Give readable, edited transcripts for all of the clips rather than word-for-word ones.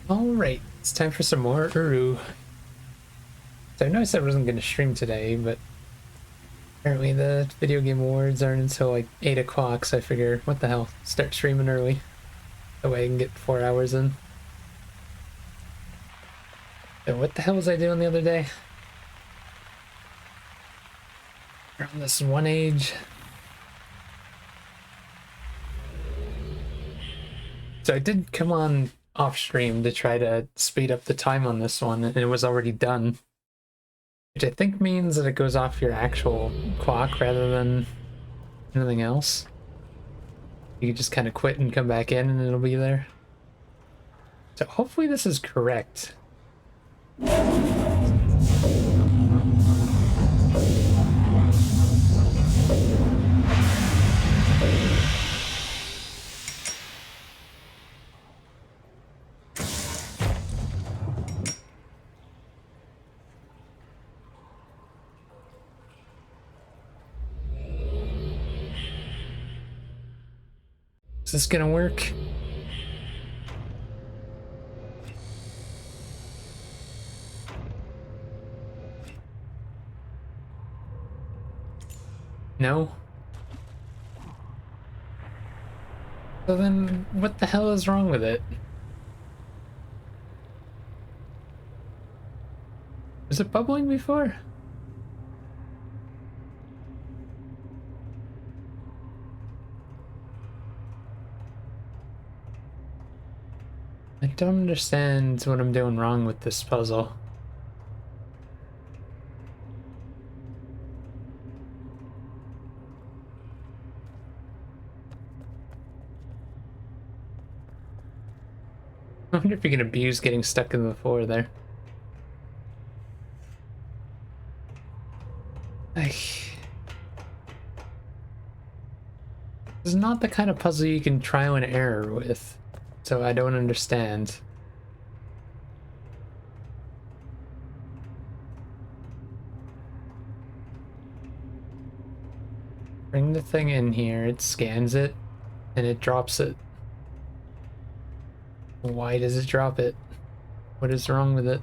Alright, it's time for some more Uru. So I know I said I wasn't going to stream today, but apparently the video game awards aren't until like 8 o'clock, so I figure, what the hell, start streaming early. That way I can get 4 hours in. So what the hell was I doing the other day? Around this one age. So I did come on off stream to try to speed up the time on this one, and it was already done. Which I think means that it goes off your actual clock rather than anything else. You can just kind of quit and come back in and it'll be there. So hopefully this is correct. Is this gonna work? No? So then what the hell is wrong with it? Was it bubbling before? I don't understand what I'm doing wrong with this puzzle. I wonder if you can abuse getting stuck in the floor there. This is not the kind of puzzle you can trial and error with, so I don't understand. Bring the thing in here, it scans it, and it drops it. Why does it drop it? What is wrong with it?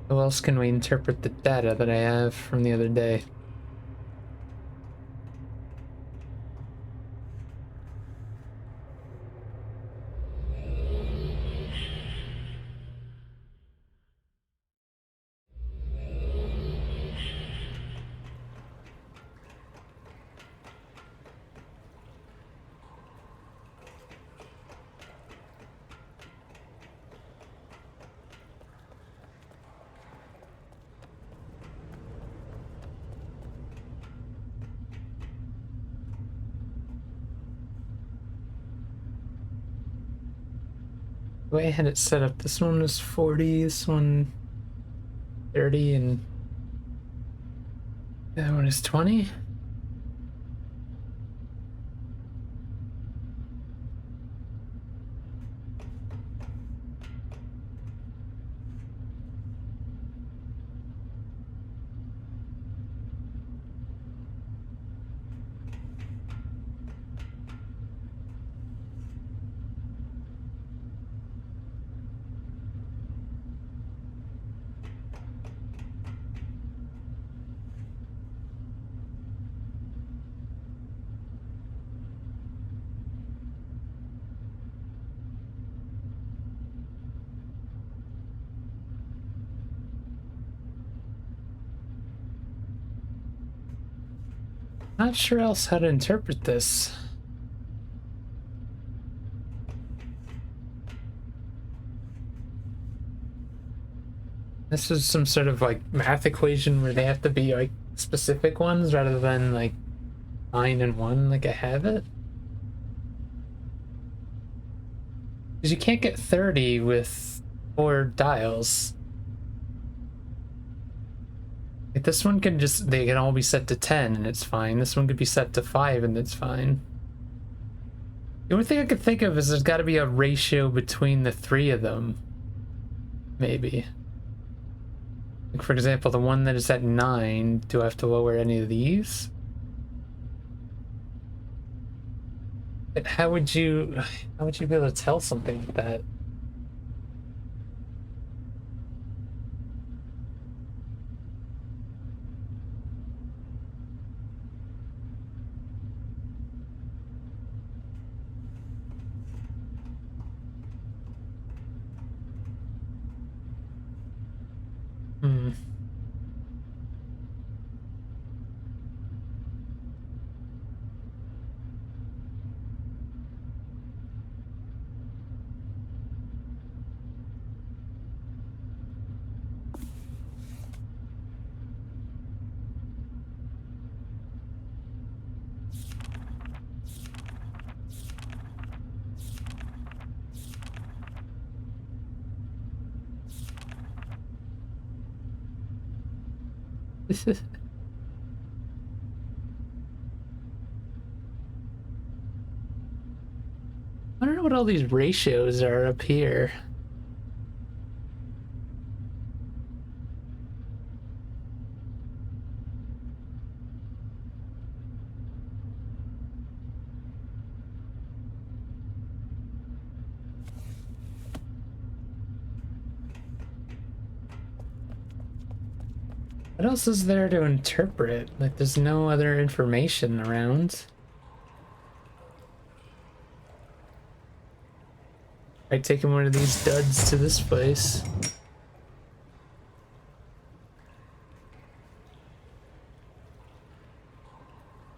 How else can we interpret the data that I have from the other day? The way I had it set up, this one was 40, this one 30, and that one is 20. Not sure else how to interpret this. This is some sort of like math equation where they have to be like specific ones rather than like 9 and 1 like I have it. Because you can't get 30 with 4 dials. Like this one can just, they can all be set to 10 and it's fine. This one could be set to 5 and it's fine. The only thing I could think of is there's got to be a ratio between the 3 of them. Maybe. Like for example, the one that is at 9, do I have to lower any of these? But how would you be able to tell something like that? Hmm. I don't know what all these ratios are up here. What else is there to interpret? Like, there's no other information around. I taking one of these duds to this place.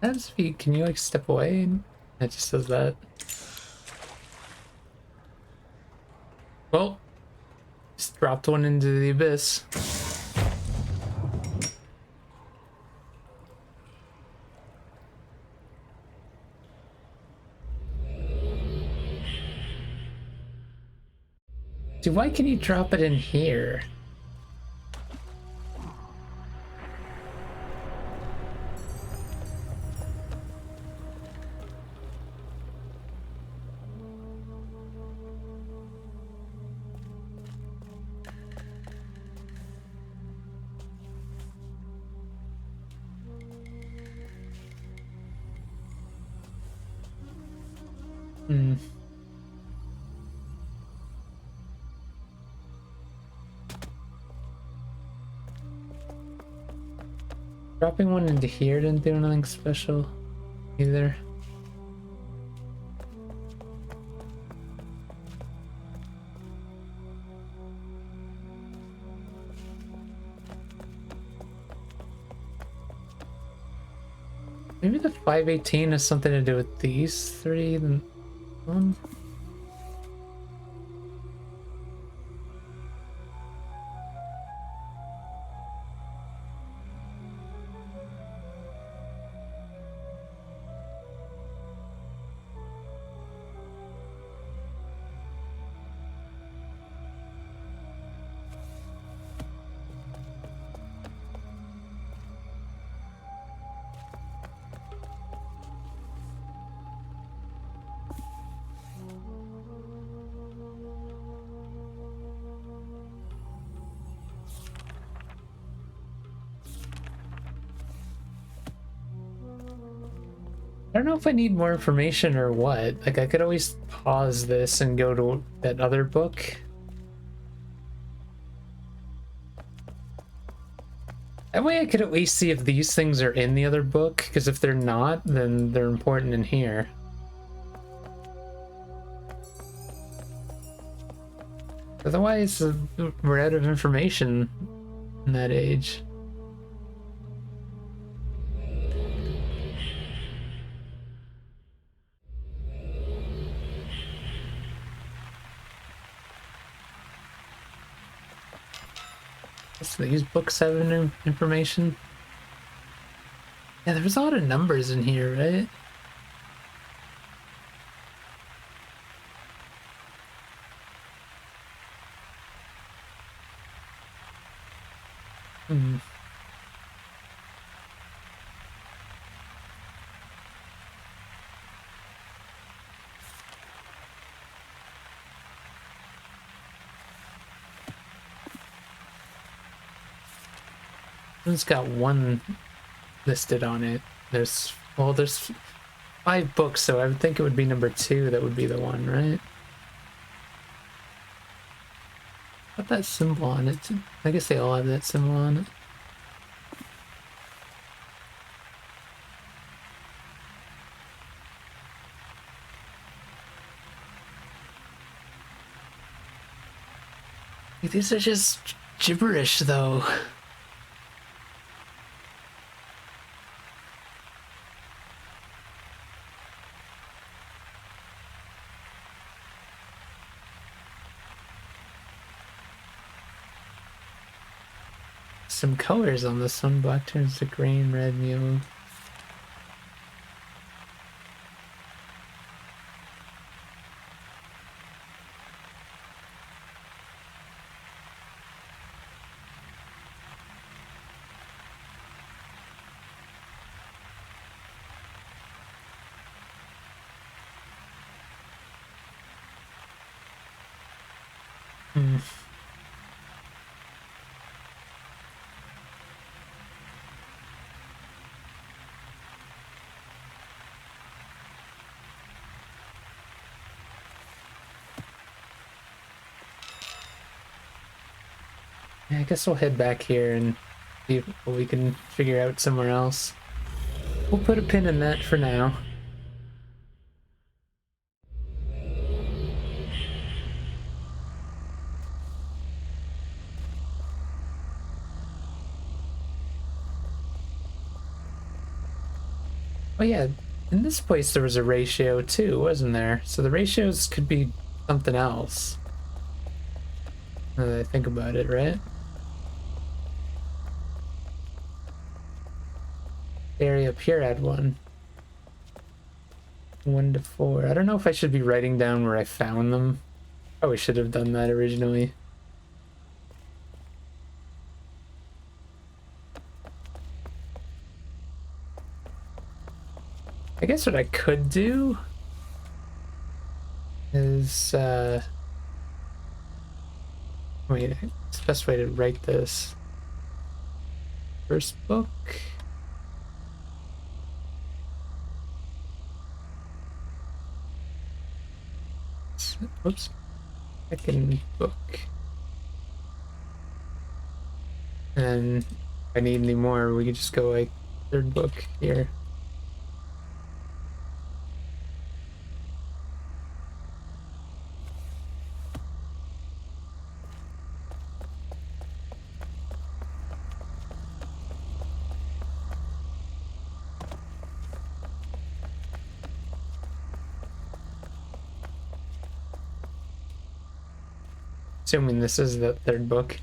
That's feet. Can you like step away? It just says that. Well, just dropped one into the abyss. Dude, why can you drop it in here? Hmm. Dropping one into here didn't do anything special either. Maybe the 518 has something to do with these three. Then one. I don't know if I need more information or what. Like, I could always pause this and go to that other book. That way I could at least see if these things are in the other book, because if they're not, then they're important in here. Otherwise, we're out of information in that age. So these books have information. Yeah, there's a lot of numbers in here, right? Hmm. It's got one listed on it. There's, well, there's 5 books, so I would think it would be number 2 that would be the one, right? Got that symbol on it. I guess they all have that symbol on it. These are just gibberish, though. Some colors on this one. Black turns to green, red, and yellow. Hmm. Yeah, I guess we'll head back here and see what we can figure out somewhere else. We'll put a pin in that for now. Oh yeah, in this place there was a ratio too, wasn't there? So the ratios could be something else. Now that I think about it, right? The area up here had one. 1 to 4. I don't know if I should be writing down where I found them. Probably should have done that originally. I guess what I could do is, wait, it's the best way to write this. First book. Oops. Second book. And if I need any more, we could just go like third book here. Assuming this is the third book.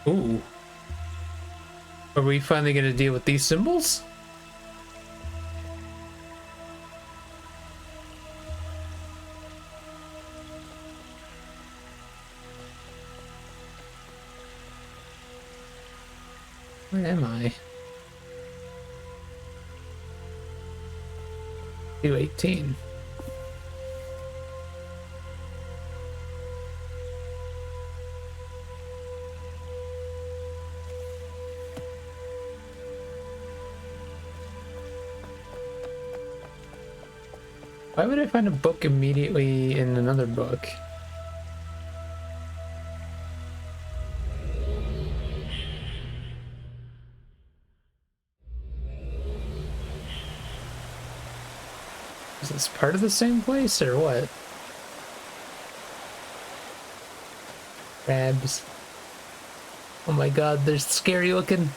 Ooh. Are we finally going to deal with these symbols? Where am I? 218. Why would I find a book immediately in another book? Is this part of the same place or what? Crabs. Oh my god, they're scary looking.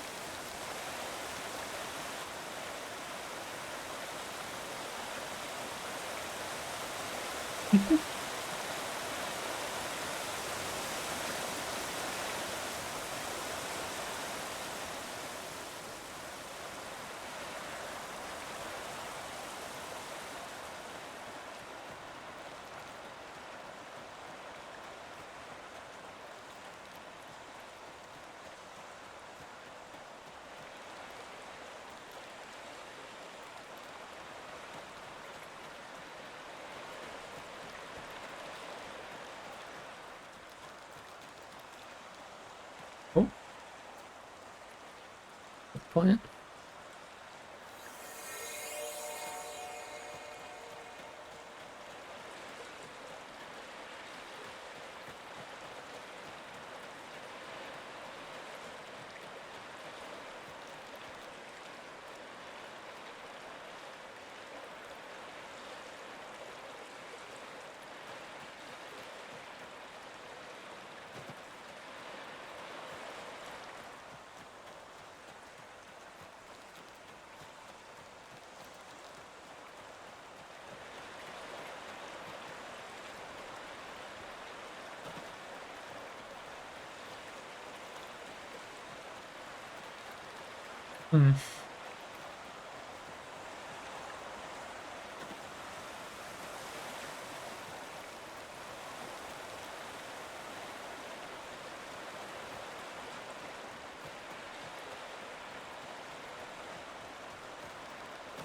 Oh, plant. Hmm.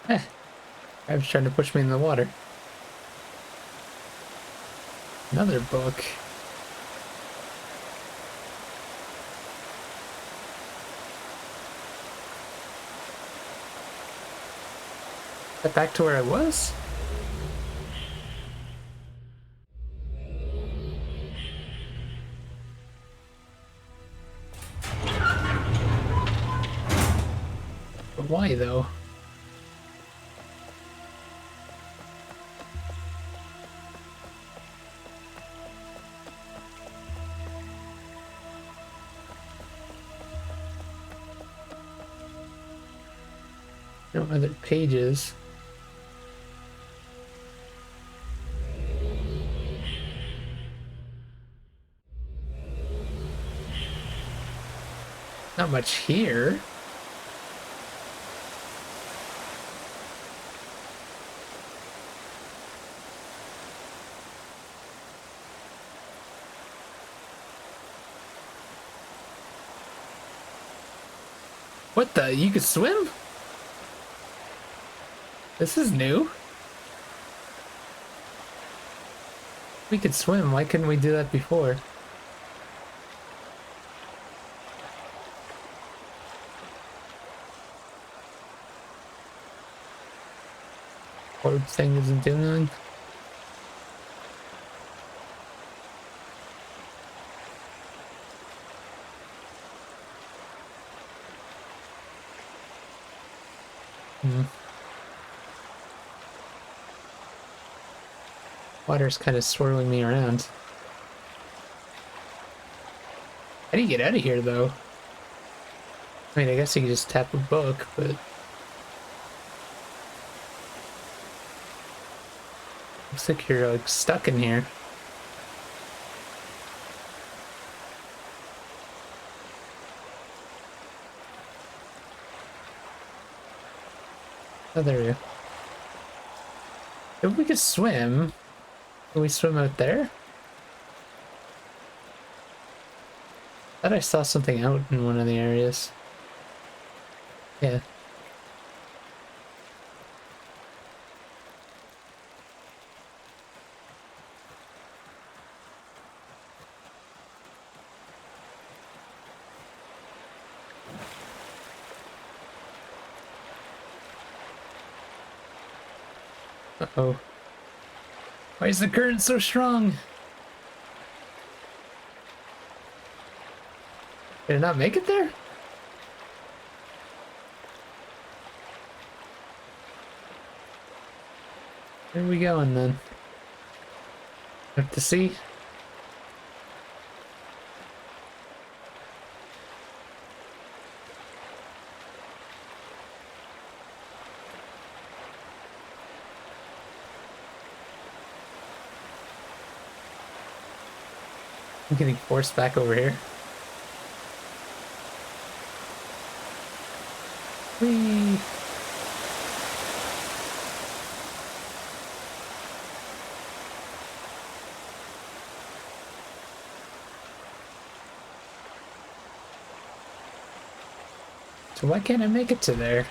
Eh, I was trying to push me in the water. Another book. Is that back to where I was? But why though? No other pages. Not much here. What the? You could swim? This is new. We could swim. Why couldn't we do that before? Or thing isn't doing anything. Hmm. Water's kind of swirling me around. How do you get out of here, though? I mean, I guess you could just tap a book, but... Looks like you're, like, stuck in here. Oh, there we go. If we could swim, can we swim out there? I thought I saw something out in one of the areas. Yeah. Uh-oh. Why is the current so strong? Did it not make it there? Where are we going then? Up to sea? I'm getting forced back over here. Whee! So why can't I make it to there?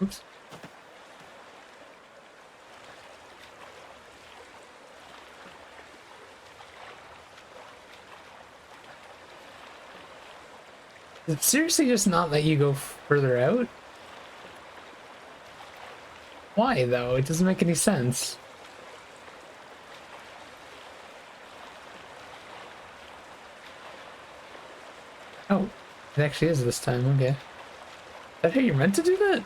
Oops. Does it seriously just not let you go further out? Why, though? It doesn't make any sense. Oh, it actually is this time, okay. Is that how you're meant to do that?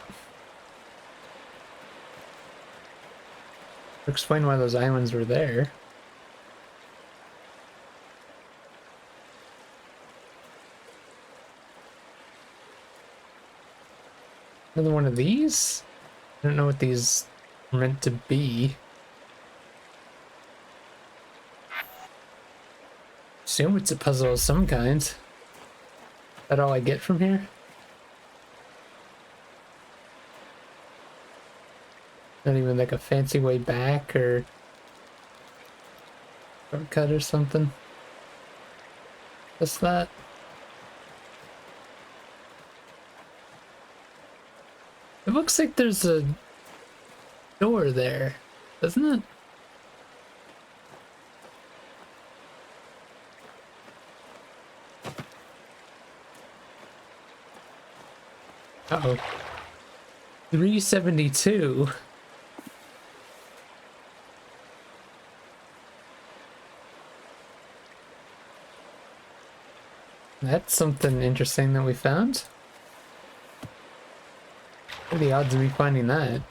Explain why those islands were there. Another one of these? I don't know what these are meant to be. Assume it's a puzzle of some kind. Is that all I get from here? Not even like a fancy way back or shortcut or something. Just that. It looks like there's a door there, doesn't it? Uh-oh. 372. That's something interesting that we found. What are the odds of me finding that?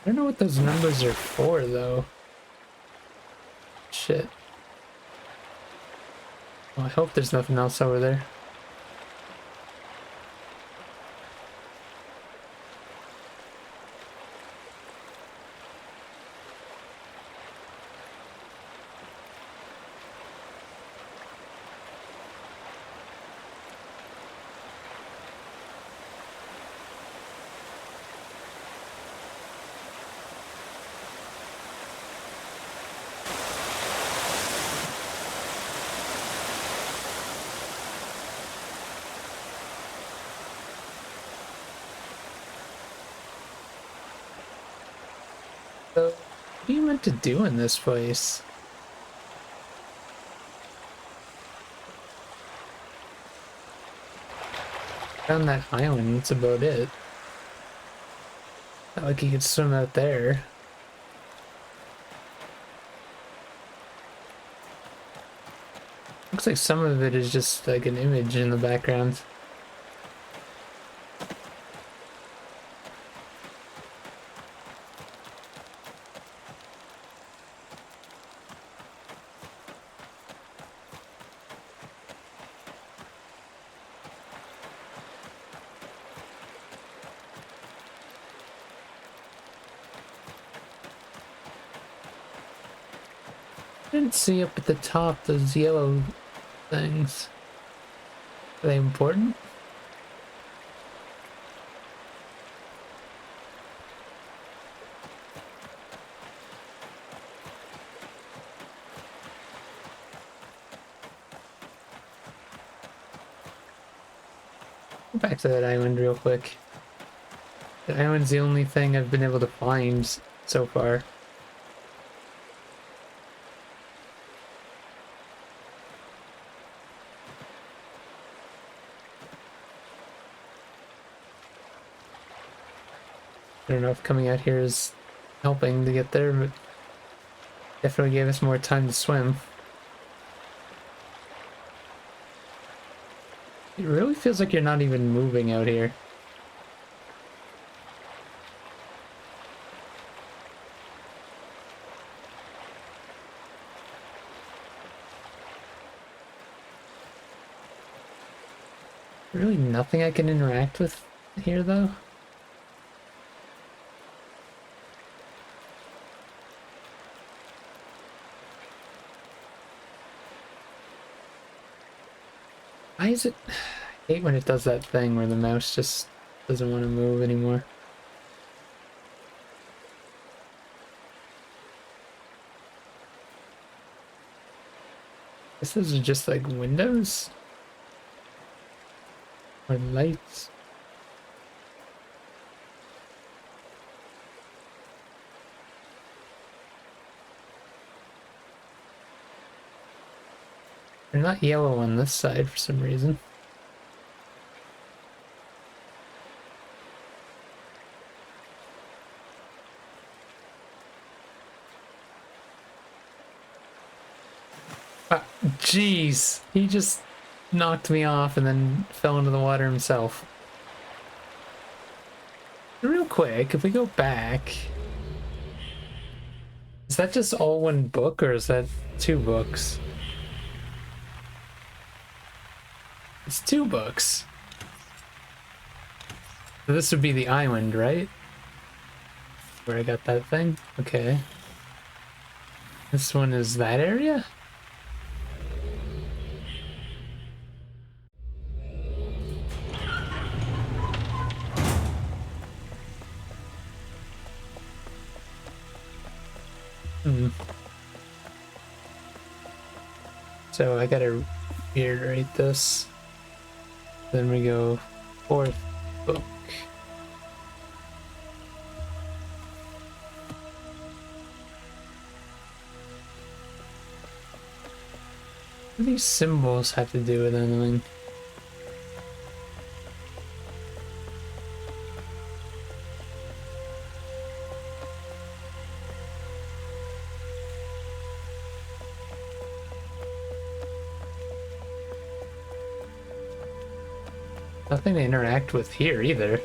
I don't know what those numbers are for, though. Shit. Well, I hope there's nothing else over there. So, what are you meant to do in this place? Found that island, that's about it. Not like you could swim out there. Looks like some of it is just like an image in the background. I didn't see up at the top those yellow things. Are they important? Go back to that island real quick. The island's the only thing I've been able to find so far. I don't know if coming out here is helping to get there, but definitely gave us more time to swim. It really feels like you're not even moving out here. Really nothing I can interact with here, though? Why is it... I hate when it does that thing where the mouse just doesn't want to move anymore. This is just like windows? Or lights. They're not yellow on this side for some reason. Ah, jeez, he just knocked me off and then fell into the water himself. Real quick, if we go back, is that just all one book or is that two books? It's two books. So this would be the island, right? Where I got that thing? Okay. This one is that area? Hmm. So I gotta reiterate this. Then we go fourth book. What do these symbols have to do with anything? Nothing to interact with here either.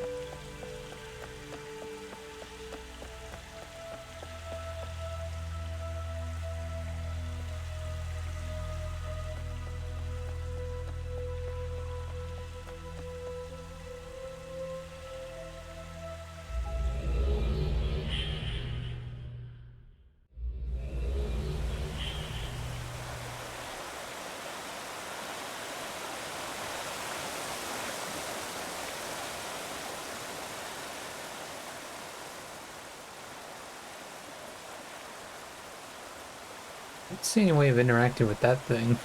I don't see any way of interacting with that thing.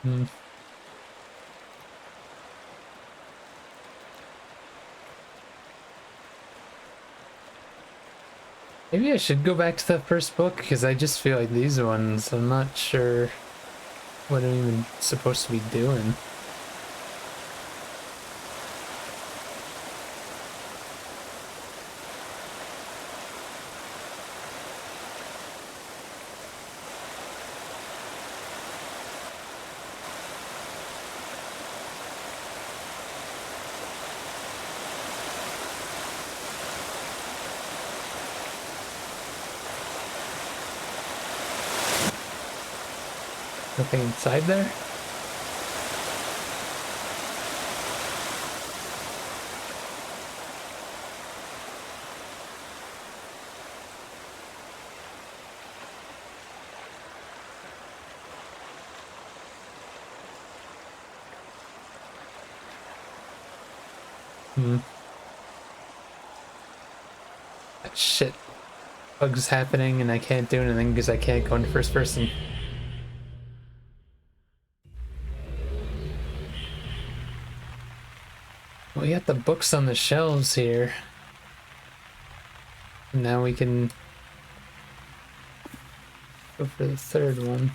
Hmm. Maybe I should go back to the first book because I just feel like these ones, I'm not sure what I'm even supposed to be doing. Nothing inside there? Hmm. Shit. Bugs happening and I can't do anything because I can't go into first person. We got the books on the shelves here. Now we can go for the third one.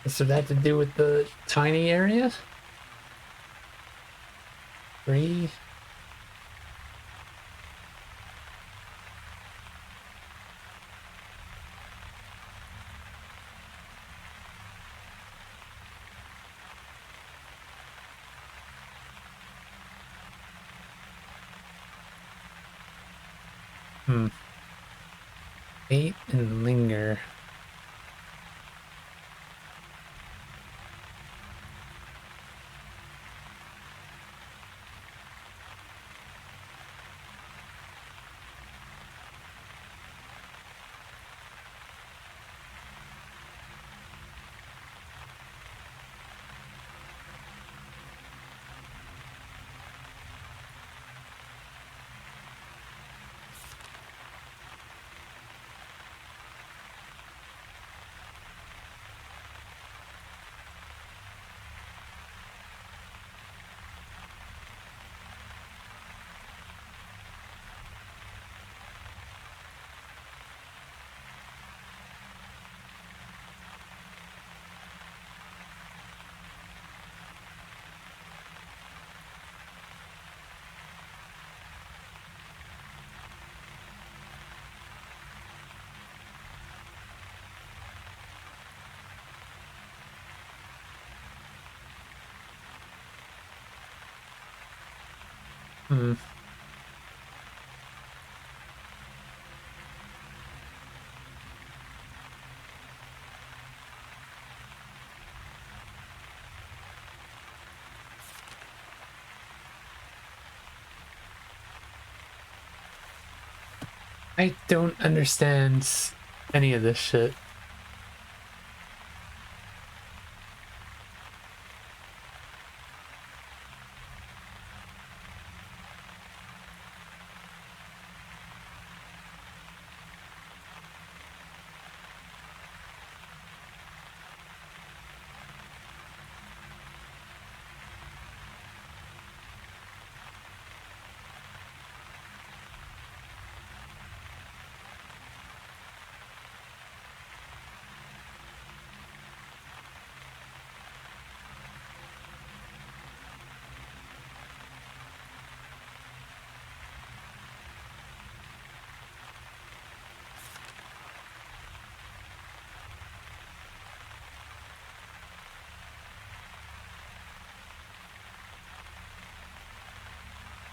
So that to do with the tiny area? 3. Wait and linger. Hmm. I don't understand any of this shit.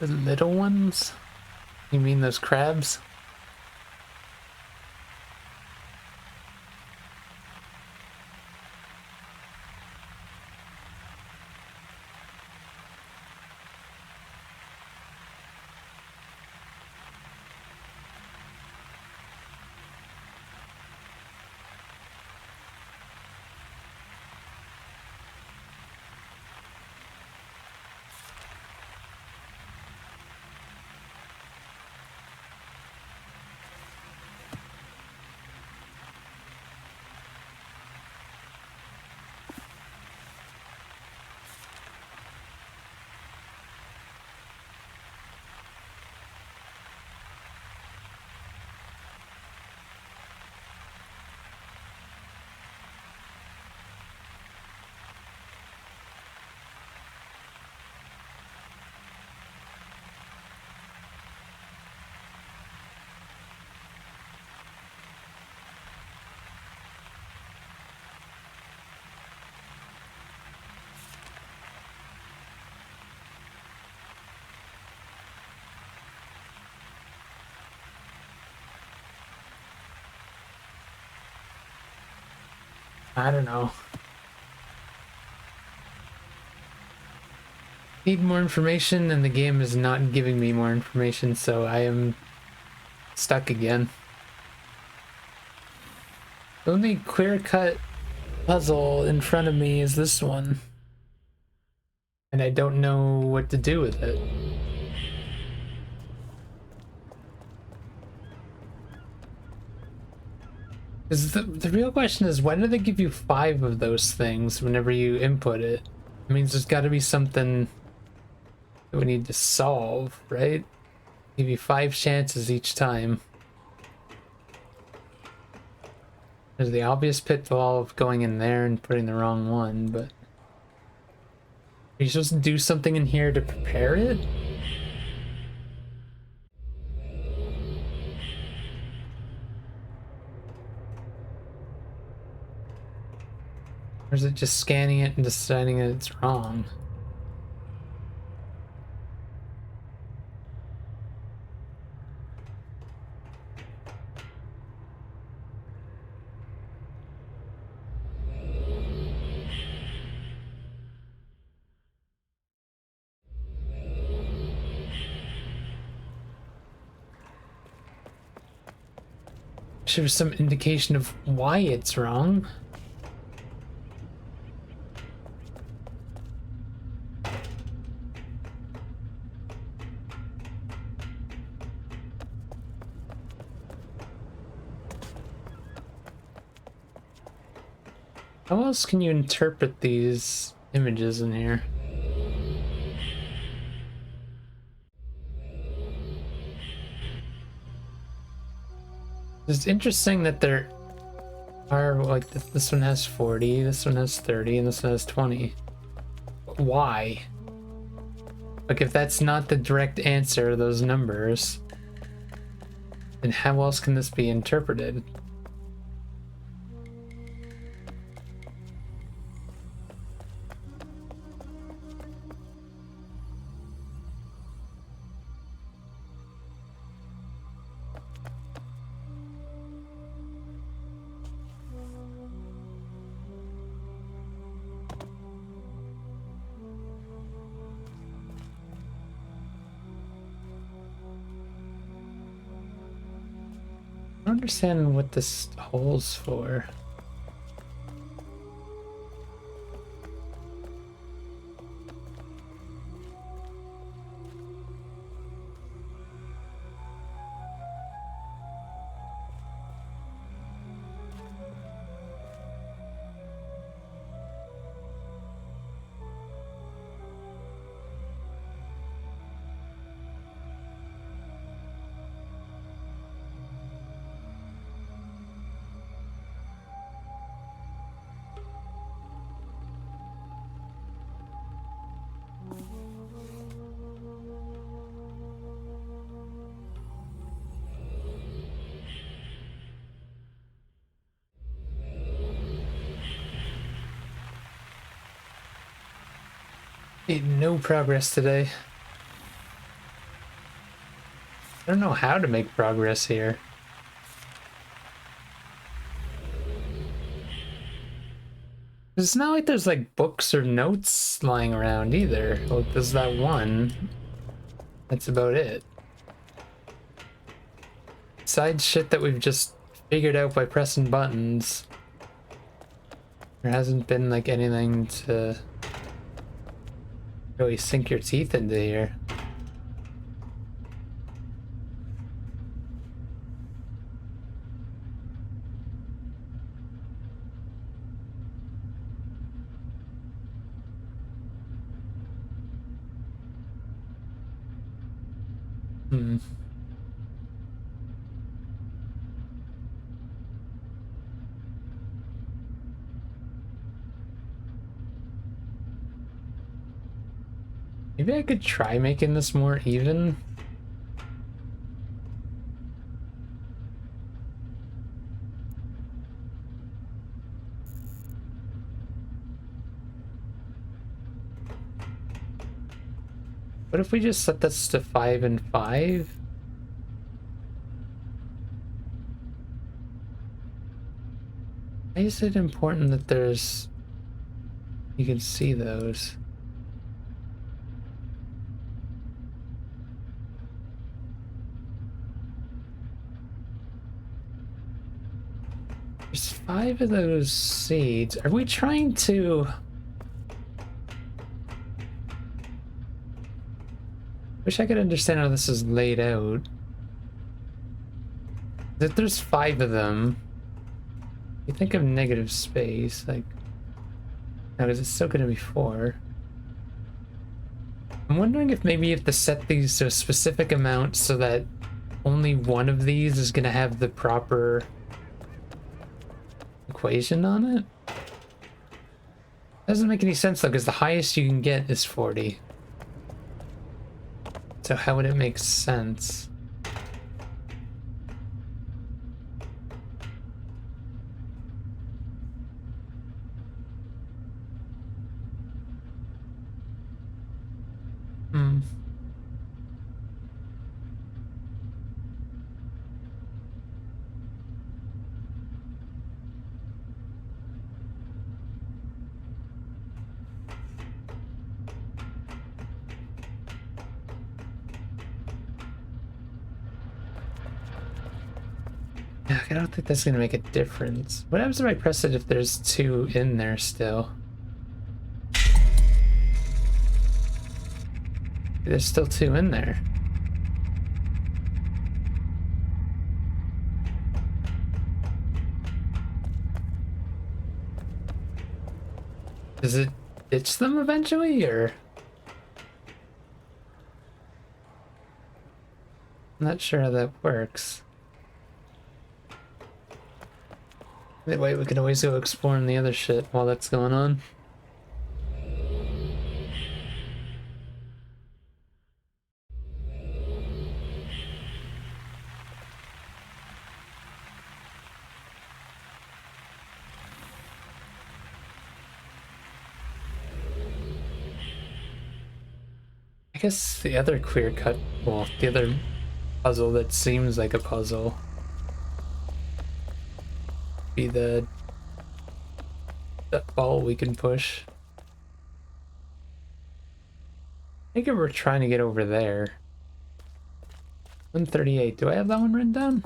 The little ones? You mean those crabs? I don't know. Need more information and the game is not giving me more information, so I am stuck again. The only clear-cut puzzle in front of me is this one. And I don't know what to do with it. Because the real question is, why do they give you 5 of those things whenever you input it? It means there's got to be something that we need to solve, right? Give you 5 chances each time. There's the obvious pitfall of going in there and putting the wrong one, but... Are you supposed to do something in here to prepare it? Or is it just scanning it and deciding that it's wrong? wish there was some indication of why it's wrong. How else can you interpret these images in here? It's interesting that there are, like, this one has 40, this one has 30, and this one has 20. Why? Like, if that's not the direct answer to those numbers, then how else can this be interpreted? I don't understand what this hole's for. Made no progress today. I don't know how to make progress here. It's not like there's like books or notes lying around either. Like there's that one. That's about it. Besides shit that we've just figured out by pressing buttons, there hasn't been like anything to really sink your teeth into here. Maybe I could try making this more even. What if we just set this to 5 and 5? Why is it important that there's... you can see those? There's 5 of those seeds. Are we trying to... wish I could understand how this is laid out. If there's 5 of them, you think of negative space, like... now is it still gonna be 4? I'm wondering if maybe you have to set these to a specific amount so that only one of these is gonna have the proper equation on it. Doesn't make any sense though, because the highest you can get is 40. So how would it make sense? Yeah, I don't think that's gonna make a difference. What happens if I press it if there's two in there still? There's still two in there. Does it ditch them eventually, or? I'm not sure how that works. Anyway, we can always go exploring the other shit while that's going on. I guess the other clear cut, well, the other puzzle that seems like a puzzle be the that ball we can push. I think we're trying to get over there. 138. Do I have that one written down?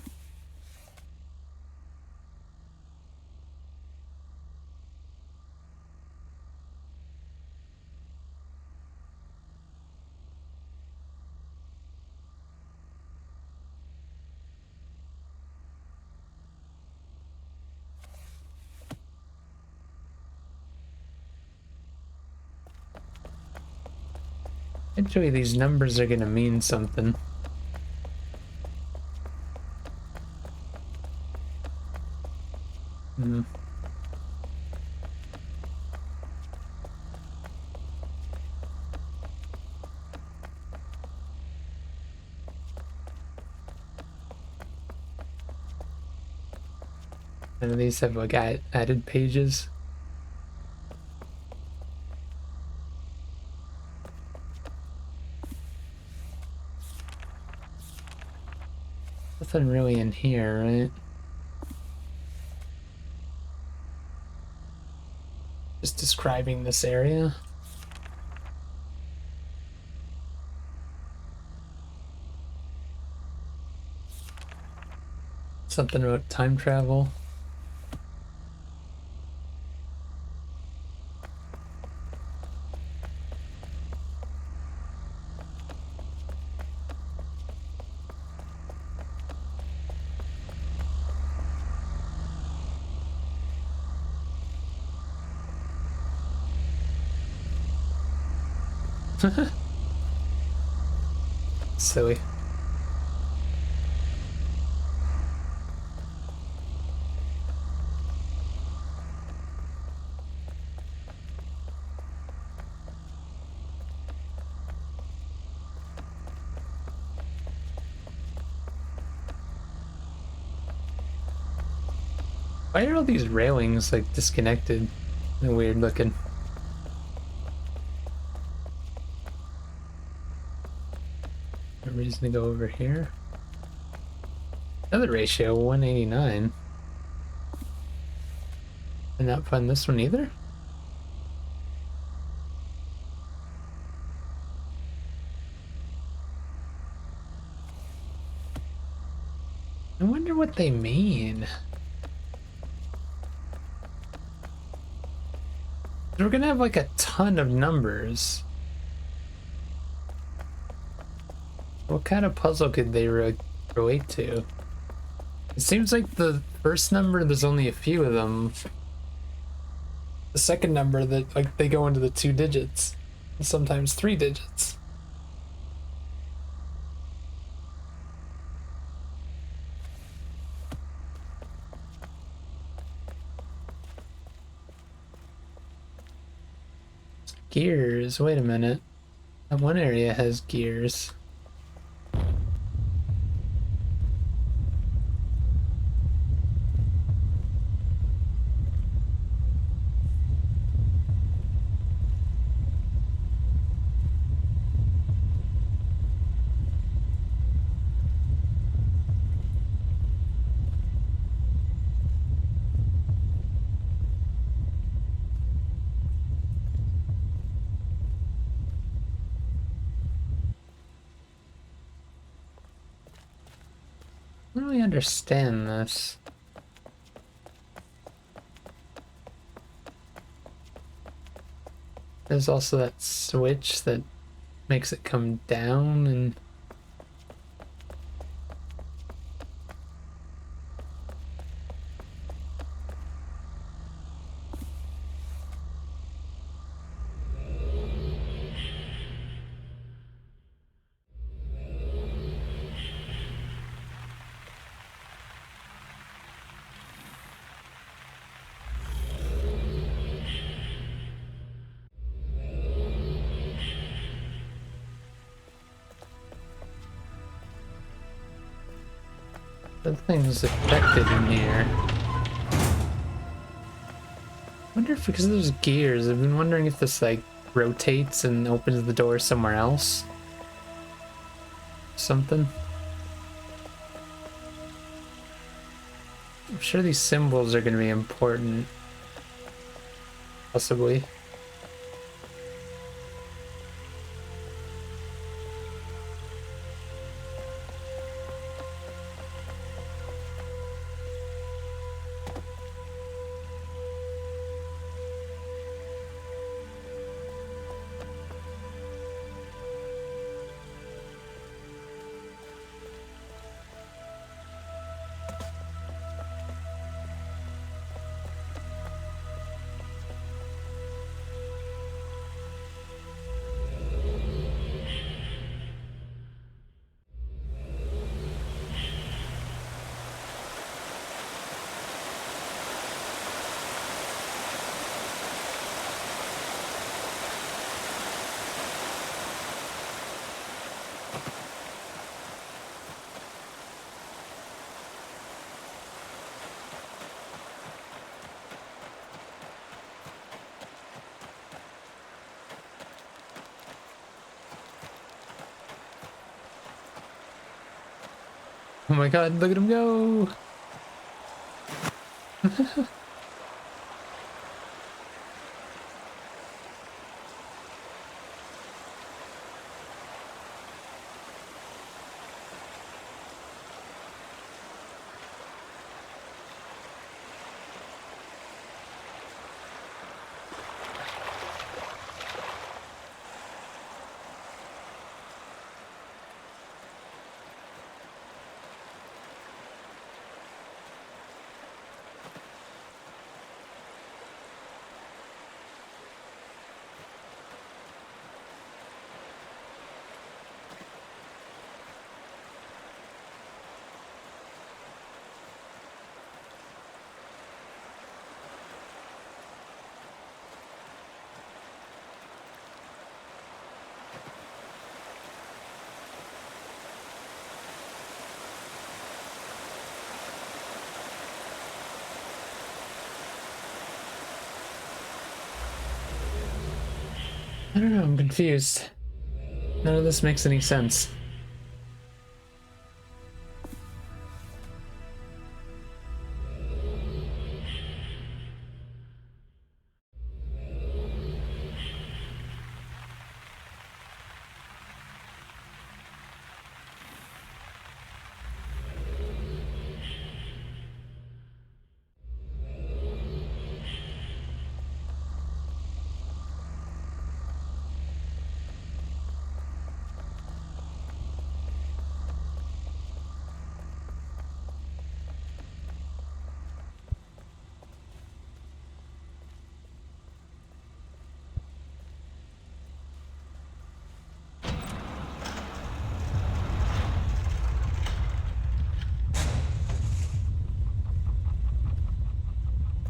Actually, these numbers are gonna mean something. Hmm. None of these have like added pages. Nothing really in here, right? Just describing this area. Something about time travel. Silly. Why are all these railings like disconnected and weird looking? No reason to go over here. Another ratio, 189. Did not find this one either. I wonder what they mean. We're gonna have like a ton of numbers. What kind of puzzle could they relate to? It seems like the first number, there's only a few of them. The second number, that like they go into the 2 digits, and sometimes 3 digits. Gears, wait a minute. That one area has gears. don't really understand this. There's also that switch that makes it come down and... The thing's affected in here. I wonder if because there's gears, I've been wondering if this like rotates and opens the door somewhere else. Something. I'm sure these symbols are going to be important. Possibly. Oh my god, look at him go! I don't know, I'm confused. None of this makes any sense.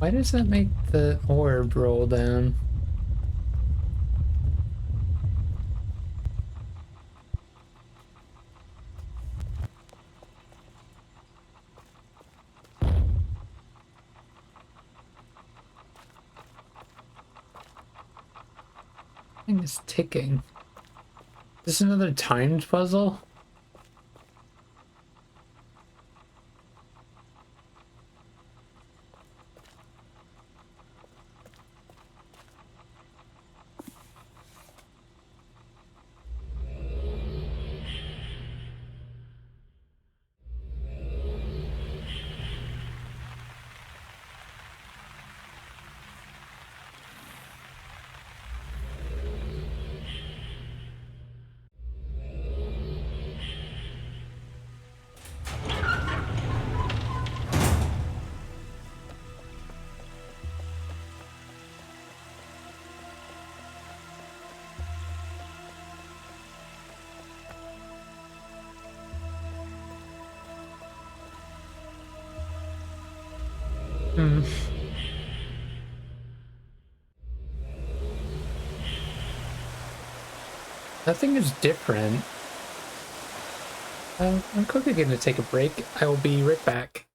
Why does that make the orb roll down? Thing is ticking. Is this another timed puzzle? Hmm. Nothing is different. I'm quickly going to take a break. I will be right back.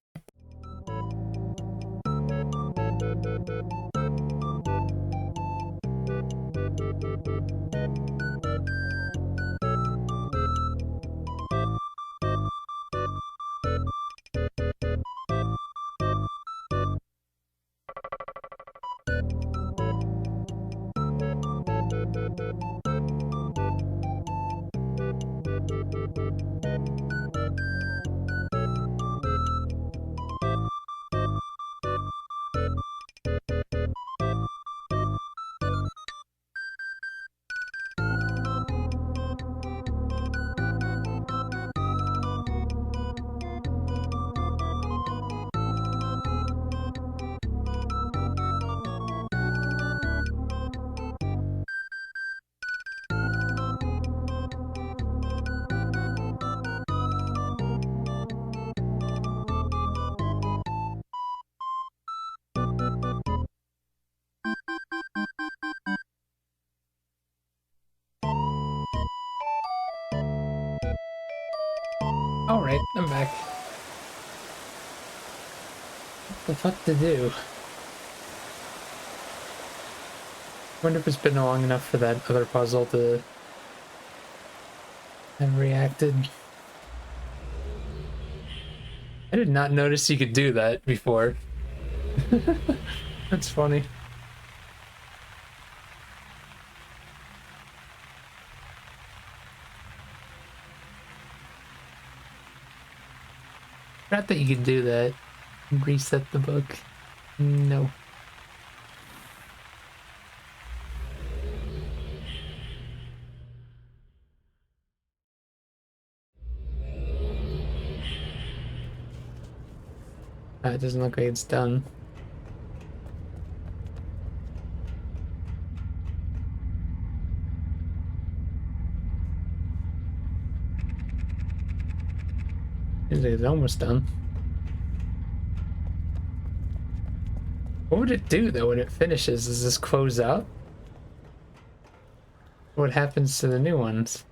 Alright, I'm back. What the fuck to do? Wonder if it's been long enough for that other puzzle to have reacted. I did not notice you could do that before. That's funny. Not that you could do that. Reset the book. No. It doesn't look like it's done. It's almost done. What would it do though when it finishes? Does this close out? What happens to the new ones?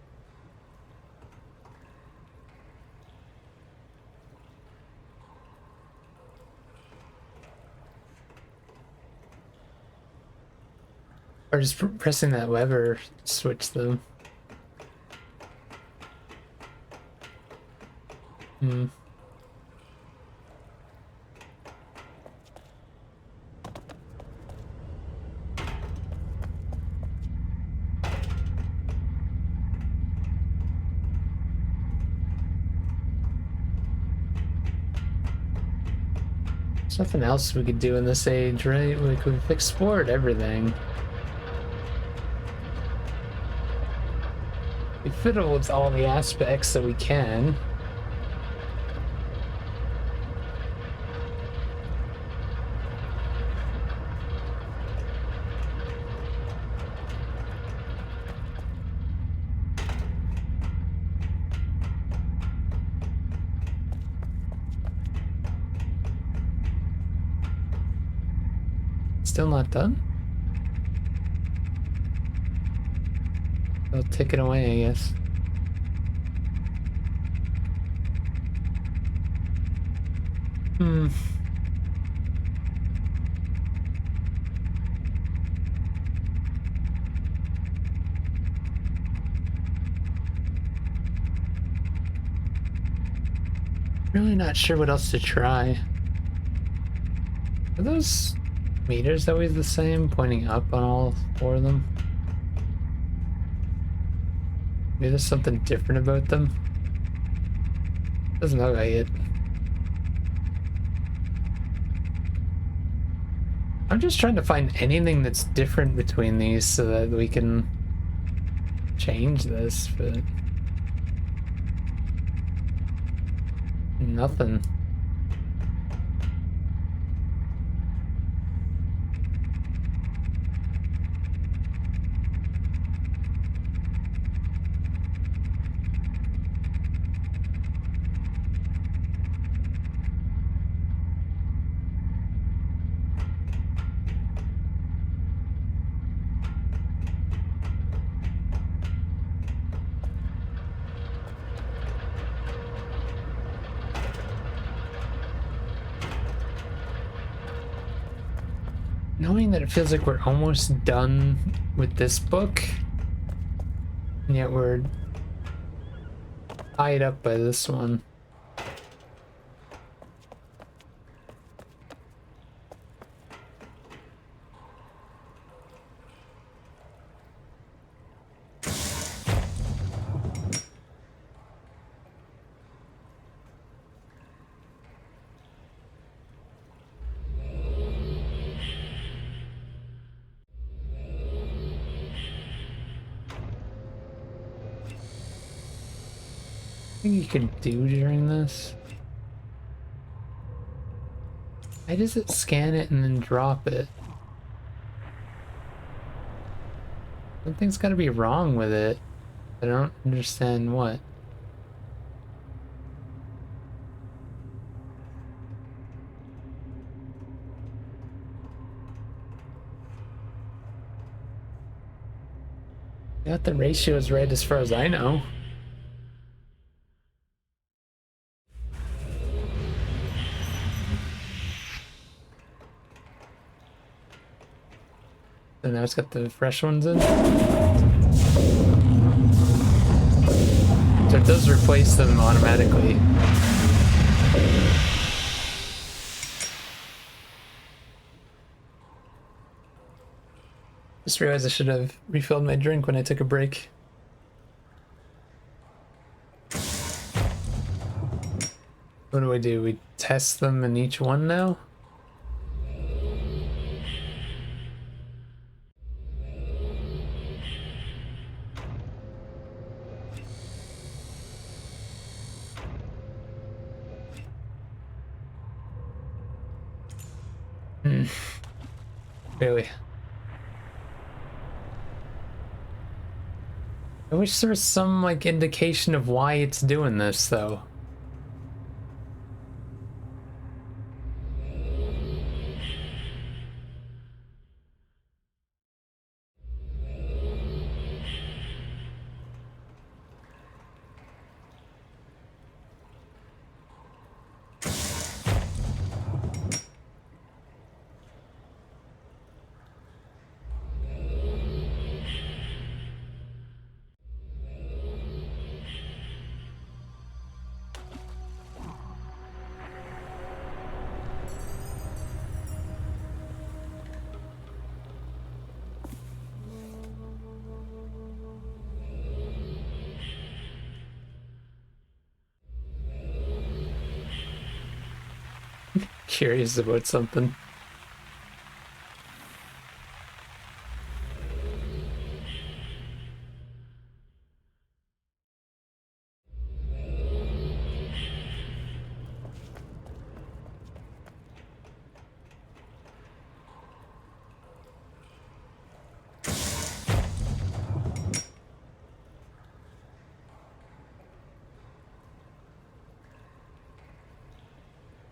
Or just pressing that lever switch them? Hmm. There's nothing else we could do in this age, right? Like, we've explored everything. We fiddle with all the aspects that we can. Still not done? They'll take it away, I guess. Hmm. Really not sure what else to try. Are those meters always the same, pointing up on all four of them? Maybe there's something different about them. Doesn't look like it. I'm just trying to find anything that's different between these so that we can change this, but nothing. annoying that it feels like we're almost done with this book, and yet we're tied up by this one. Thing you can do during this? Why does it scan it and then drop it? Something's gotta be wrong with it. I don't understand what. Got the ratios right as far as I know. And now it's got the fresh ones in. So it does replace them automatically. Just realized I should have refilled my drink when I took a break. What do? We test them in each one now? Really? I wish there was some, like, indication of why it's doing this, though. Curious about something.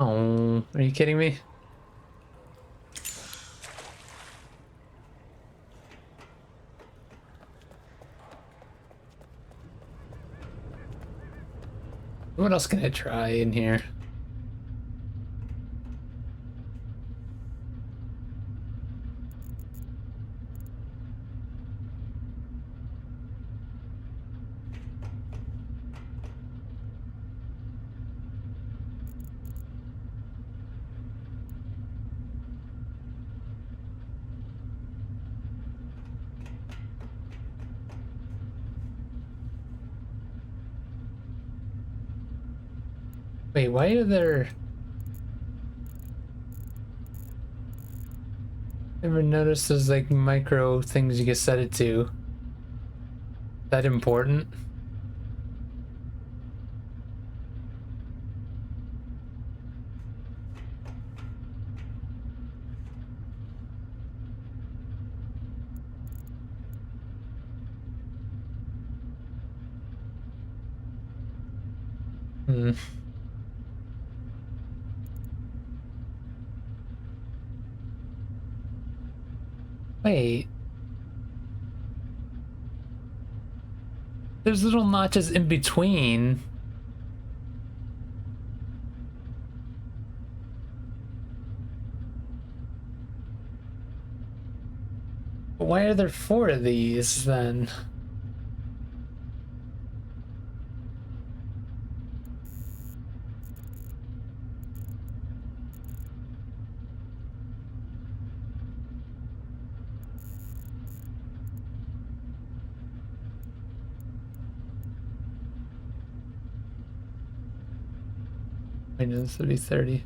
Oh, are you kidding me? What else can I try in here? Wait, why are there... Never noticed those, like, micro things you can set it to. That important? Hmm. Wait. There's little notches in between. why are there 4 of these then? I know this would be 30.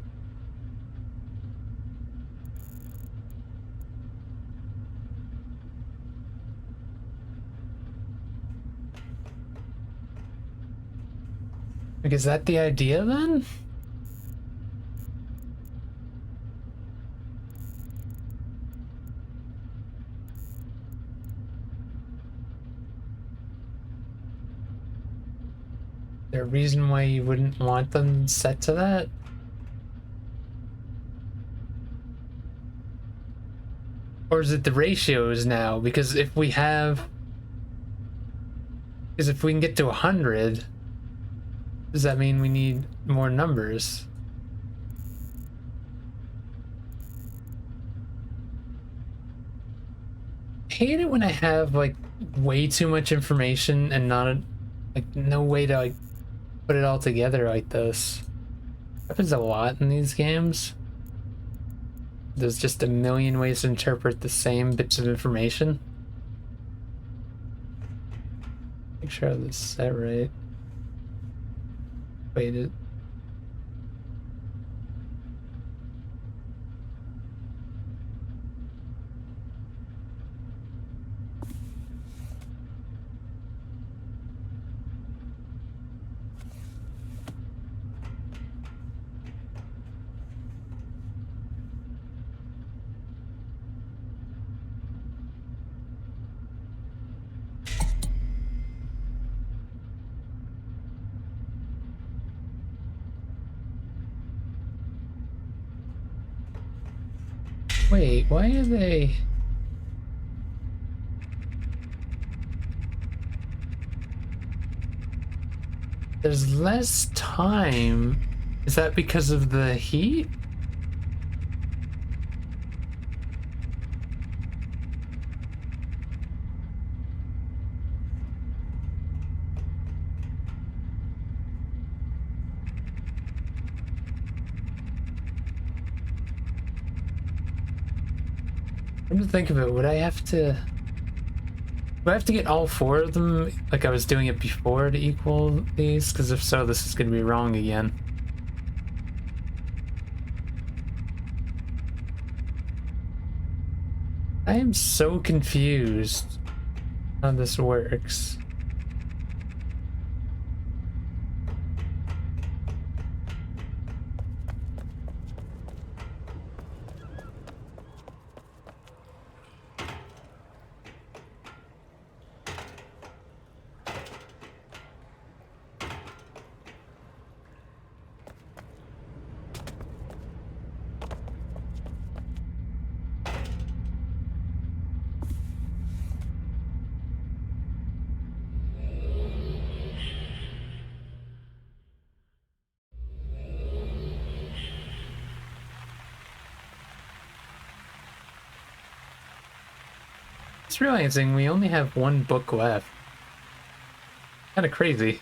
Like, is that the idea then? Is there a reason why you wouldn't want them set to that? Or is it the ratios now? Because if we have... Because if we can get to 100, does that mean we need more numbers? I hate it when I have like way too much information and not like no way to like put it all together like this. Happens a lot in these games. There's just a million ways to interpret the same bits of information. Make sure I have this set right. Wait, it... Wait, why are they... There's less time. Is that because of the heat? Come to think of it, would I have to... Do I have to get all 4 of them like I was doing it before to equal these? Because if so, this is going to be wrong again. I am so confused how this works. Just realizing we only have 1 book left. Kind of crazy.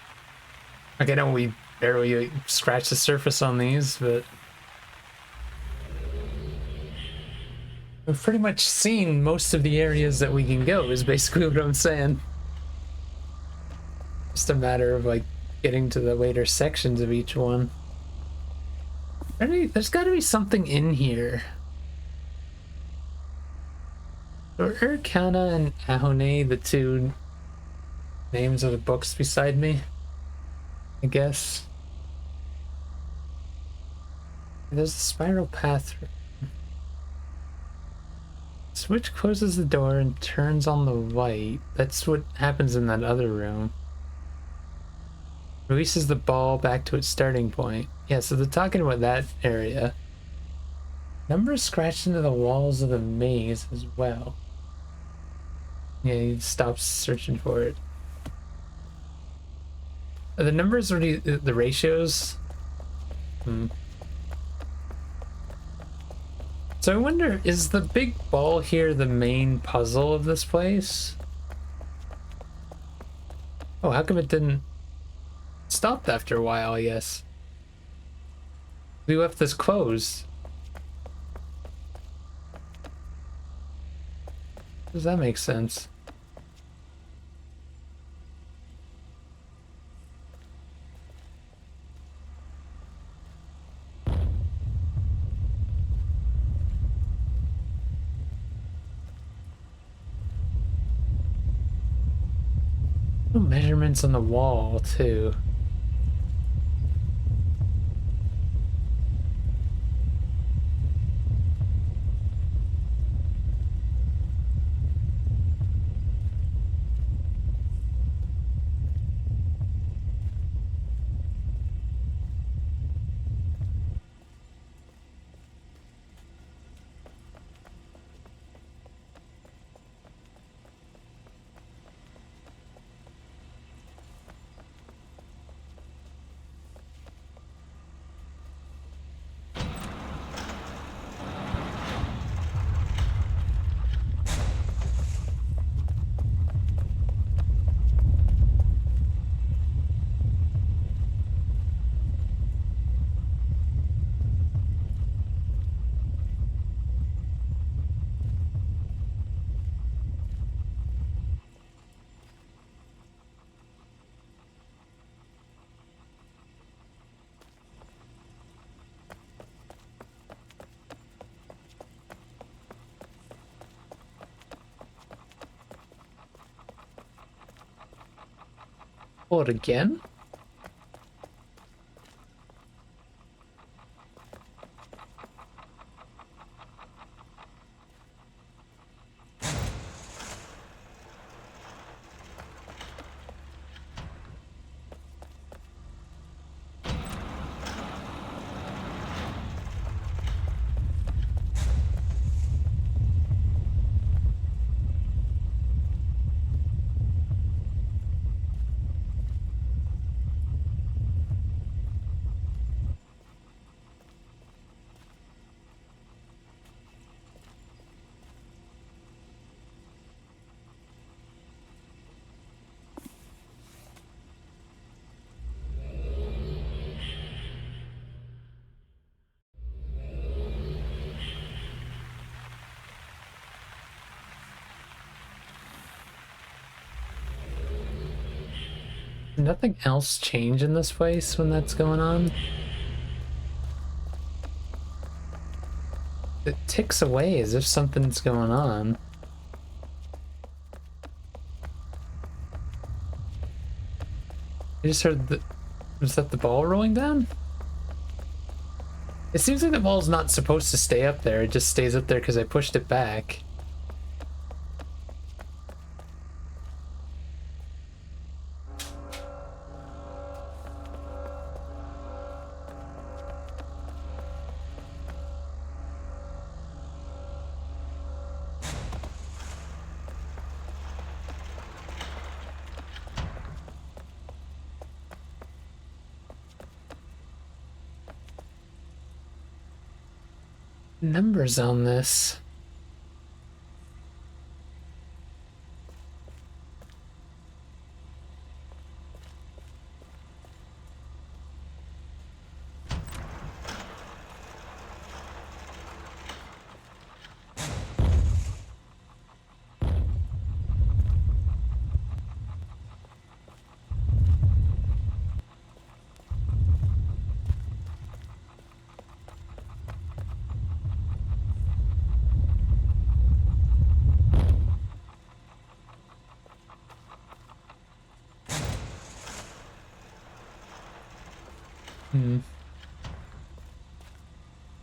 Like, I know we barely scratched the surface on these, but we've pretty much seen most of the areas that we can go, is basically what I'm saying. Just a matter of like getting to the later sections of each one. There's got to be something in here. Are Urkana and Ahone the 2 names of the books beside me? I guess. There's a spiral path. Switch closes the door and turns on the light. That's what happens in that other room. Releases the ball back to its starting point. Yeah, so they're talking about that area. Numbers scratched into the walls of the maze as well. Yeah, he stops searching for it. Are the numbers already the ratios? So I wonder, is the big ball here the main puzzle of this place? Oh, how come it didn't stop after a while, I guess? We left this closed. Does that make sense? Oh, measurements on the wall, too. Pull it again? Did nothing else change in this place when that's going on? It ticks away as if something's going on. I just heard the... Was that the ball rolling down? It seems like the ball's not supposed to stay up there. It just stays up there because I pushed it back. Numbers on this.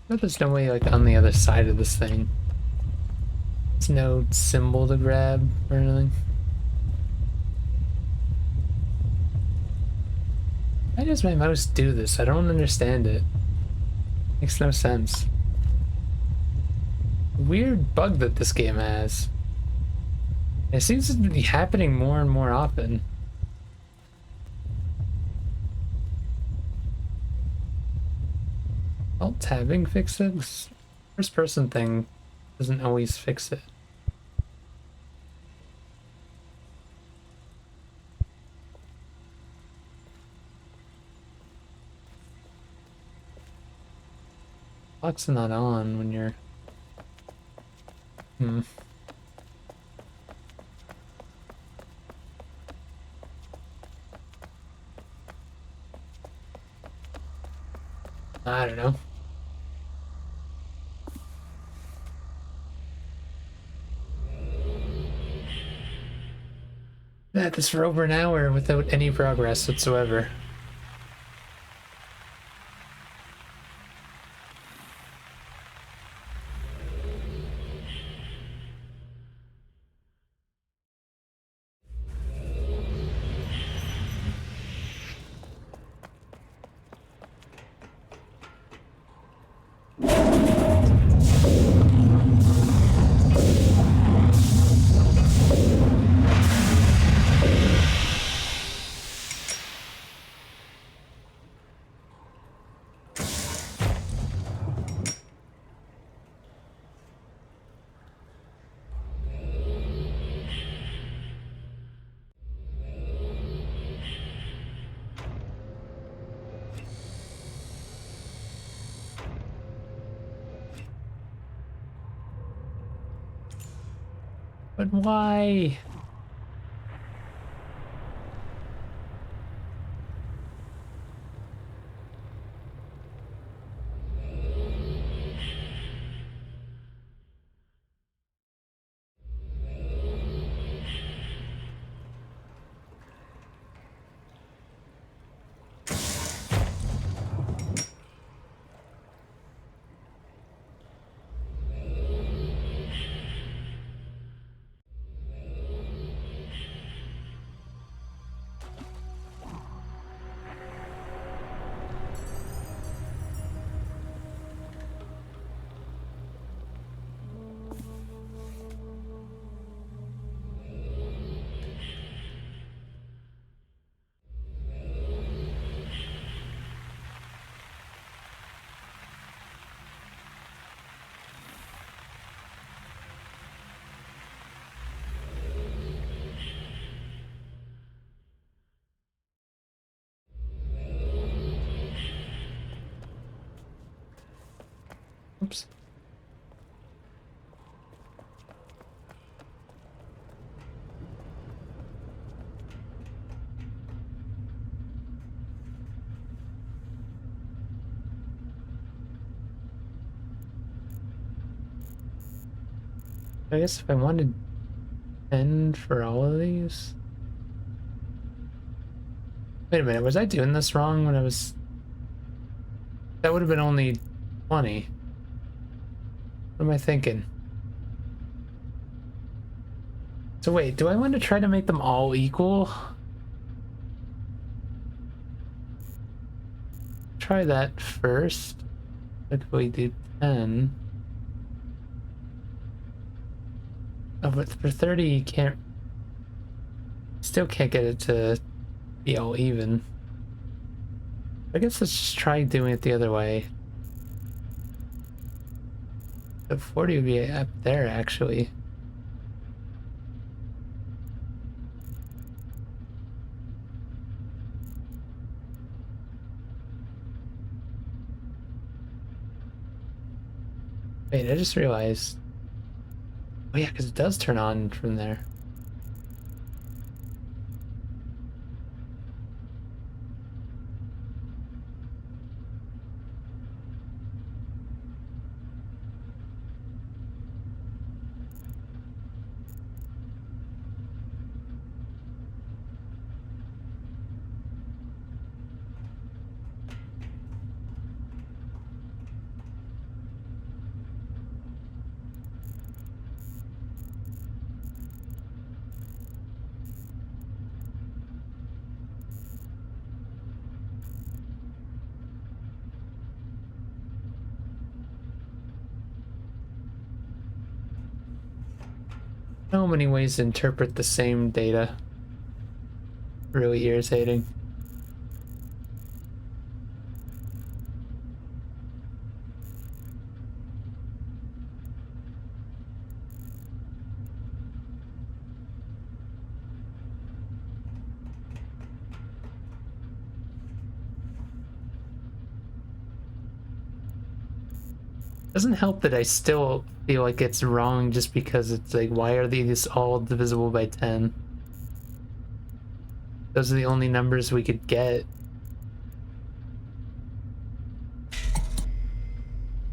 But there's no way, like, on the other side of this thing. There's no symbol to grab or anything. Why does my mouse do this? I don't understand it. Makes no sense. Weird bug that this game has. It seems to be happening more and more often. Alt tabbing fixes? First person thing doesn't always fix it. Clock's not on when you're... I don't know. At this for over an hour without any progress whatsoever. But why? Oops. I guess if I wanted 10 for all of these... Wait a minute, was I doing this wrong when I was... That would have been only 20. What am I thinking? So wait, do I want to try to make them all equal? Try that first. If we do 10. Oh, but for 30 you can't... Still can't get it to be all even. I guess let's just try doing it the other way. The 40 would be up there, actually. Wait, I just realized... Oh yeah, because it does turn on from there. So many ways to interpret the same data. Really irritating. Doesn't help that I still feel like it's wrong just because it's like, why are these all divisible by 10? Those are the only numbers we could get.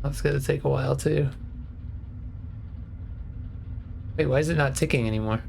That's gonna take a while too. Wait, why is it not ticking anymore?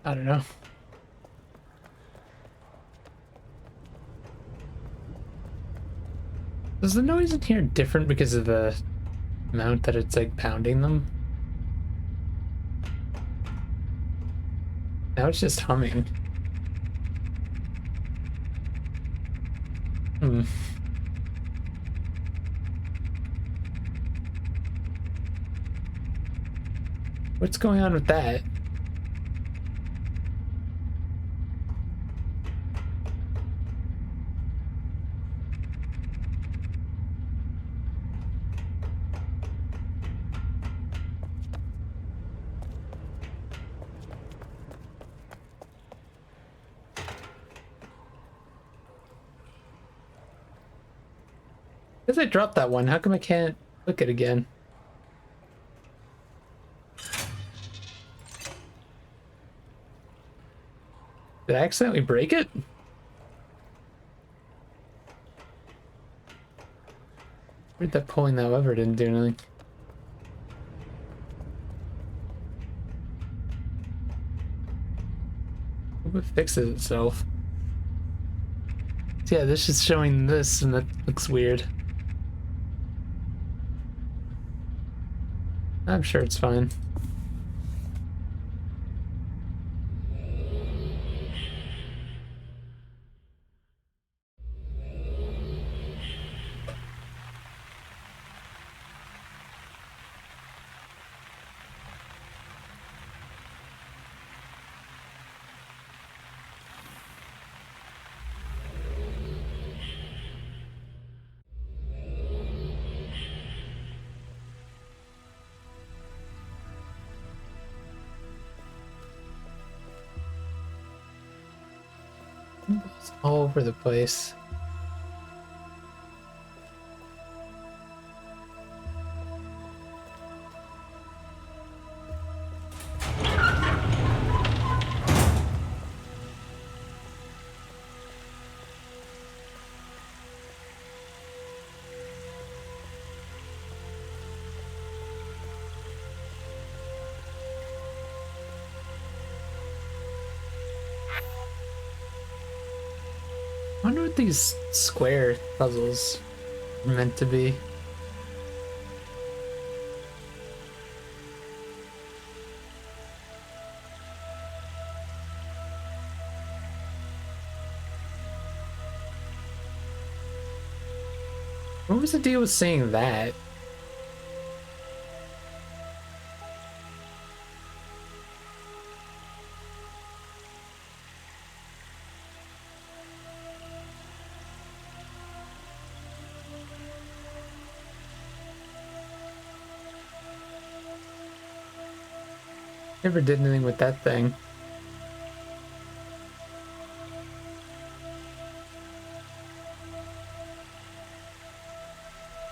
I don't know. Is the noise in here different because of the amount that it's like pounding them? Now it's just humming. Hmm. What's going on with that? Because I dropped that one, how come I can't click it again? Did I accidentally break it? Where'd that pulling that lever didn't do anything? Hope it fixes itself. Yeah, this is showing this and that looks weird. I'm sure it's fine. It's all over the place. I wonder what these square puzzles are meant to be. What was the deal with saying that? Never did anything with that thing.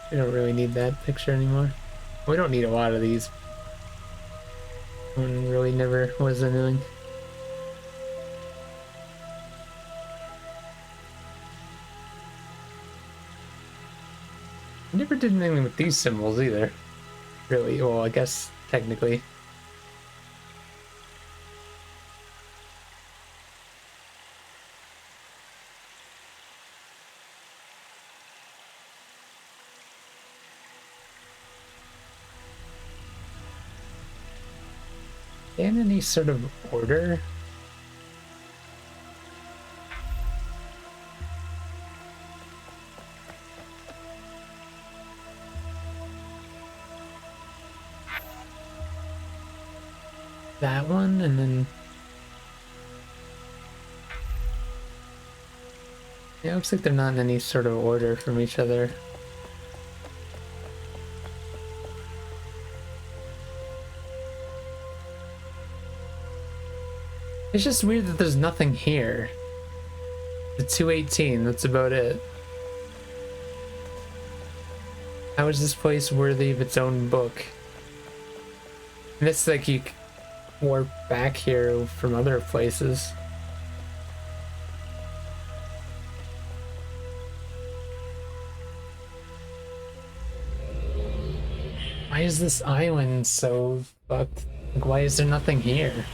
We don't really need that picture anymore. We don't need a lot of these. One really never was anything. I never did anything with these symbols either. Really, well, I guess technically. in any sort of order? That one, and then yeah, it looks like they're not in any sort of order from each other. It's just weird that there's nothing here. The 218, that's about it. How is this place worthy of its own book? And it's like you warp back here from other places. Why is this island so fucked? Like, why is there nothing here?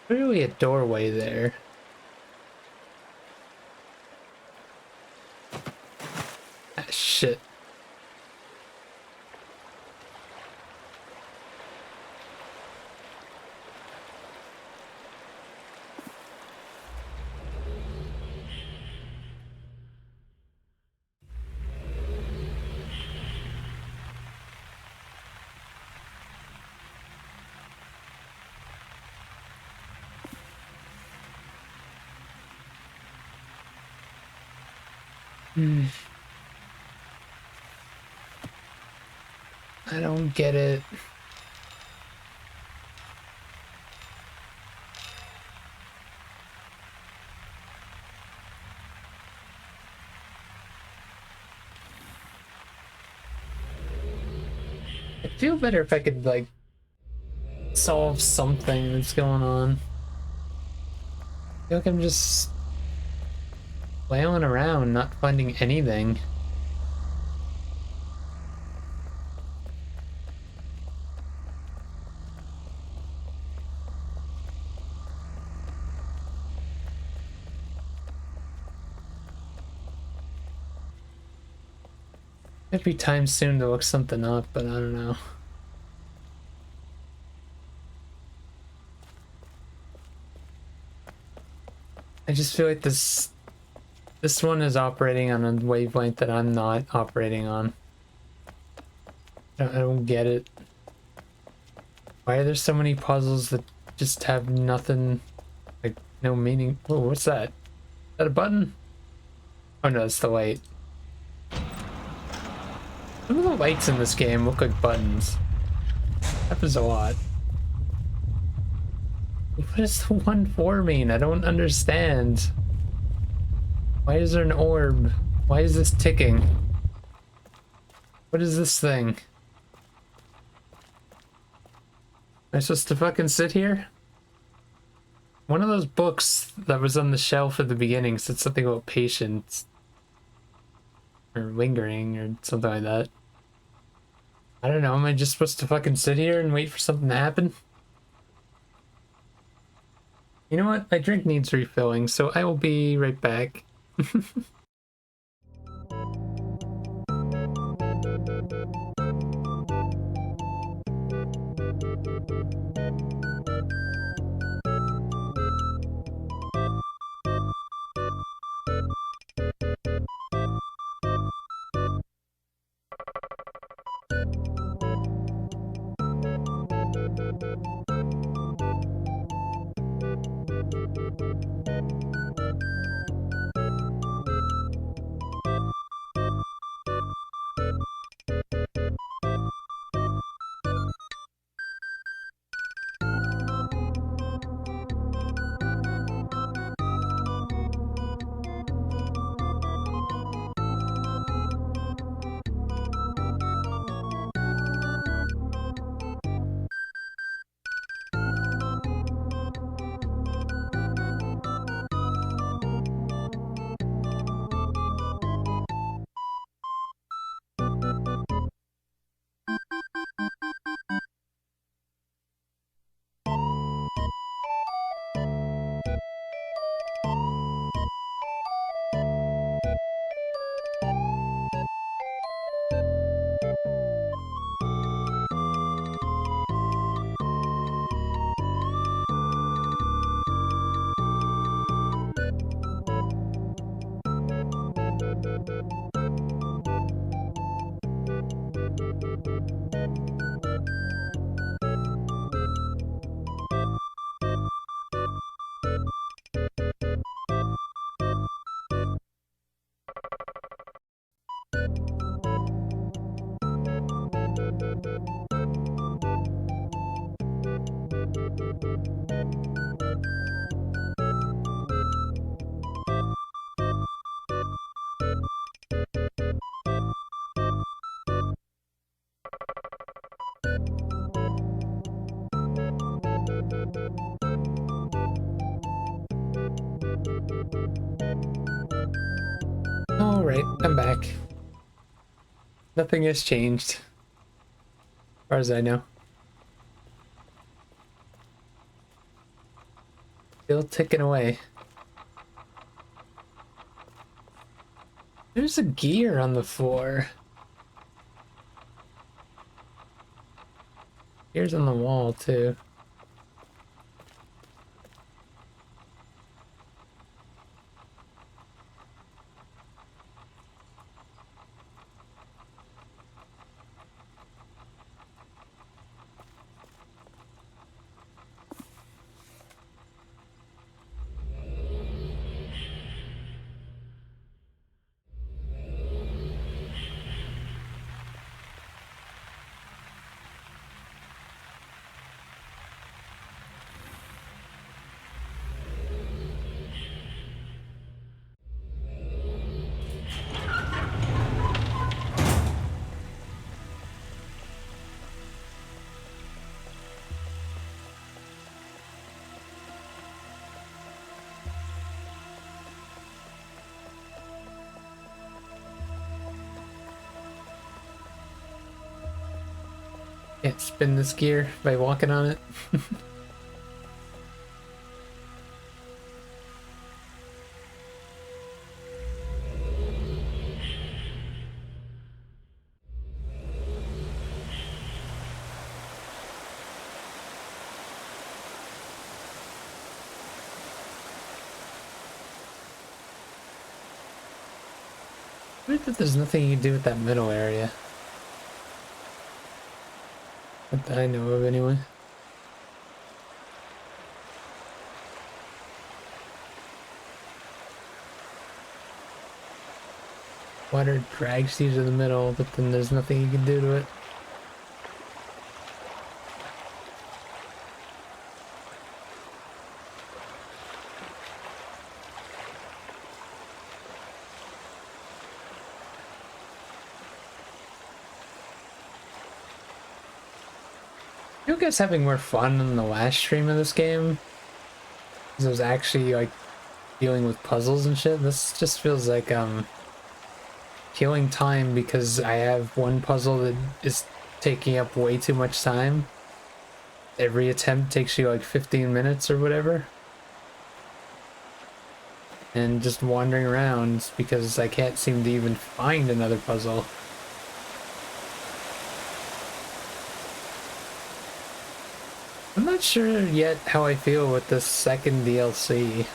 Clearly a doorway there. Ah, shit. Hmm. I don't get it. I'd feel better if I could, like, solve something that's going on. I feel like I'm just flailing around, not finding anything. It'd be time soon to look something up, but I don't know. I just feel like this one is operating on a wavelength that I'm not operating on. I don't get it. Why are there so many puzzles that just have nothing, like, no meaning? Oh, what's that? Is that a button? Oh no, it's the light. Some of the lights in this game look like buttons. Happens a lot. What does the 1-4 mean? I don't understand. Why is there an orb? Why is this ticking? What is this thing? Am I supposed to fucking sit here? One of those books that was on the shelf at the beginning said something about patience. Or lingering or something like that. I don't know, am I just supposed to fucking sit here and wait for something to happen? You know what? My drink needs refilling, so I will be right back. Alright, I'm back. Nothing has changed, as far as I know. Still ticking away. There's a gear on the floor. Gear's on the wall, too. Can't spin this gear by walking on it. Weird that there's nothing you can do with that middle area. Not that I know of, anyway. Water drags you to the middle, but then there's nothing you can do to it. You guys having more fun in the last stream of this game? Because it was actually like dealing with puzzles and shit. This just feels like killing time because I have one puzzle that is taking up way too much time. Every attempt takes you like 15 minutes or whatever. And just wandering around because I can't seem to even find another puzzle. I'm not sure yet how I feel with the second DLC.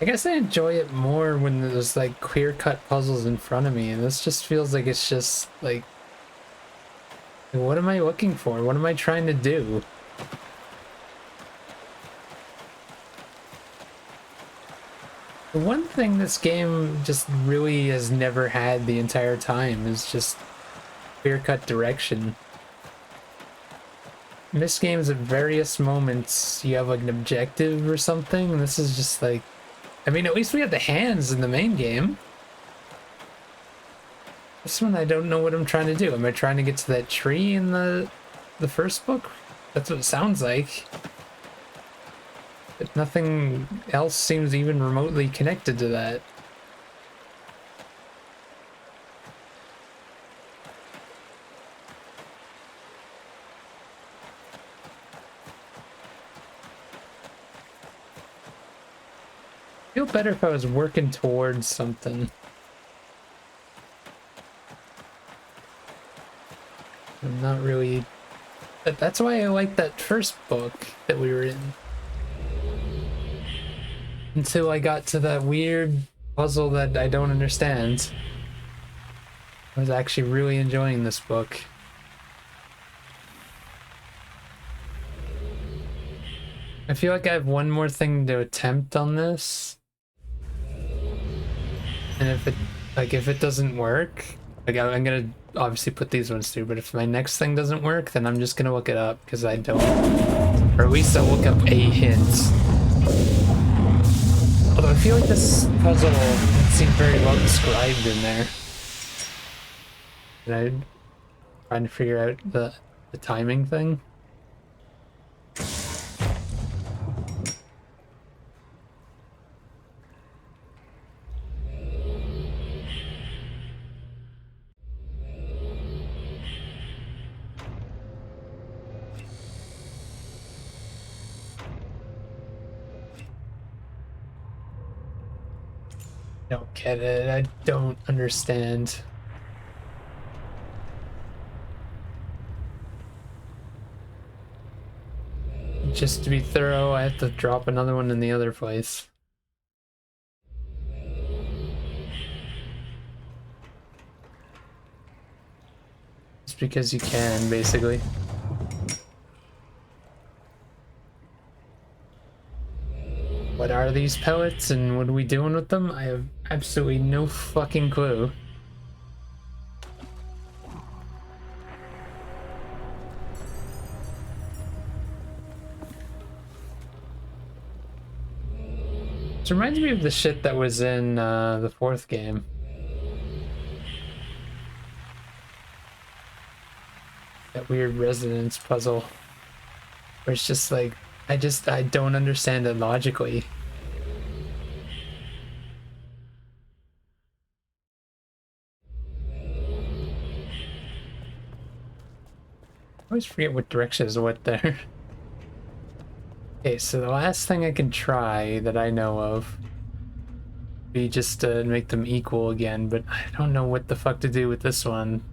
I guess I enjoy it more when there's like clear-cut puzzles in front of me, and this just feels like it's just like, what am I looking for? What am I trying to do? The one thing this game just really has never had the entire time is just clear-cut direction. In Myst games, at various moments, you have like an objective or something, and this is just like, I mean, at least we have the hands in the main game. This one, I don't know what I'm trying to do. Am I trying to get to that tree in the first book? That's what it sounds like. But nothing else seems even remotely connected to that. Feel better if I was working towards something. I'm not really... That's why I like that first book that we were in. Until I got to that weird puzzle that I don't understand. I was actually really enjoying this book. I feel like I have one more thing to attempt on this. And if it doesn't work, like I'm gonna obviously put these ones through, but if my next thing doesn't work, then I'm just gonna look it up because I don't, or at least I'll look up a hint. Although I feel like this puzzle seemed very well described in there. And I'm trying to figure out the timing thing. Don't get it. I don't understand. Just to be thorough, I have to drop another one in the other place. Just because you can, basically. What are these pellets and what are we doing with them? I have absolutely no fucking clue. This reminds me of the shit that was in the fourth game. That weird resonance puzzle. Where it's just like, I don't understand it logically. I always forget what direction is what there. Okay, so the last thing I can try that I know of be just to make them equal again, but I don't know what the fuck to do with this one.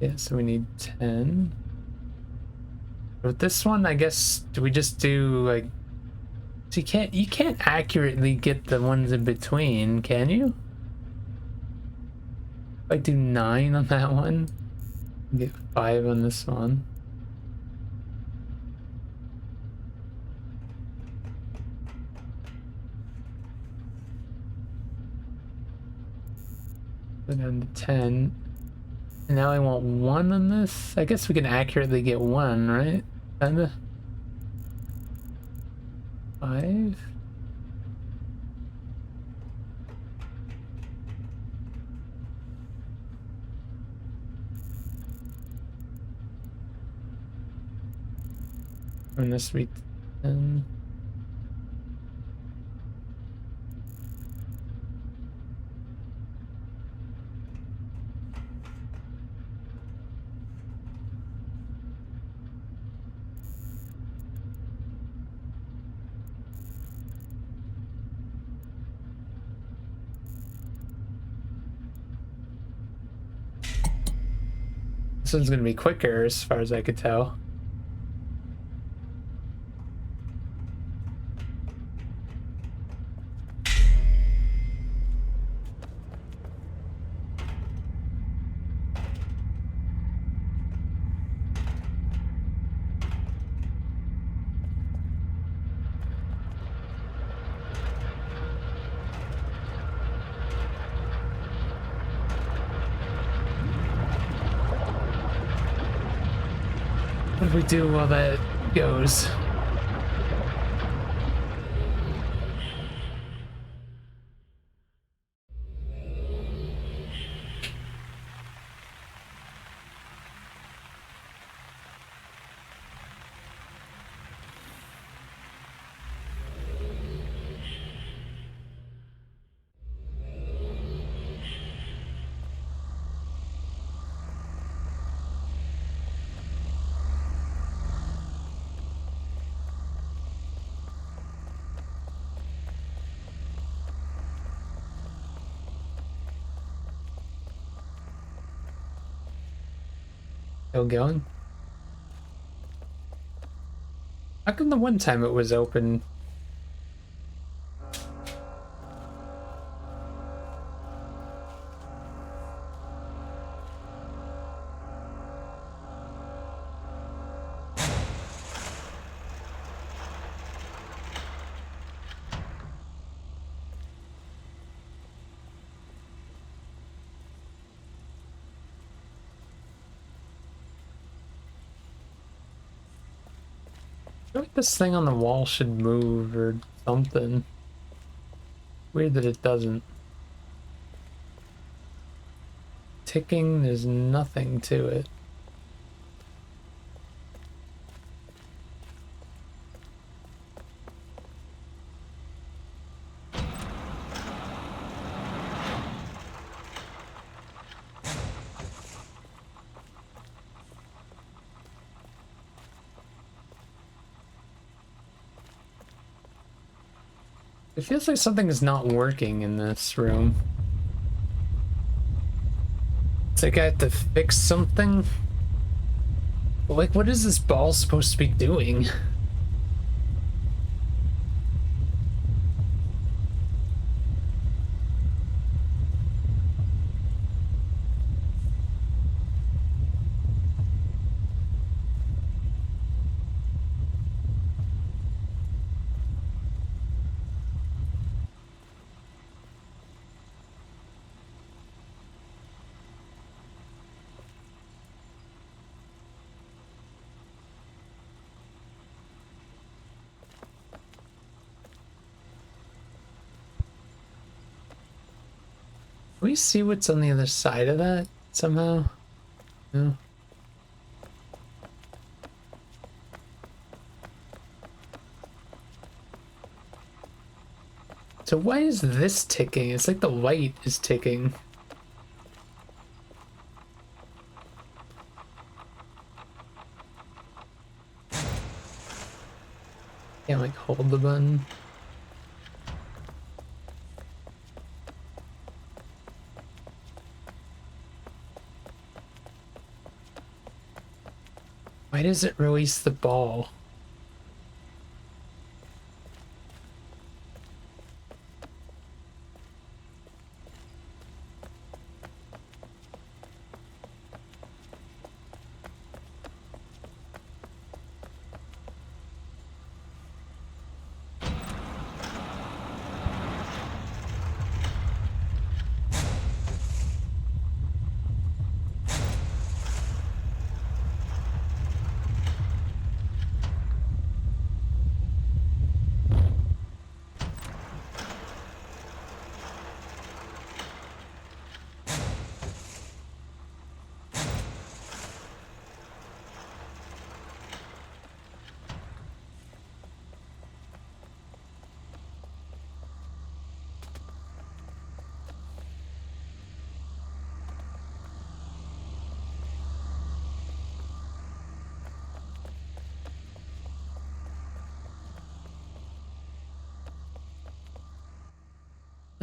Yeah, so we need 10. With this one, I guess, do we just do like, so you can't accurately get the ones in between, can you? If I do 9 on that one, get 5 on this one. Go down to 10. And now I want 1 on this. I guess we can accurately get 1, right? Kinda. 5. And this week 10. This one's gonna be quicker as far as I could tell. What do we do while that goes? Still going? How come the one time it was open? I feel like this thing on the wall should move or something. Weird that it doesn't. Ticking, there's nothing to it. It feels like something is not working in this room. It's like I have to fix something. Like, what is this ball supposed to be doing? Can we see what's on the other side of that somehow? No. So why is this ticking? It's like the light is ticking. Can't like hold the button. Why does it release the ball?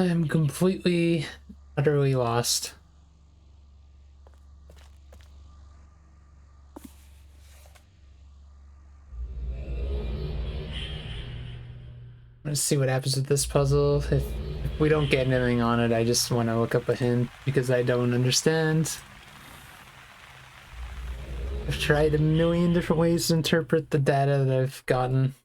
I'm completely, utterly lost. Let's see what happens with this puzzle. If we don't get anything on it, I just want to look up a hint because I don't understand. I've tried a million different ways to interpret the data that I've gotten.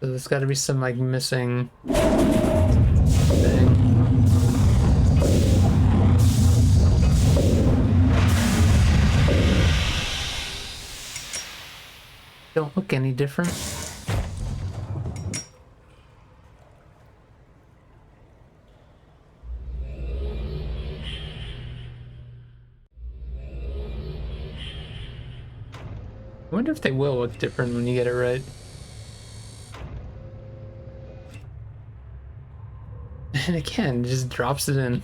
So there's got to be some like missing thing. Don't look any different. I wonder if they will look different when you get it right. And again, it just drops it in.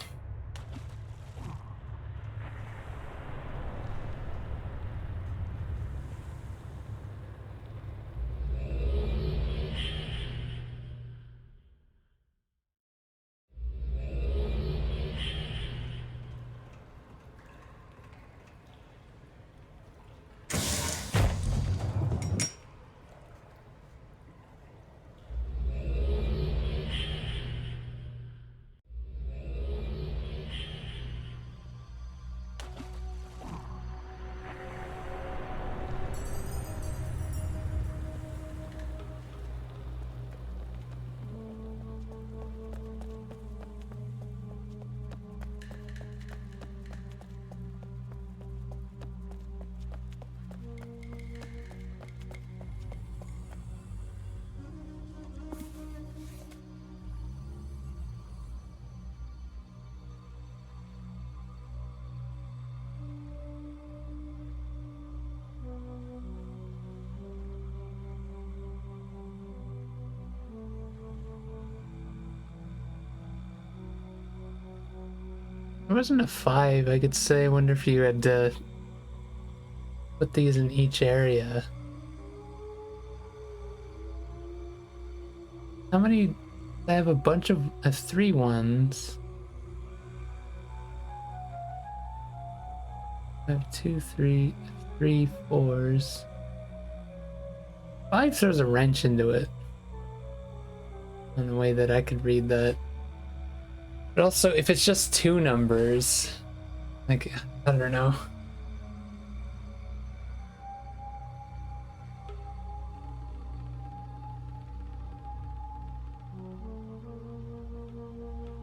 There wasn't a 5, I could say. I wonder if you had to put these in each area. How many? I have a bunch of 3 ones. I have 2, 3, 3 4s. 5 throws a wrench into it. In a way that I could read that. But also, if it's just 2 numbers, like, I don't know.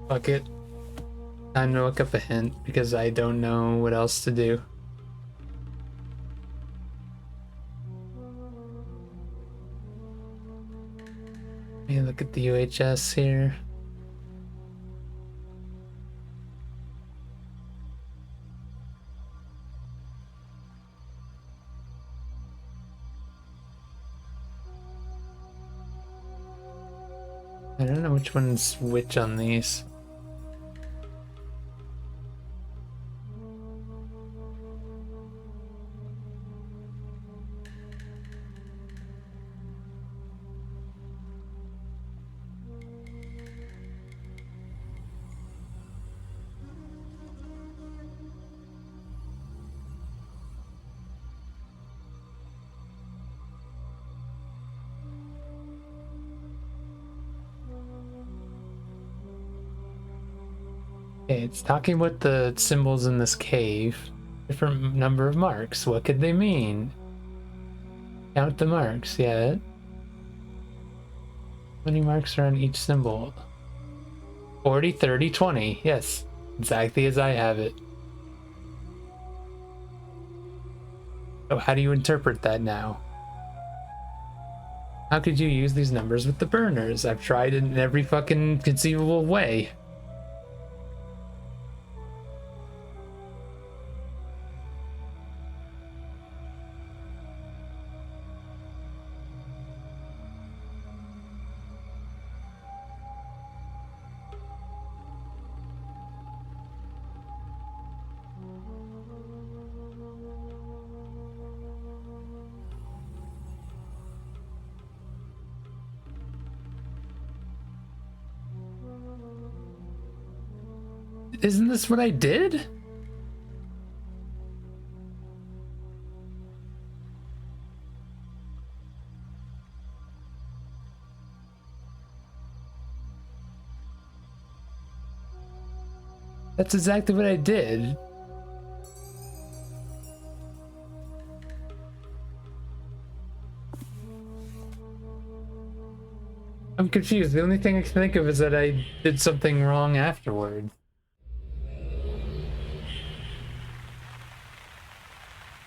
Fuck it. Time to look up a hint because I don't know what else to do. Let me look at the UHS here. I don't know which one's which on these. Okay, it's talking about the symbols in this cave. Different number of marks. What could they mean? Count the marks, yeah. How many marks are on each symbol? 40, 30, 20. Yes, exactly as I have it. So how do you interpret that now? How could you use these numbers with the burners? I've tried it in every fucking conceivable way. Isn't this what I did? That's exactly what I did. I'm confused. The only thing I can think of is that I did something wrong afterward.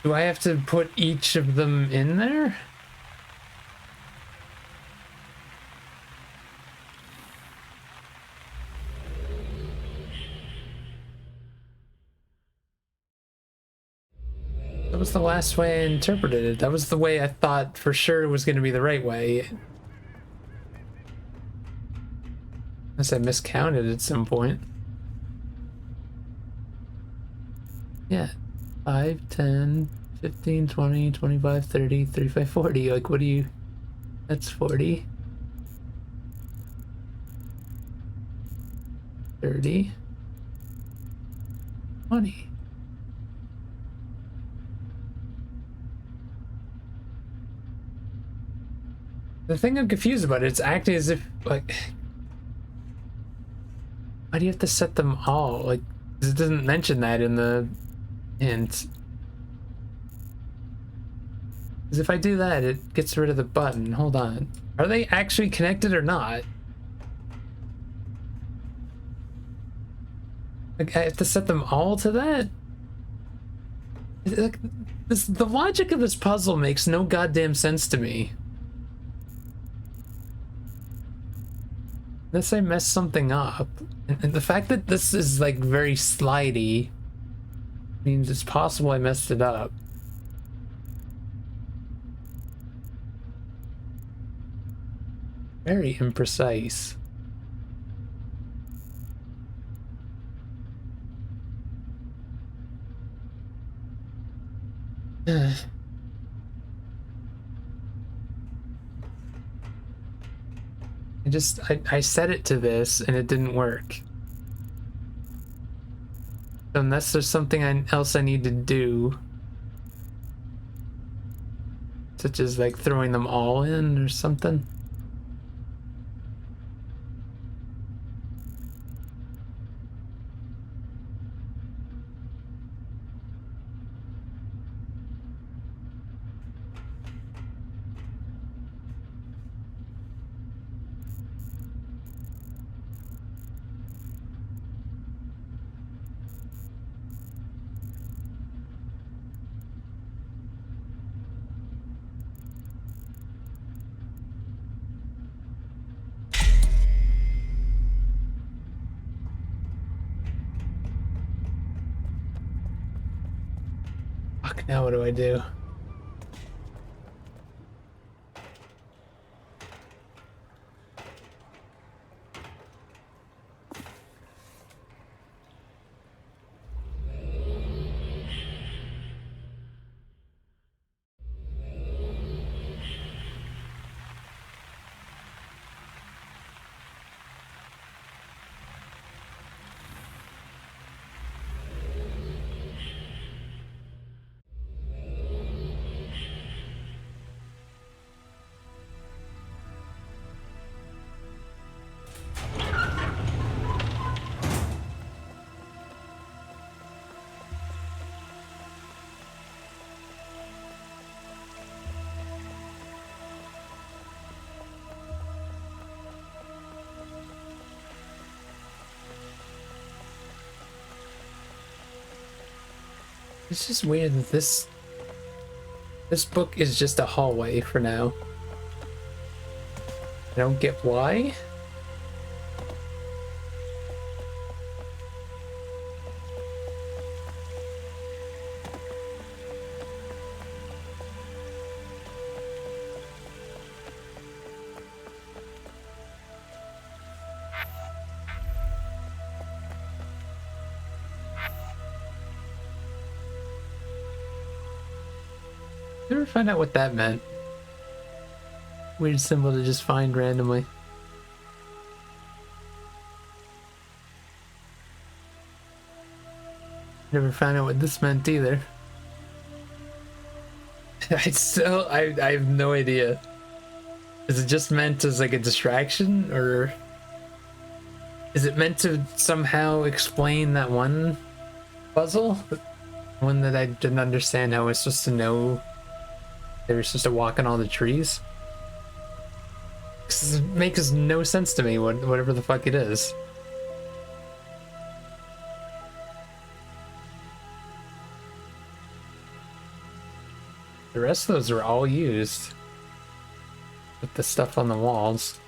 Do I have to put each of them in there? That was the last way I interpreted it. That was the way I thought for sure it was going to be the right way. Unless I miscounted at some point. Yeah. 5, 10, 15, 20, 25, 30, 35, 40. Like, what do you... That's 40. 30. 20. The thing I'm confused about, it's acting as if, like... Why do you have to set them all? Like, it doesn't mention that in the hint. Because if I do that, it gets rid of the button. Hold on. Are they actually connected or not? Like, I have to set them all to that? Like, the logic of this puzzle makes no goddamn sense to me. Unless I mess something up. And the fact that this is, like, very slidey means it's possible I messed it up. Very imprecise. I set it to this and it didn't work. So unless there's something else I need to do, such as like throwing them all in or something. Fuck, now what do I do? It's just weird that this book is just a hallway for now. I don't get why. Never find out what that meant. Weird symbol to just find randomly. Never found out what this meant either. I have no idea. Is it just meant as like a distraction, or is it meant to somehow explain that one puzzle? One that I didn't understand how I was supposed to know they were supposed to walk on all the trees? It makes no sense to me, whatever the fuck it is. The rest of those are all used. With the stuff on the walls.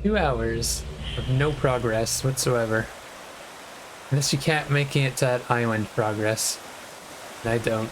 $2 of no progress whatsoever. Unless you can't making it to that island progress. And I don't.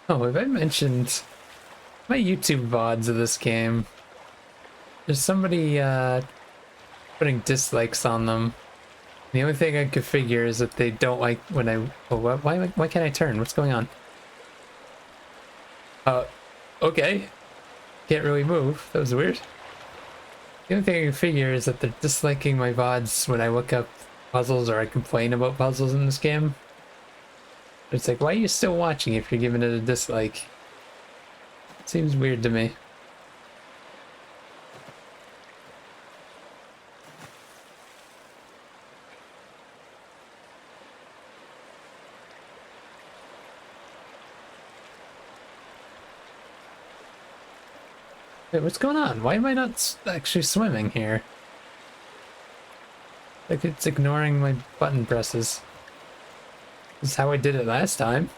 Oh, have I mentioned my YouTube VODs of this game? There's somebody putting dislikes on them. The only thing I could figure is that they don't like when I... Oh, why can't I turn? What's going on? Okay. Can't really move. That was weird. The only thing I can figure is that they're disliking my VODs when I look up puzzles or I complain about puzzles in this game. It's like, why are you still watching if you're giving it a dislike? Seems weird to me. Wait, what's going on? Why am I not actually swimming here? Like it's ignoring my button presses. This is how I did it last time.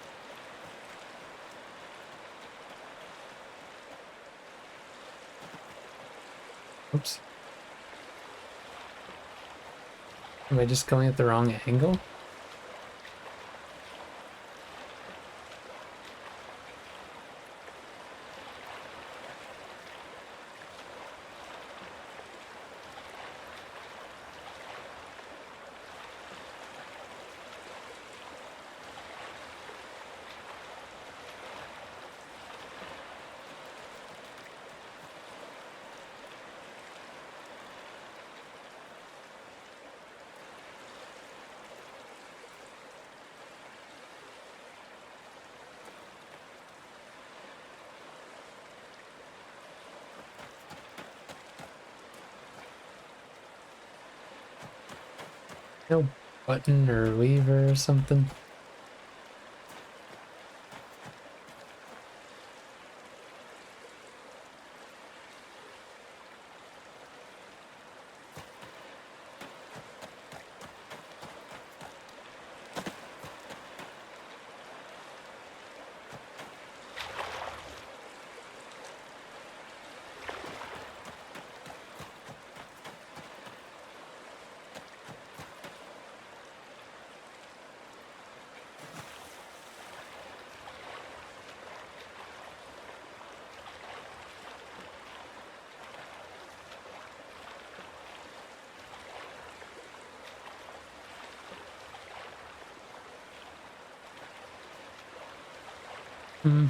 Oops. Am I just going at the wrong angle? No button or lever or something. Hmm.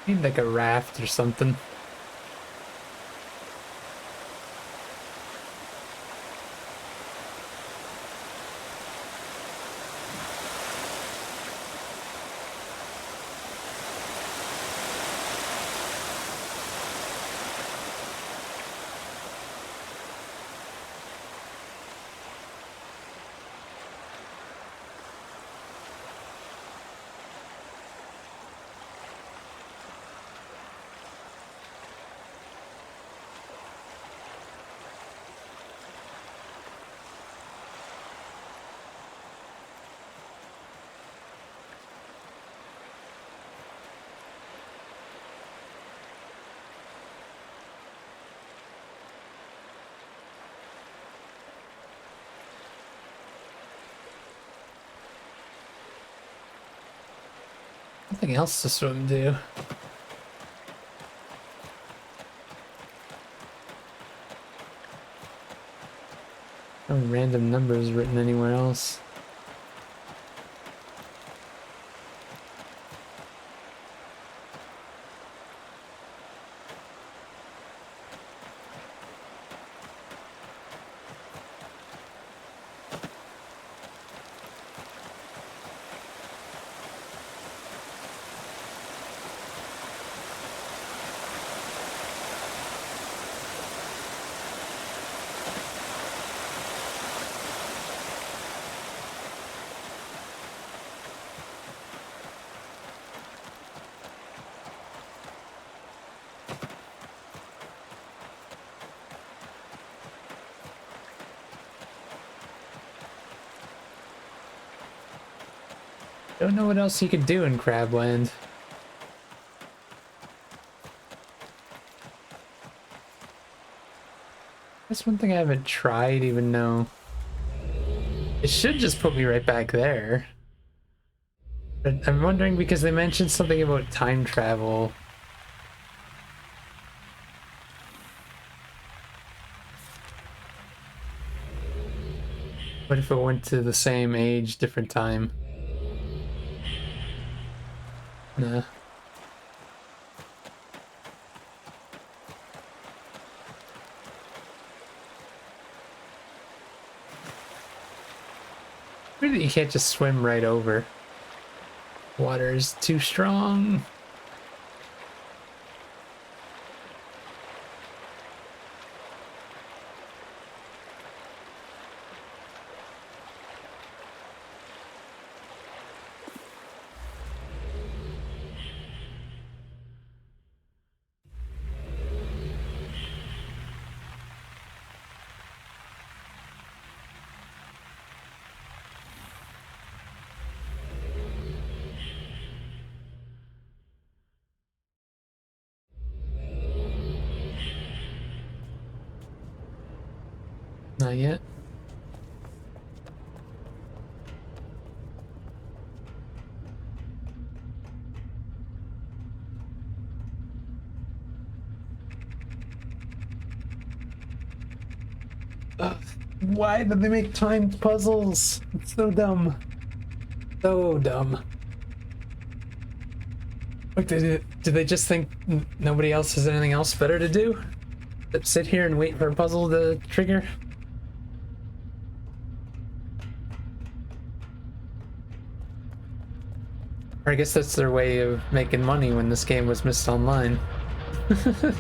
Need like a raft or something. Nothing else to swim to. No random numbers written anywhere else. Don't know what else you could do in Crabland. That's one thing I haven't tried even though. It should just put me right back there. But I'm wondering because they mentioned something about time travel. What if it went to the same age, different time? Nah. Really, you can't just swim right over. Water is too strong. Not yet. Ugh, why did they make timed puzzles? It's so dumb. So dumb. Like, did they just think nobody else has anything else better to do? Sit here and wait for a puzzle to trigger? Or I guess that's their way of making money when this game was Myst Online. Does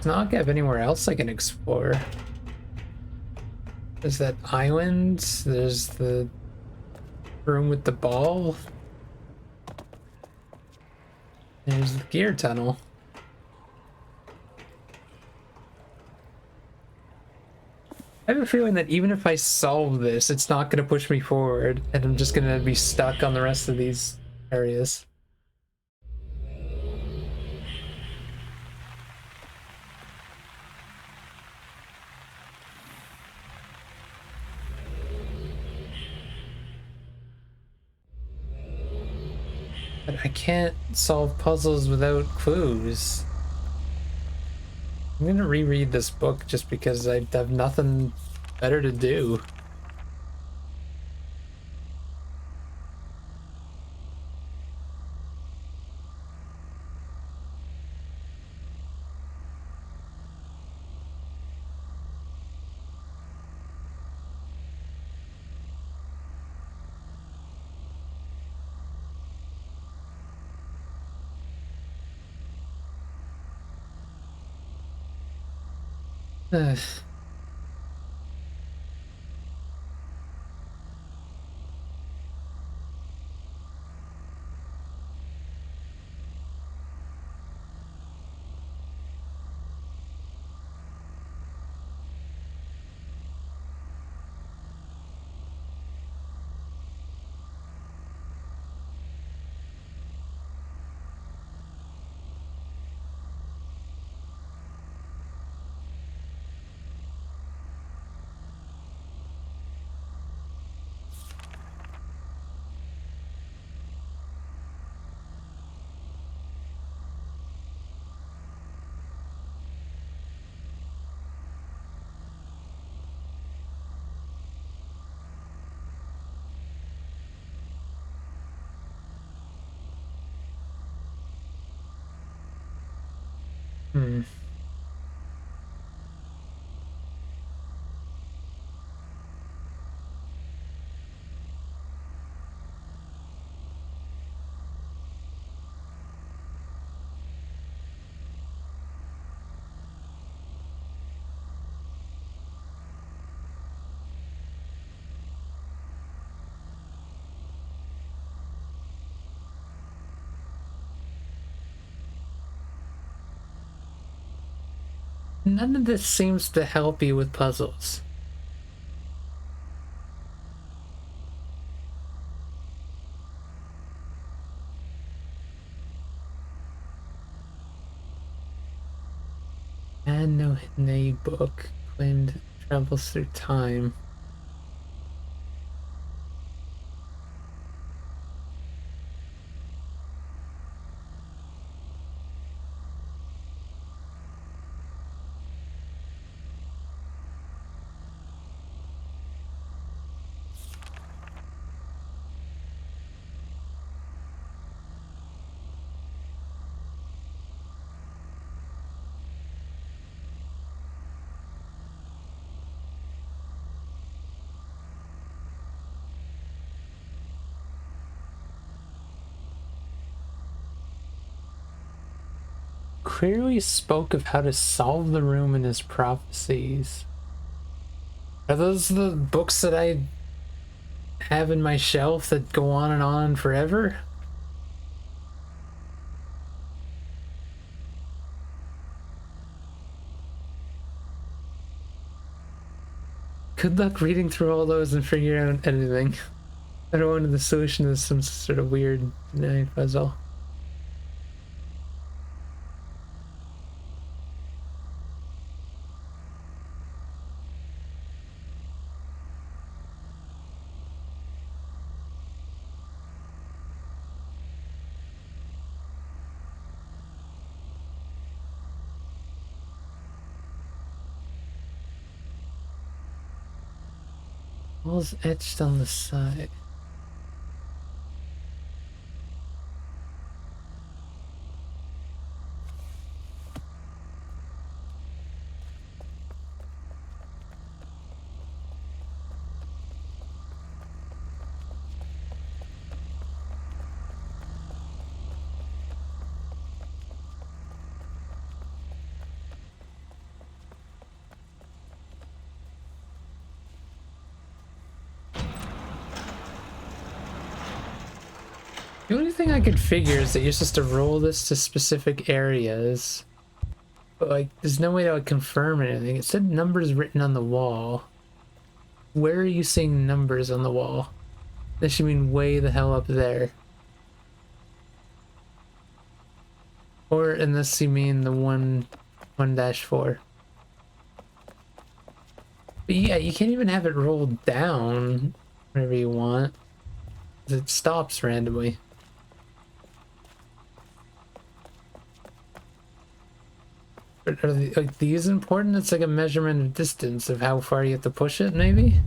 not have anywhere else I can explore. There's that island, there's the room with the ball. There's the gear tunnel. I have a feeling that even if I solve this, it's not going to push me forward, and I'm just going to be stuck on the rest of these areas. But I can't solve puzzles without clues. I'm gonna reread this book just because I have nothing better to do. Ugh. Hmm. None of this seems to help you with puzzles. And no hidden A book claimed travels through time. Clearly spoke of how to solve the room in his prophecies. Are those the books that I have in my shelf that go on and on forever? Good luck reading through all those and figuring out anything. I don't want the solution is some sort of weird denied puzzle. All's etched on the side. The only thing I could figure is that you're supposed to roll this to specific areas. But like, there's no way that would confirm anything. It said numbers written on the wall. Where are you seeing numbers on the wall? That should mean way the hell up there. Or unless you mean the 1-4. But yeah, you can't even have it rolled down whenever you want. It stops randomly. Are like these important? It's like a measurement of distance of how far you have to push it, maybe?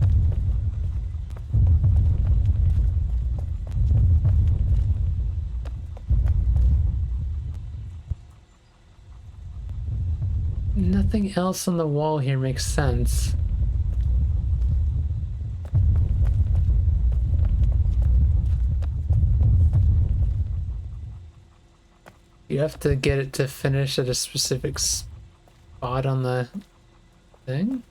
Nothing else on the wall here makes sense. You have to get it to finish at a specific spot on the thing?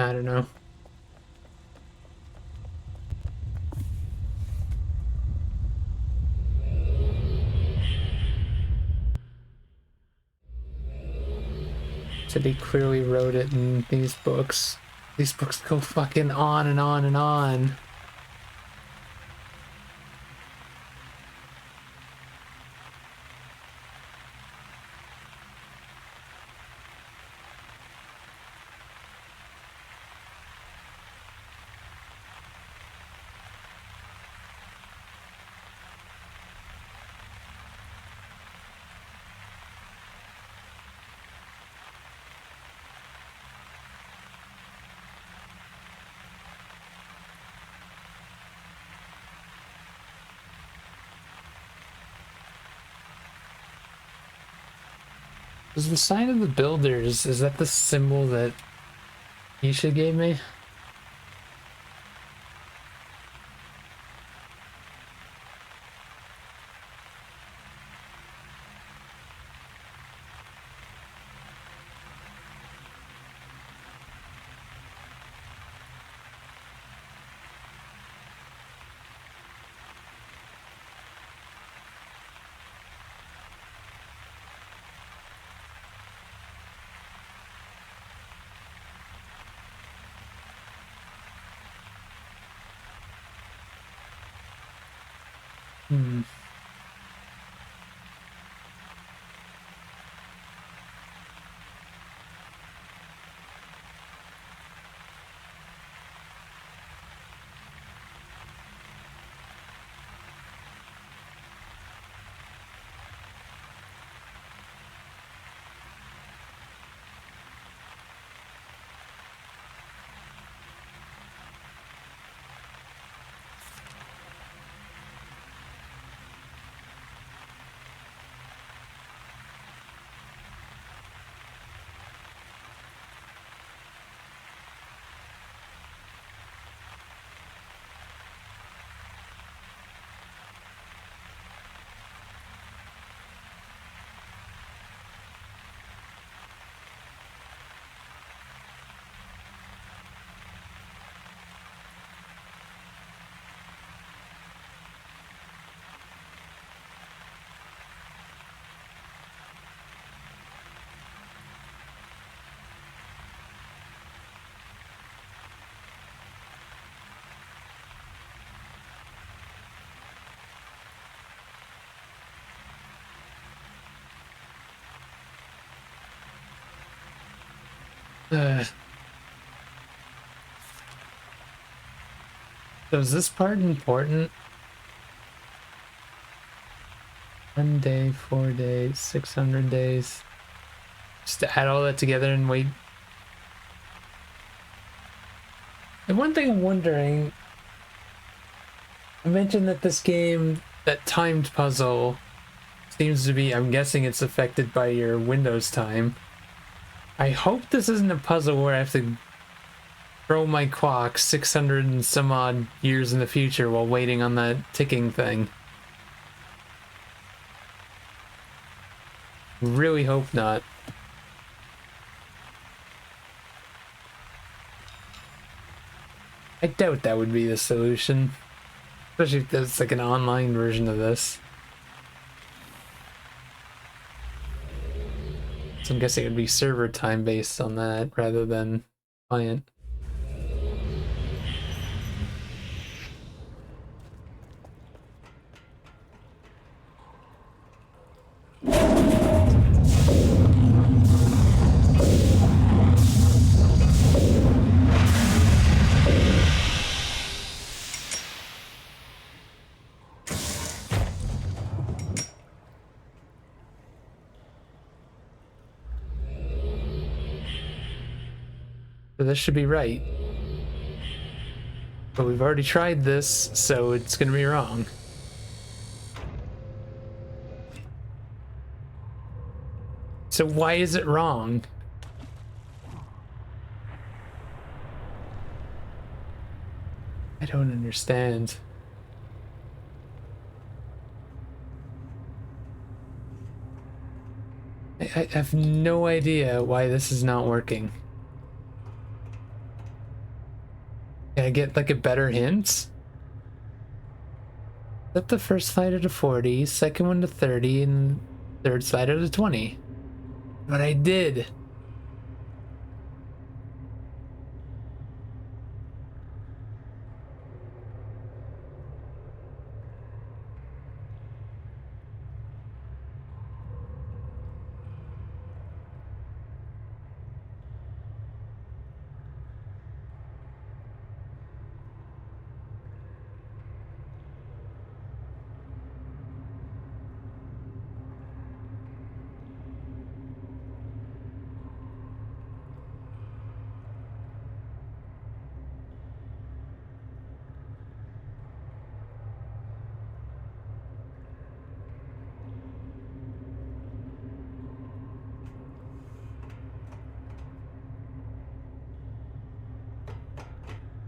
I don't know. that he clearly wrote it in these books. These books go fucking on and on and on. Is the sign of the builders, is that the symbol that Isha gave me? Hmm. Uh, so is this part important? 1 day, 4 days, 600 days. Just to add all that together and wait. And one thing I'm wondering, I mentioned that this game, that timed puzzle, seems to be, I'm guessing it's affected by your Windows time. I hope this isn't a puzzle where I have to throw my clock 600 and some odd years in the future while waiting on that ticking thing. Really hope not. I doubt that would be the solution. Especially if there's like an online version of this. So I'm guessing it would be server time based on that rather than client. So this should be right. But we've already tried this, so it's gonna be wrong. So why is it wrong? I don't understand. I have no idea why this is not working. Can I get like a better hint? Set the first slider to 40, second one to 30, and third slider to 20. But I did.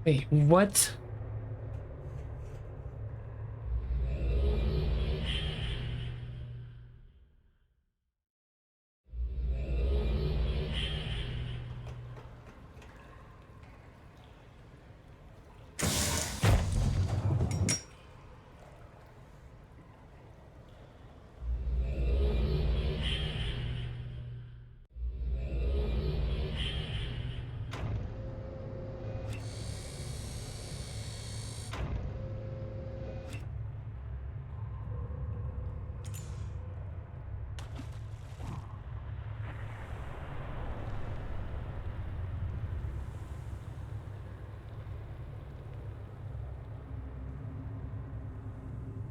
Wait, what?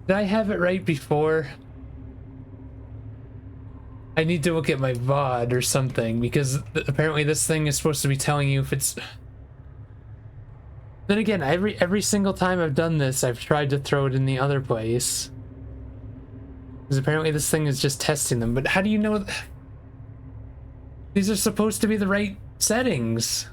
Did I have it right before? I need to look at my VOD or something because apparently this thing is supposed to be telling you if it's. Then again, every single time I've done this, I've tried to throw it in the other place. Because apparently this thing is just testing them. But how do you know? These are supposed to be the right settings.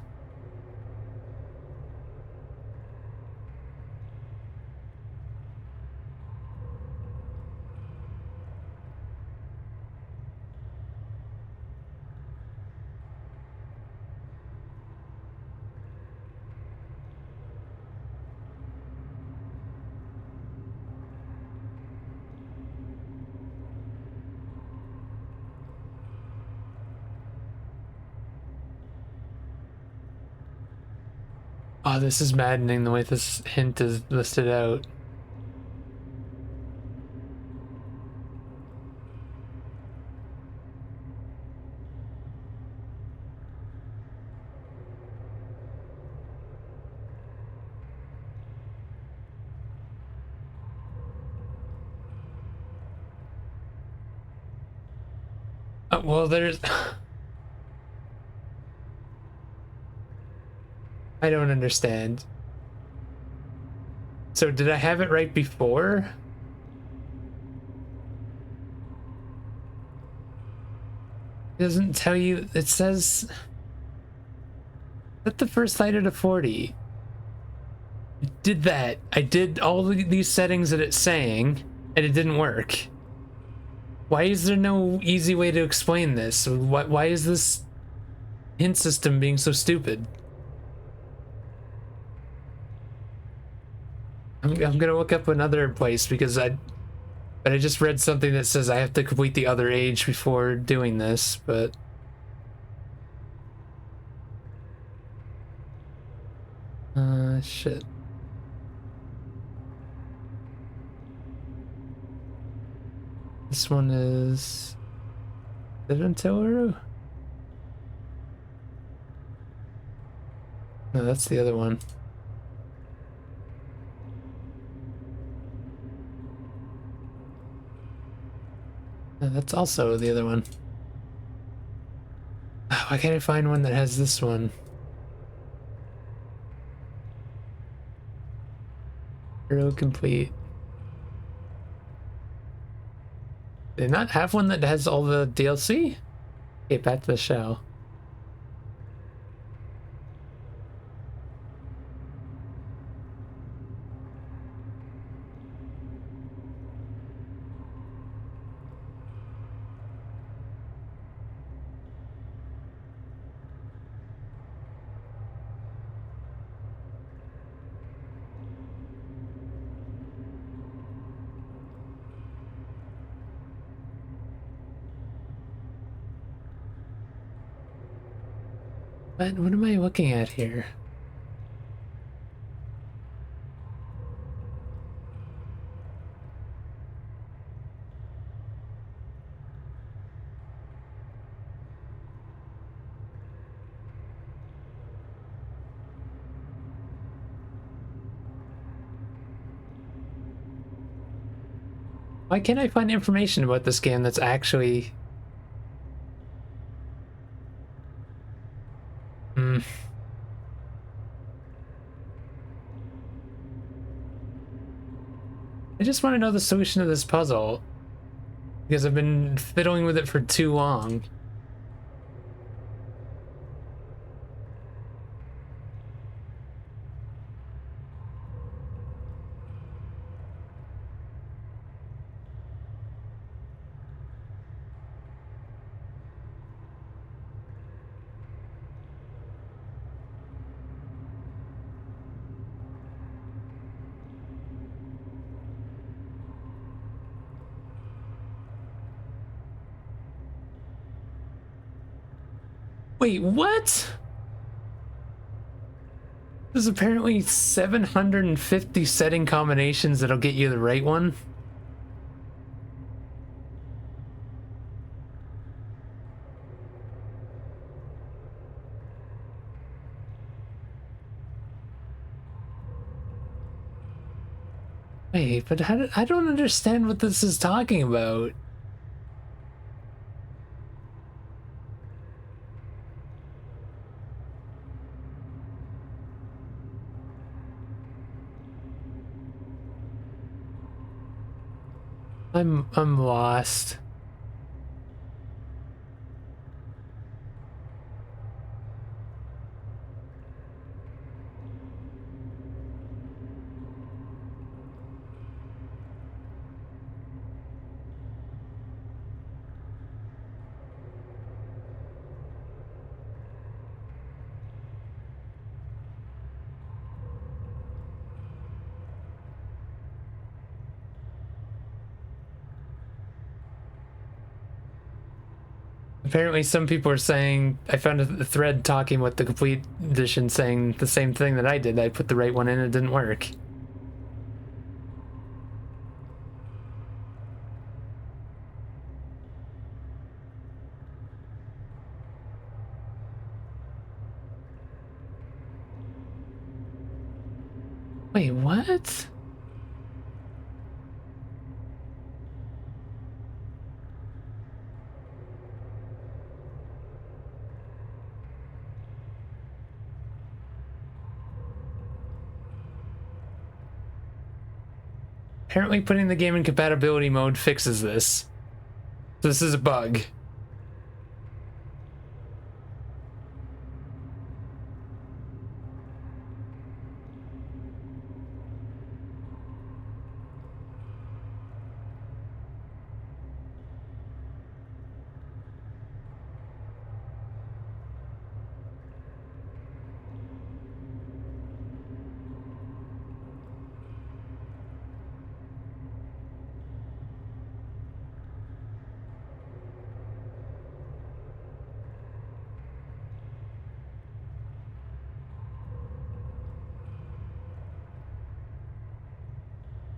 Oh, this is maddening the way this hint is listed out. Well, there's. I don't understand. So did I have it right before? It doesn't tell you. It says set the first lighter to 40. Did that. I did all these settings that it's saying, and it didn't work. Why is there no easy way to explain this? Why is this hint system being so stupid? I'm gonna look up another place because I just read something that says I have to complete the other age before doing this, but shit. This one is it until Uru? No, that's the other one. No, that's also the other one. Why can't I find one that has this one? Hero complete. Did they not have one that has all the DLC? Okay, back to the show. What am I looking at here? Why can't I find information about this game that's actually... I just want to know the solution to this puzzle. Because I've been fiddling with it for too long. Wait, what? There's apparently 750 setting combinations that'll get you the right one. Wait, but I don't understand what this is talking about. I'm lost. Apparently, some people are saying I found a thread talking with the complete edition saying the same thing that I did. I put the right one in, it didn't work. Wait, what? Apparently, putting the game in compatibility mode fixes this. This is a bug.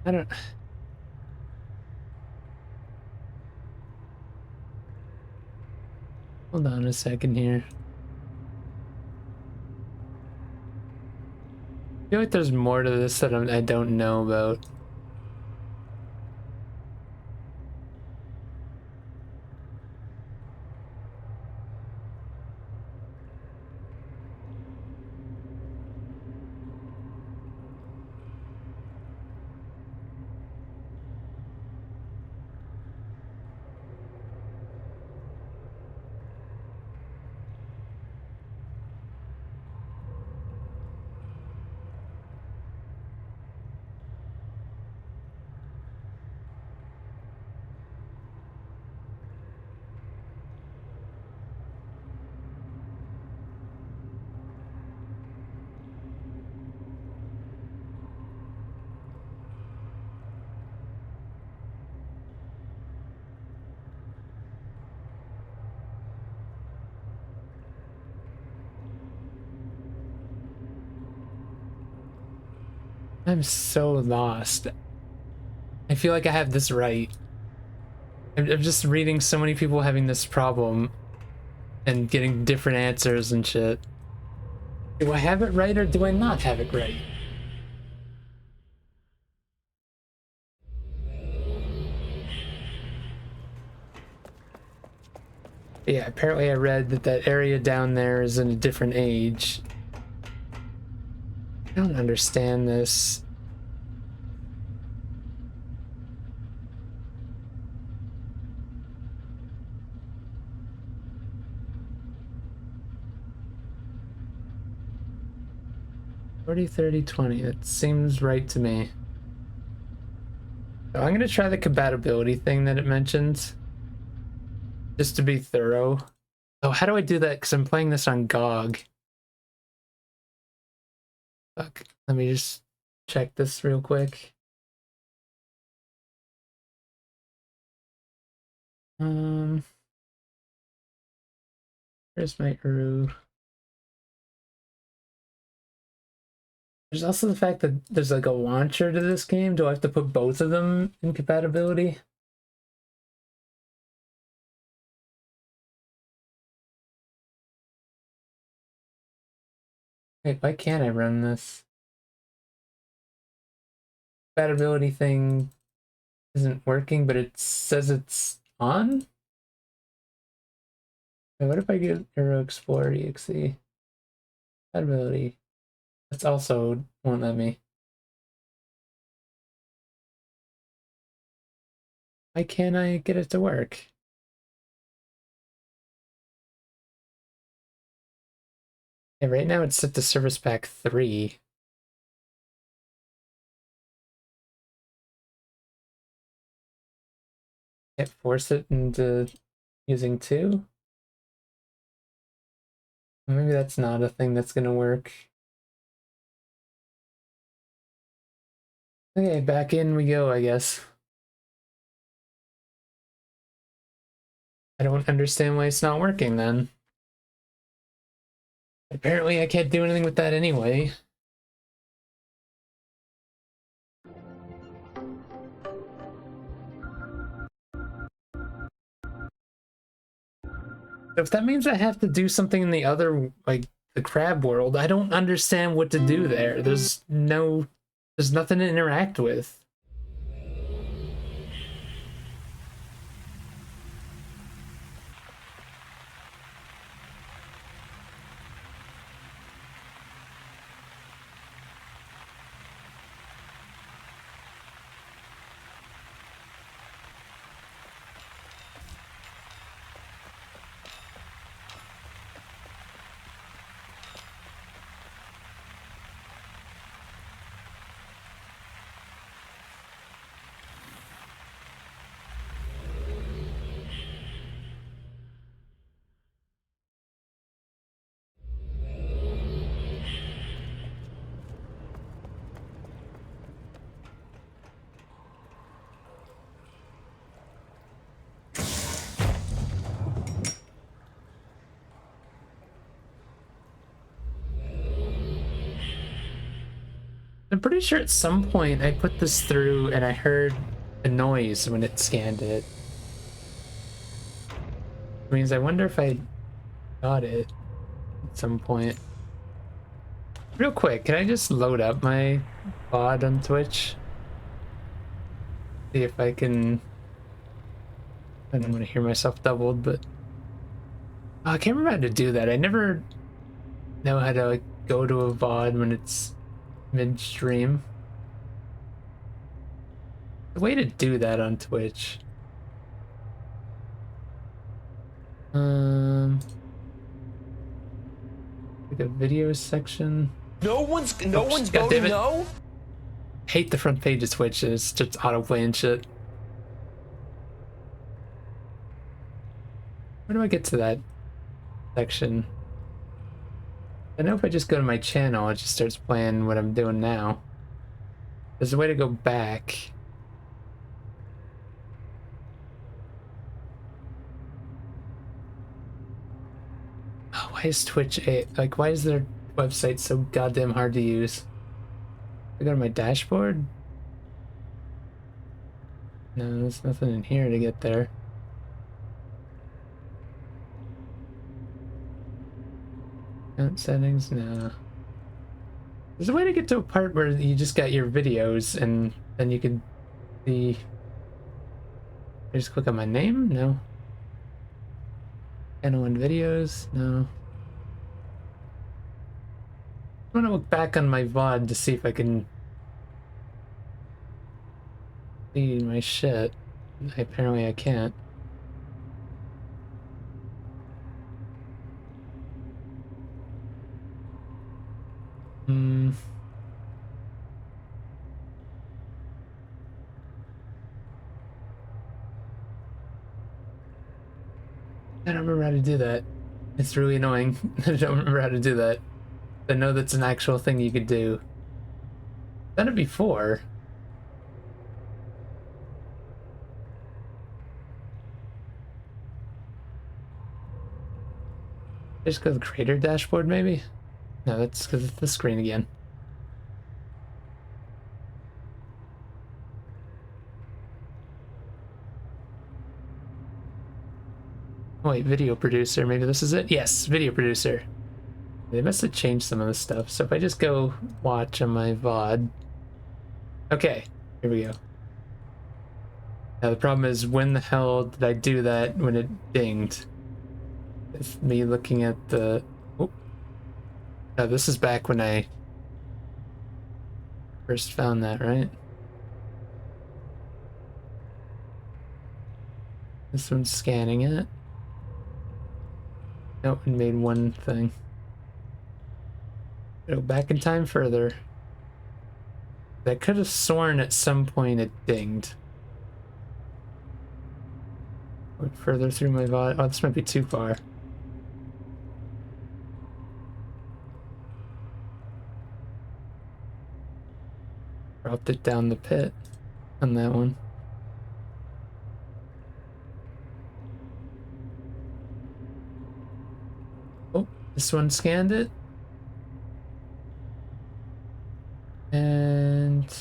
I don't. Hold on a second here. I feel like there's more to this that I don't know about. I'm so lost. I feel like I have this right. I'm just reading so many people having this problem and getting different answers and shit. Do I have it right or do I not have it right? Yeah, apparently I read that that area down there is in a different age. I don't understand this. Forty, 30, 20. It seems right to me. So I'm gonna try the compatibility thing that it mentions. Just to be thorough. Oh, how do I do that? Because I'm playing this on GOG. Fuck. Let me just check this real quick. Um, There's my Uru. There's also the fact that there's like a launcher to this game. Do I have to put both of them in compatibility? Wait, why can't I run this? Compatibility thing isn't working, but it says it's on? Wait, what if I get Euro Explorer EXE? Compatibility. That's also won't let me. Why can't I get it to work? Yeah, right now it's set to Service Pack 3. Can't force it into using 2? Maybe that's not a thing that's gonna work. Okay, back in we go, I guess. I don't understand why it's not working then. Apparently I can't do anything with that anyway. So if that means I have to do something in the other, like, the crab world, I don't understand what to do there. There's nothing to interact with. I'm pretty sure at some point I put this through and I heard a noise when it scanned it. Which means I wonder if I got it at some point. Real quick, can I just load up my VOD on Twitch? See if I can... I don't want to hear myself doubled, but... Oh, I can't remember how to do that. I never know how to like go to a VOD when it's midstream. The way to do that on Twitch. Like a video section. No one's God voting damn it. no. Hate the front page of Twitch. It's just autoplay and shit. Where do I get to that section? I know if I just go to my channel, it just starts playing what I'm doing now. There's a way to go back. Oh, why is Twitch like, why is their website so goddamn hard to use? I go to my dashboard? No, there's nothing in here to get there. Account settings? No. There's a way to get to a part where you just got your videos and then you can see. I just click on my name? No. Channel and videos? No. I want to look back on my VOD to see if I can see my shit. Apparently I can't. I don't remember how to do that. It's really annoying. I don't remember how to do that. I know that's an actual thing you could do. I've done it before. Just go to the creator dashboard, maybe? No, that's because it's the screen again. Oh, wait, video producer. Maybe this is it? Yes, video producer. They must have changed some of the stuff. So if I just go watch on my VOD. Okay, here we go. Now the problem is, when the hell did I do that when it dinged? It's me looking at the... Oh, no, this is back when I first found that, right? This one's scanning it. Nope, it made one thing. Go back in time further. I could have sworn at some point it dinged. Went further through my VOD. Oh, this might be too far. Dropped it down the pit on that one. Oh, this one scanned it. And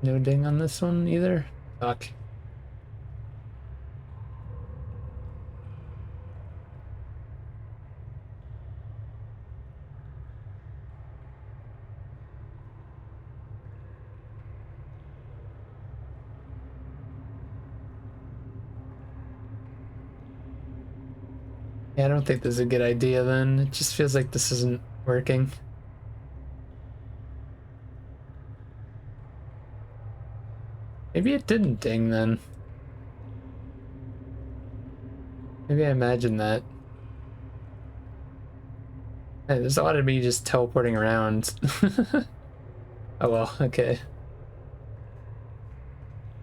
no ding on this one either. Fuck. Yeah, I don't think this is a good idea then. It just feels like this isn't working. Maybe it didn't ding then. Maybe I imagined that. Hey, there's a lot of me just teleporting around. Oh well, okay.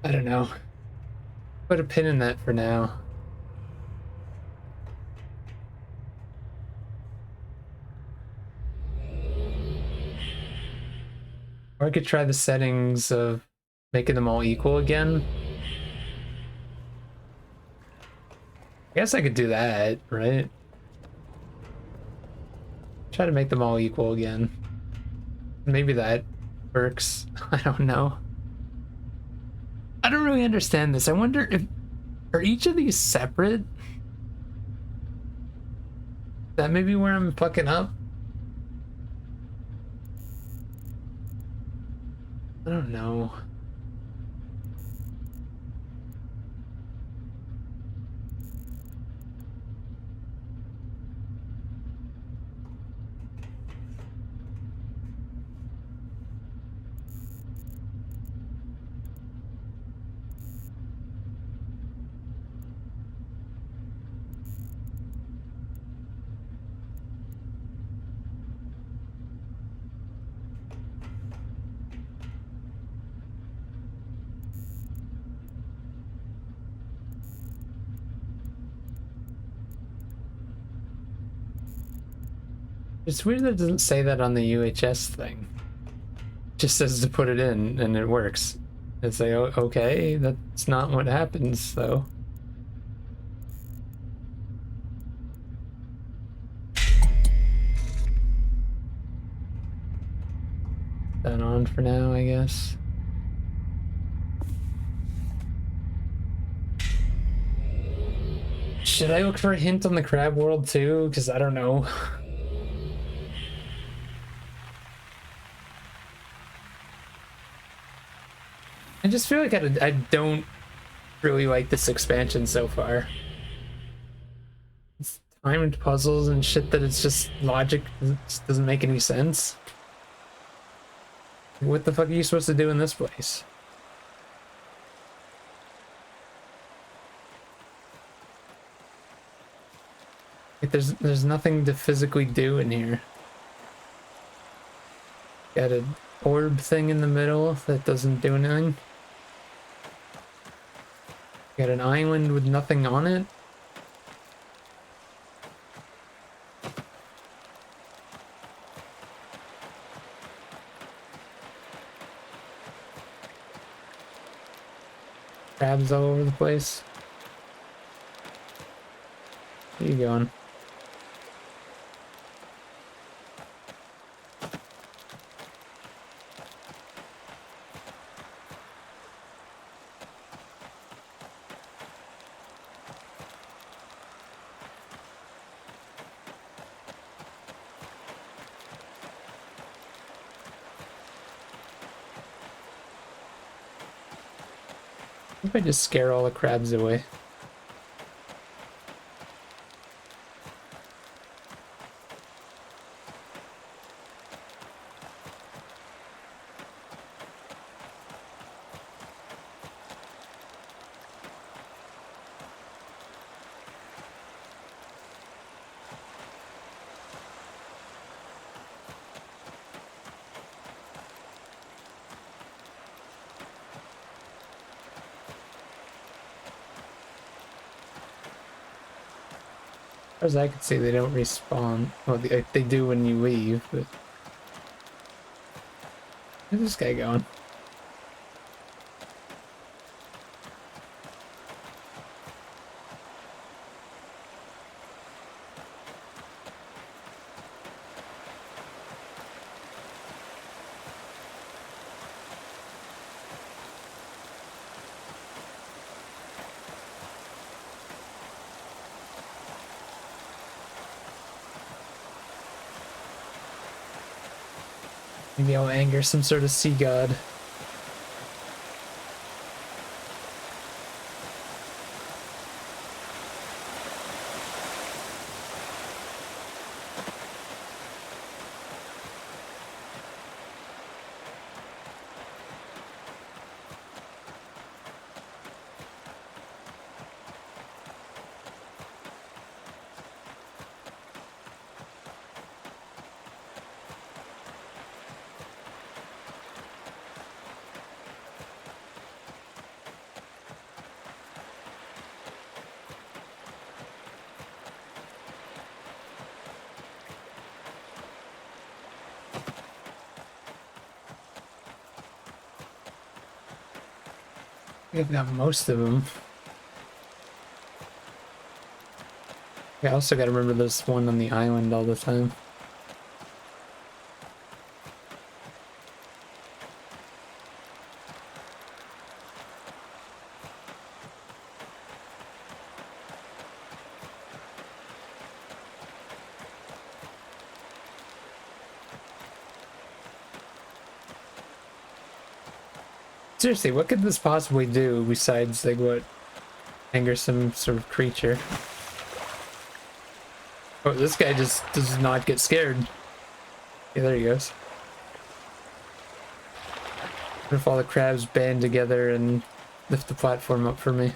I don't know. Put a pin in that for now. Or I could try the settings of making them all equal again. I guess I could do that, right? Try to make them all equal again. Maybe that works. I don't know. I don't really understand this. I wonder if... Are each of these separate? Is that maybe where I'm fucking up? I don't know. It's weird that it doesn't say that on the UHS thing. It just says to put it in and it works. It's like, oh, okay, that's not what happens though. That on for now, I guess. Should I look for a hint on the crab world too? Because I don't know. I just feel like I don't really like this expansion so far. It's timed puzzles and shit that it's just logic just doesn't make any sense. What the fuck are you supposed to do in this place? Like there's nothing to physically do in here. Got an orb thing in the middle that doesn't do anything. Got an island with nothing on it. Crabs all over the place. Where you going? If I just scare all the crabs away. As far as I can see, they don't respawn. Well, they do when you leave, but... Where's this guy going? Maybe I'll anger some sort of sea god. I think I've got most of them. I also gotta remember there's one on the island all the time. Seriously, what could this possibly do besides, like, what? Anger some sort of creature. Oh, this guy just does not get scared. Yeah, there he goes. What if all the crabs band together and lift the platform up for me?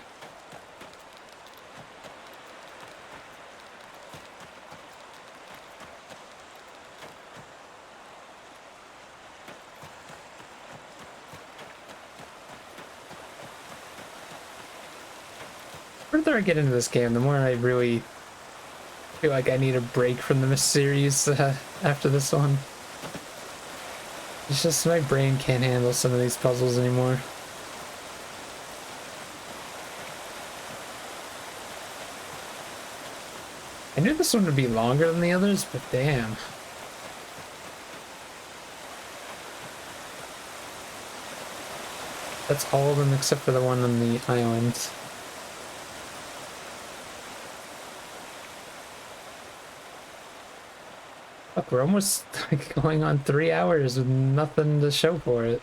The further I get into this game, the more I really feel like I need a break from the Myst series after this one. It's just my brain can't handle some of these puzzles anymore. I knew this one would be longer than the others, but damn. That's all of them except for the one on the island. Look, we're almost like going on 3 hours with nothing to show for it.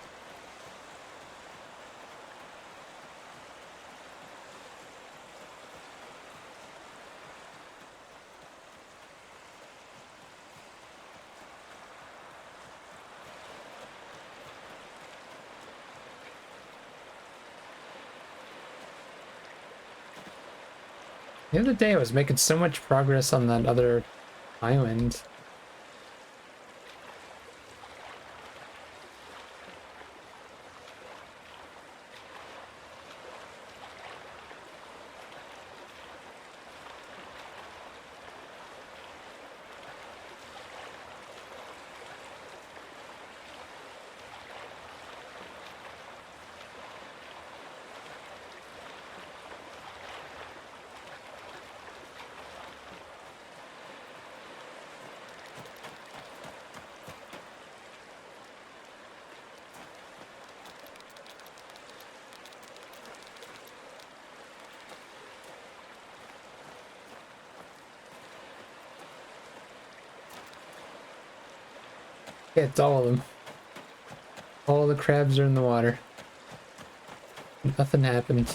The other day I was making so much progress on that other island. Yeah, it's all of them. All the crabs are in the water. Nothing happened.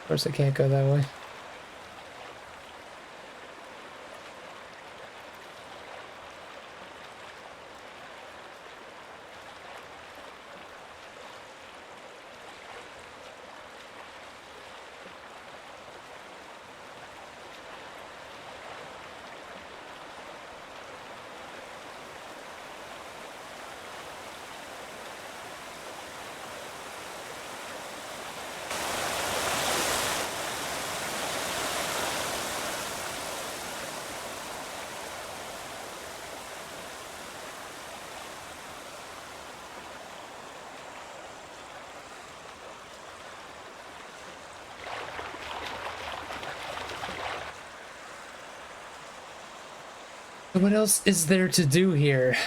Of course, I can't go that way. What else is there to do here?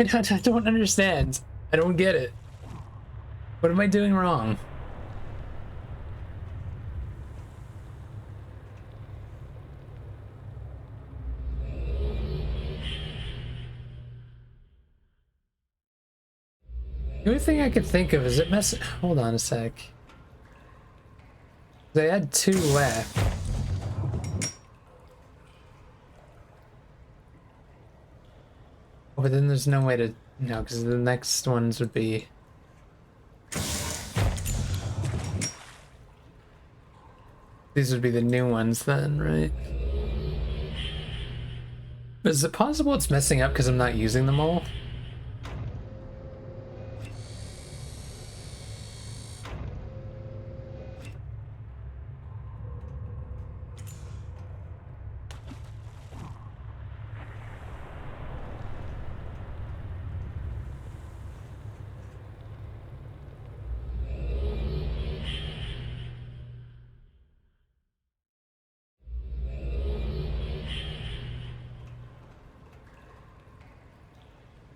I don't understand. I don't get it. What am I doing wrong? The only thing I could think of is it mess. Hold on a sec. They had 2 left. Oh, but then there's no way to. No, because the next ones would be. These would be the new ones then, right? Is it possible it's messing up because I'm not using them all?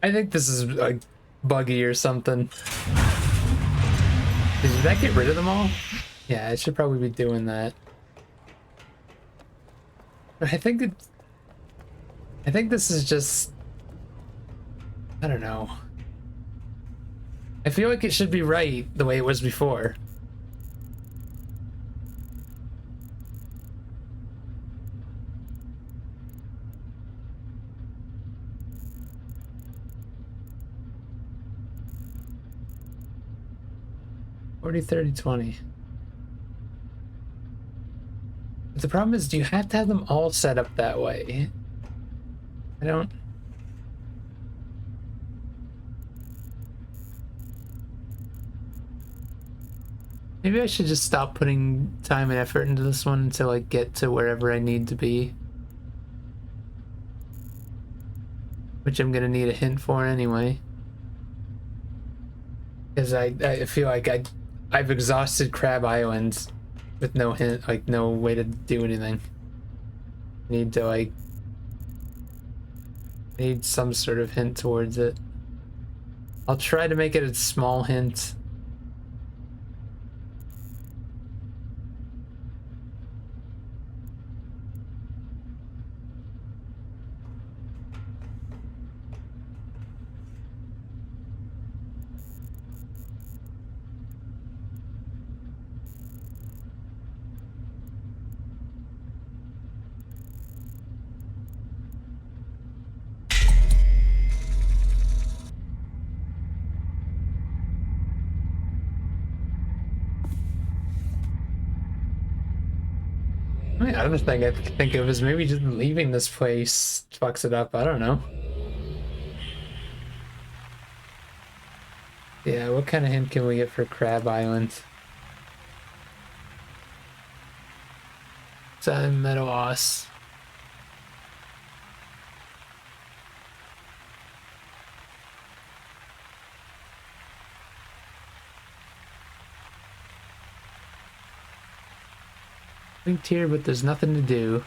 I think this is like buggy or something. Did that get rid of them all? Yeah, I should probably be doing that. I think this is just. I don't know. I feel like it should be right the way it was before. Forty, 30, 20. But the problem is, do you have to have them all set up that way? I don't. Maybe I should just stop putting time and effort into this one until I get to wherever I need to be. Which I'm gonna need a hint for anyway. Because I feel like I've exhausted Crab Island with no hint, like no way to do anything. I need to like... I need some sort of hint towards it. I'll try to make it a small hint. I mean, the other thing I could think of is maybe just leaving this place fucks it up. I don't know. Yeah, what kind of hint can we get for Crab Island? Time Meadow Os. Linked here, but there's nothing to do.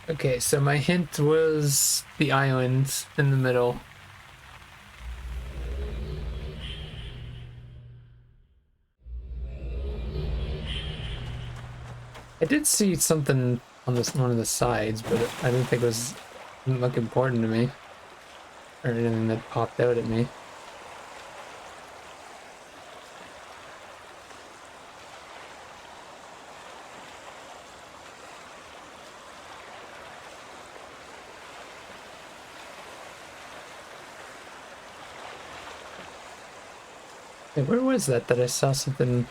Okay, so my hint was the island in the middle. I did see something on this one of the sides, but I didn't think it was didn't look important to me. Or anything that popped out at me. Hey, where was that I saw something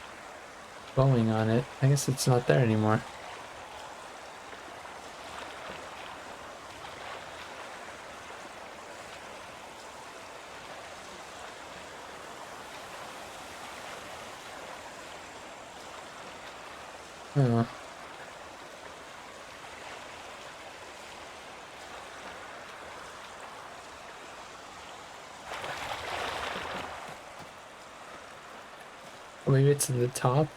glowing on it? I guess it's not there anymore. Oh. Or maybe it's at the top?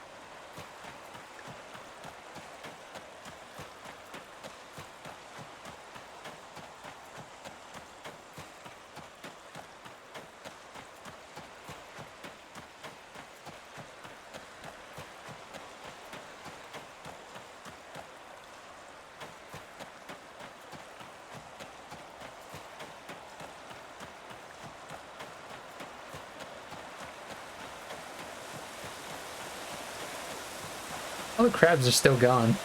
All the crabs are still gone.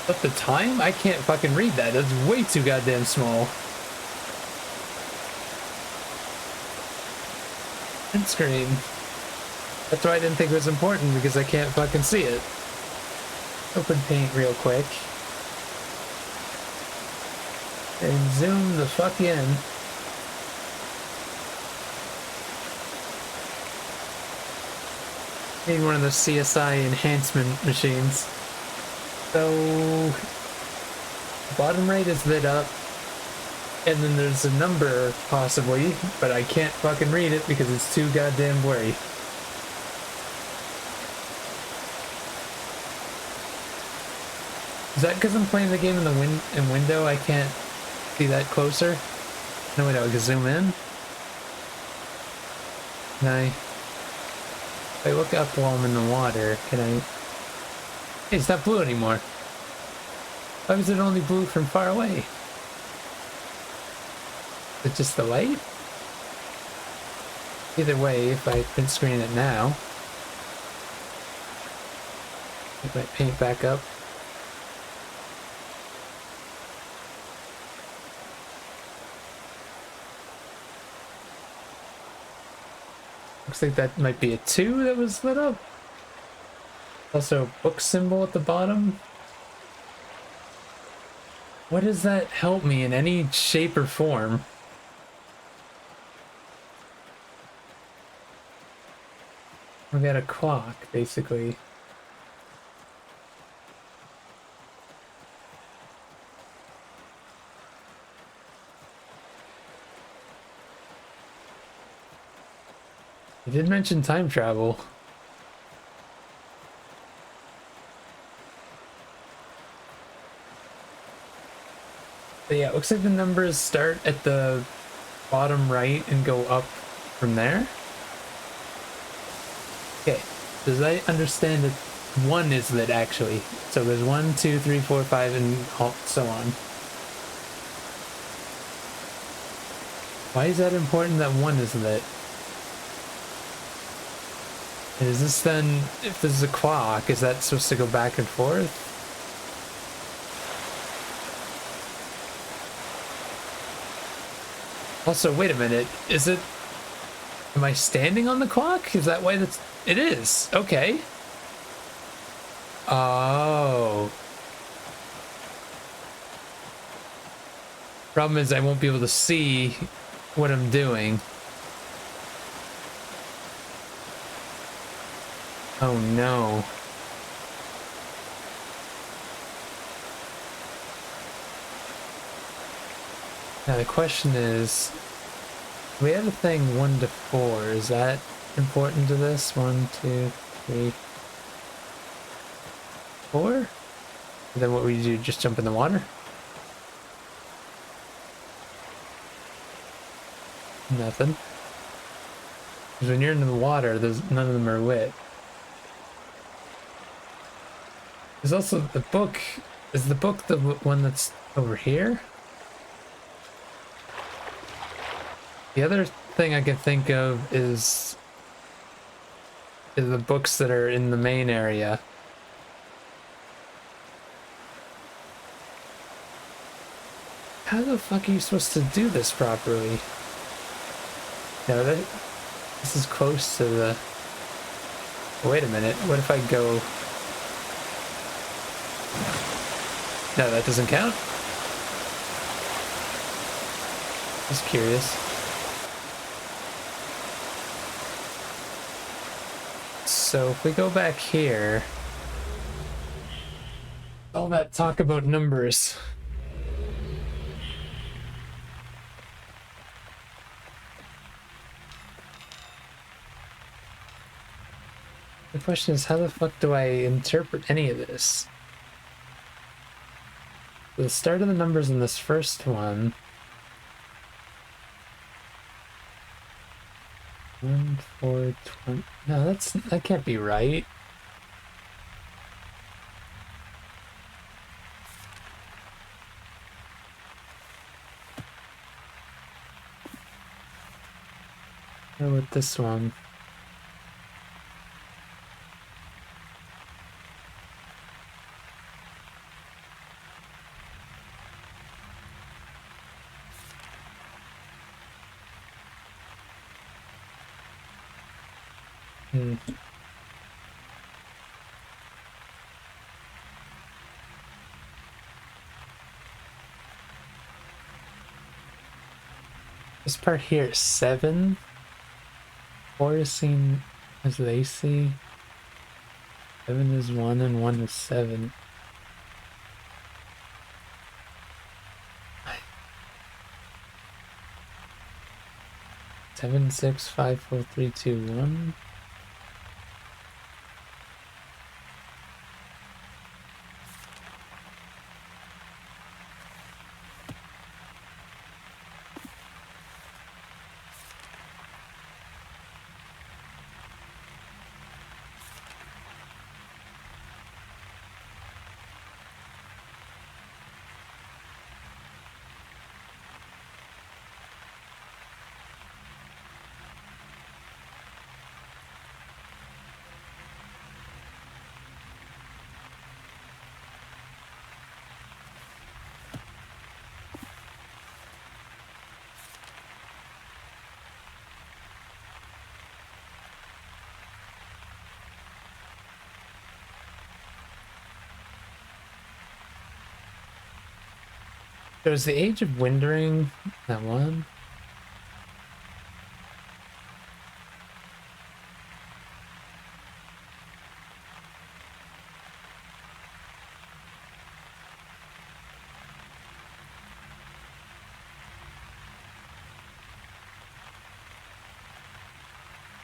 But the time? I can't fucking read that. That's way too goddamn small. Print screen. That's why I didn't think it was important, because I can't fucking see it. Open paint real quick. And zoom the fuck in. Need one of those CSI enhancement machines. So, bottom right is lit up, and then there's a number possibly, but I can't fucking read it because it's too goddamn blurry. Is that because I'm playing the game in the window? I can't see that closer. No, wait, I can zoom in. Can I? If I look up while I'm in the water, can I? Hey, it's not blue anymore. Why was it only blue from far away? Is it just the light? Either way, if I print screen it now, I might paint back up. Looks like that might be a 2 that was lit up. Also a book symbol at the bottom. What does that help me in any shape or form? We got a clock, basically. You did mention time travel. But yeah, it looks like the numbers start at the bottom right and go up from there. Okay, does I understand that 1 is lit actually? So there's 1, 2, 3, 4, 5, and so on. Why is that important that 1 is lit? Is this then, if this is a clock, is that supposed to go back and forth? Also, wait a minute, is it, am I standing on the clock? Is that why that's, it is, okay. Oh. Problem is I won't be able to see what I'm doing. Oh no. Now the question is, we have a thing 1 to 4. Is that important to this? 1, 2, 3, 4? And then what we do? Just jump in the water? Nothing. Because when you're in the water, there's none of them are lit. There's also the book. Is the book the one that's over here? The other thing I can think of is the books that are in the main area. How the fuck are you supposed to do this properly? No, this is close to the... Wait a minute, what if I go... No, that doesn't count? Just curious. So if we go back here, all that talk about numbers. The question is, how the fuck do I interpret any of this? The start of the numbers in this first one. 1, 4, 20. No, that can't be right. Go with this one. This part here is 7. 4 is seen as they see. 7 is 1 and 1 is 7. Seven, 6, 5, 4, 3, 2, 1. There was the Age of Wandering, that one.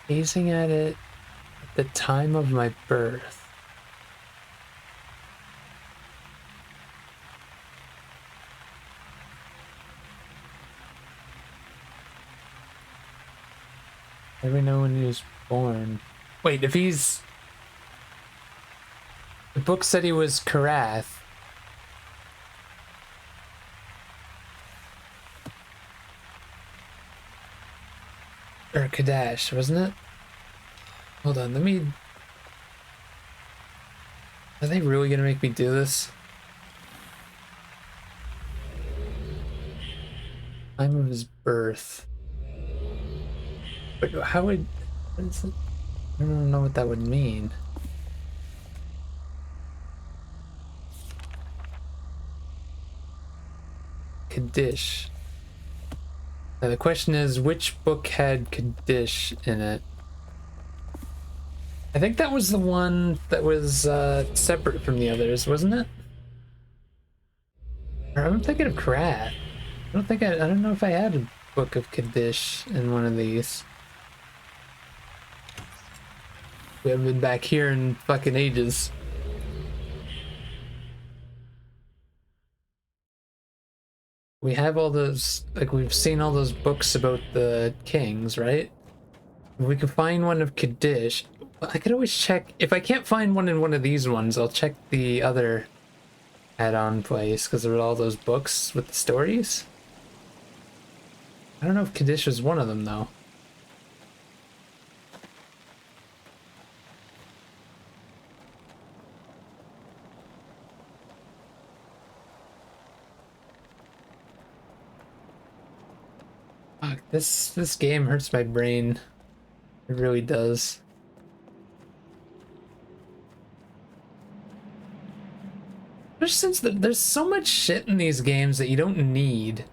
Gazing at it at the time of my birth. How do we know when he was born? Wait, if he's... The book said he was Karath. Or Kadash, wasn't it? Hold on, let me... Are they really gonna make me do this? Time of his birth. But how would... What is it? I don't know what that would mean. Kaddish. Now the question is, which book had Kaddish in it? I think that was the one that was separate from the others, wasn't it? Or I'm thinking of Krat. I don't know if I had a book of Kaddish in one of these. We haven't been back here in fucking ages. We have all those, like, we've seen all those books about the kings, right? If we can find one of Kaddish. I could always check. If I can't find one in one of these ones, I'll check the other add-on place, because there are all those books with the stories. I don't know if Kaddish was one of them, though. Fuck, this game hurts my brain. It really does. Since there's so much shit in these games that you don't need.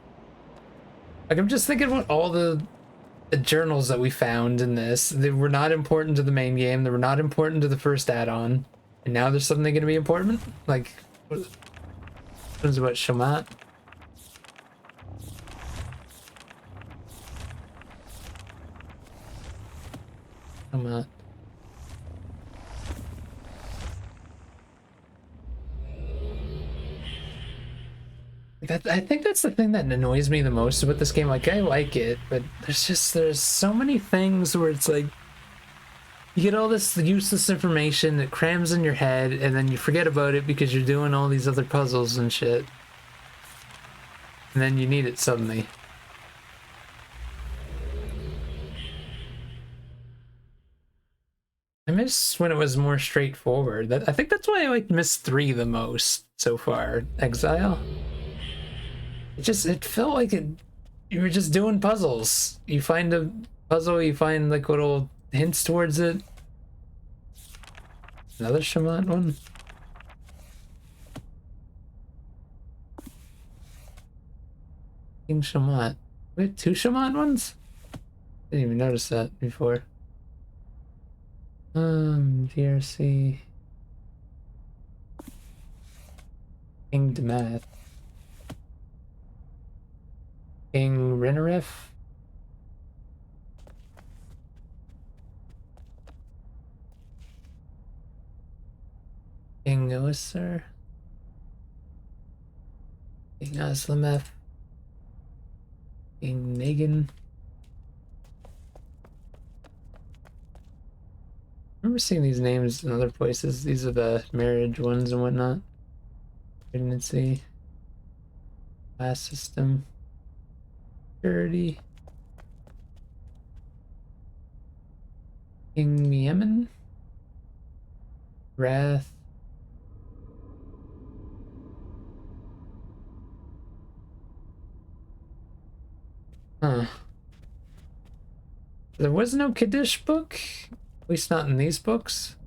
Like, I'm just thinking about all the journals that we found in this. They were not important to the main game. They were not important to the first add-on. And now there's something going to be important? Like, what is it about Shamat? Shamat. I think that's the thing that annoys me the most about this game. Like, I like it, but there's so many things where it's like you get all this useless information that crams in your head, and then you forget about it because you're doing all these other puzzles and shit. And then you need it suddenly. I miss when it was more straightforward. I think that's why I like Myst 3 the most so far. Exile. It felt like you were just doing puzzles. You find a puzzle, you find like little hints towards it. Another Shaman one. King Shaman. We have 2 Shaman ones? Didn't even notice that before. DRC. King Demath. King Renaref. King Oisser. King Aslameth. King Megan. I remember seeing these names in other places. These are the marriage ones and whatnot. Pregnancy. Class system. Purity. King Yemen. Wrath. Huh. There was no Kaddish book? At least not in these books.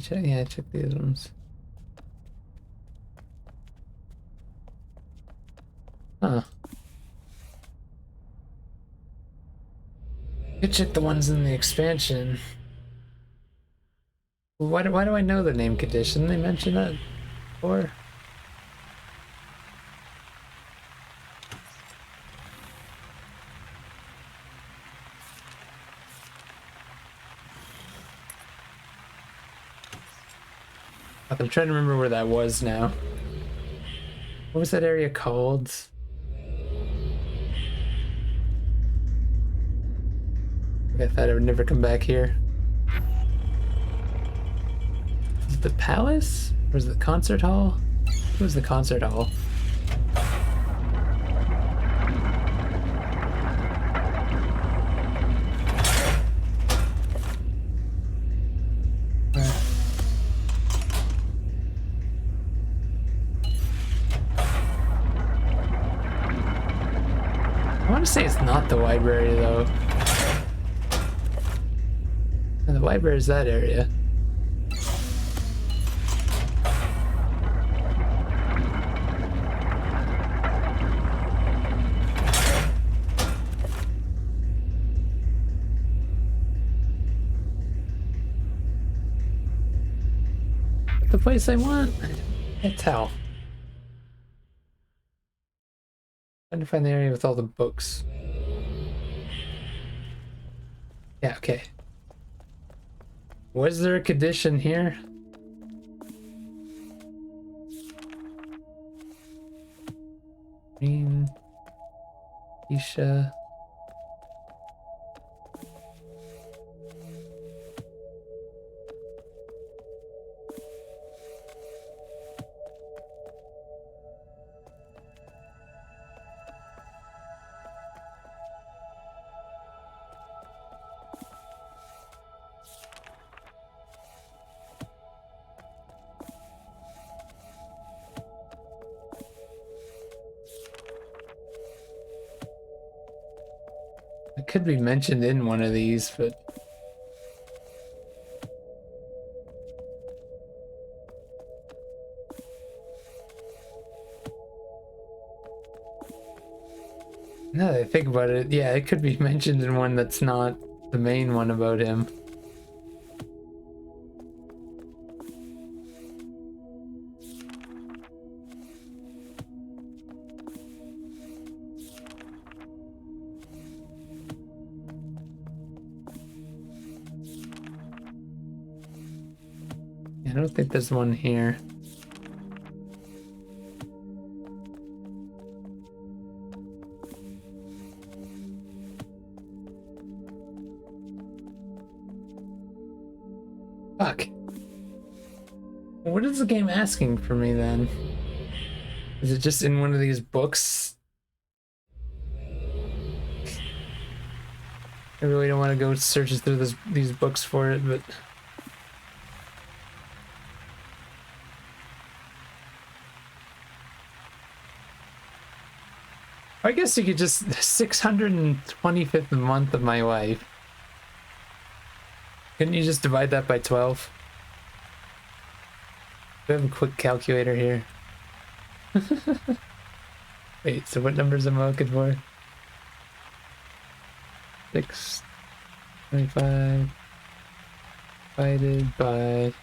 Yeah, check these ones. Huh. Could check the ones in the expansion. Why do I know the name condition? They mentioned that before. I'm trying to remember where that was now. What was that area called? I thought I would never come back here. Is it the palace? Or is it the concert hall? It was the concert hall. I want to say it's not the library though. The library is that area. The place I want? I can't tell. Trying to find the area with all the books. Yeah, okay. Was there a condition here? Green. Isha. It could be mentioned in one of these, but now that I think about it, yeah, it could be mentioned in one that's not the main one about him. I don't think there's one here. Fuck. What is the game asking for me then? Is it just in one of these books? I really don't want to go searching through these books for it, but I guess you could just 625th month of my life. Couldn't you just divide that by 12? We have a quick calculator here. Wait, so what numbers am I looking for? 625 divided by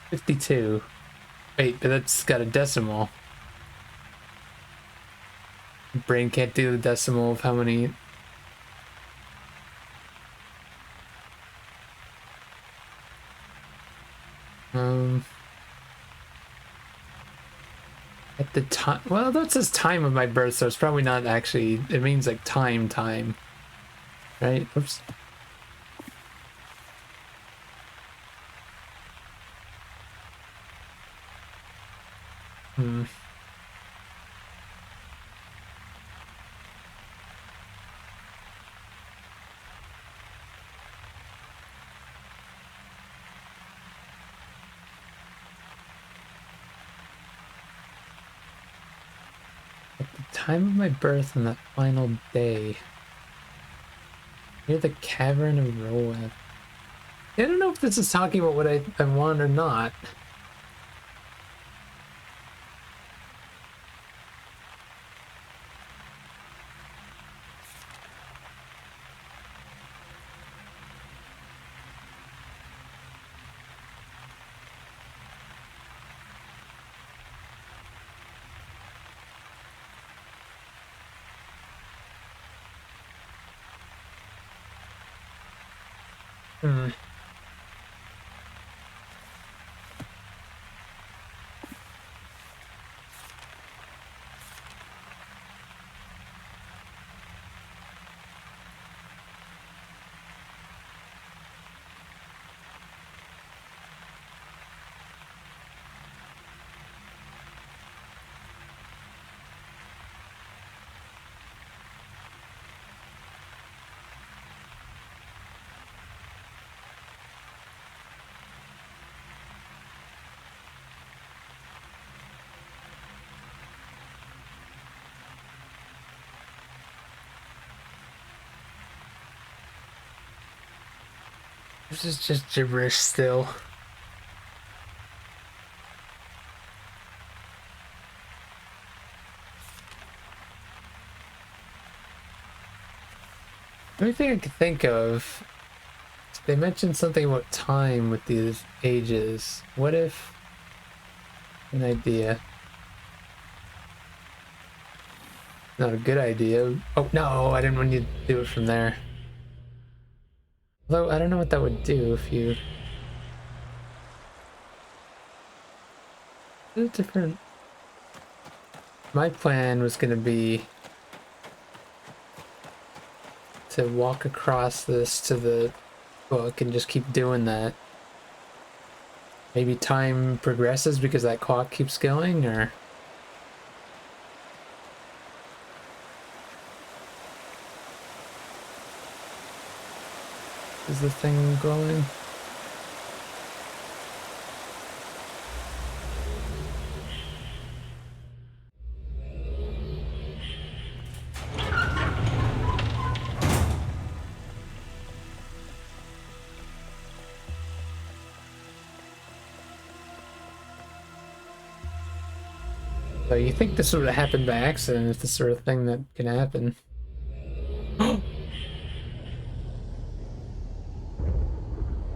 52. Wait, but that's got a decimal. Brain can't do the decimal of how many. At the time, well, that says time of my birth, so it's probably not actually, it means like time, right? Oops. Time of my birth and that final day. Near the cavern of Rowan. I don't know if this is talking about what I want or not. Hmm. This is just gibberish still. The only thing I could think of, they mentioned something about time with these ages. What if, an idea, not a good idea. Oh no, I didn't want you to do it from there. Although I don't know what that would do if you did different. My plan was going to be to walk across this to the book and just keep doing that. Maybe time progresses because that clock keeps going, or is the thing glowing? So you think this would have happened by accident if the sort of thing that can happen.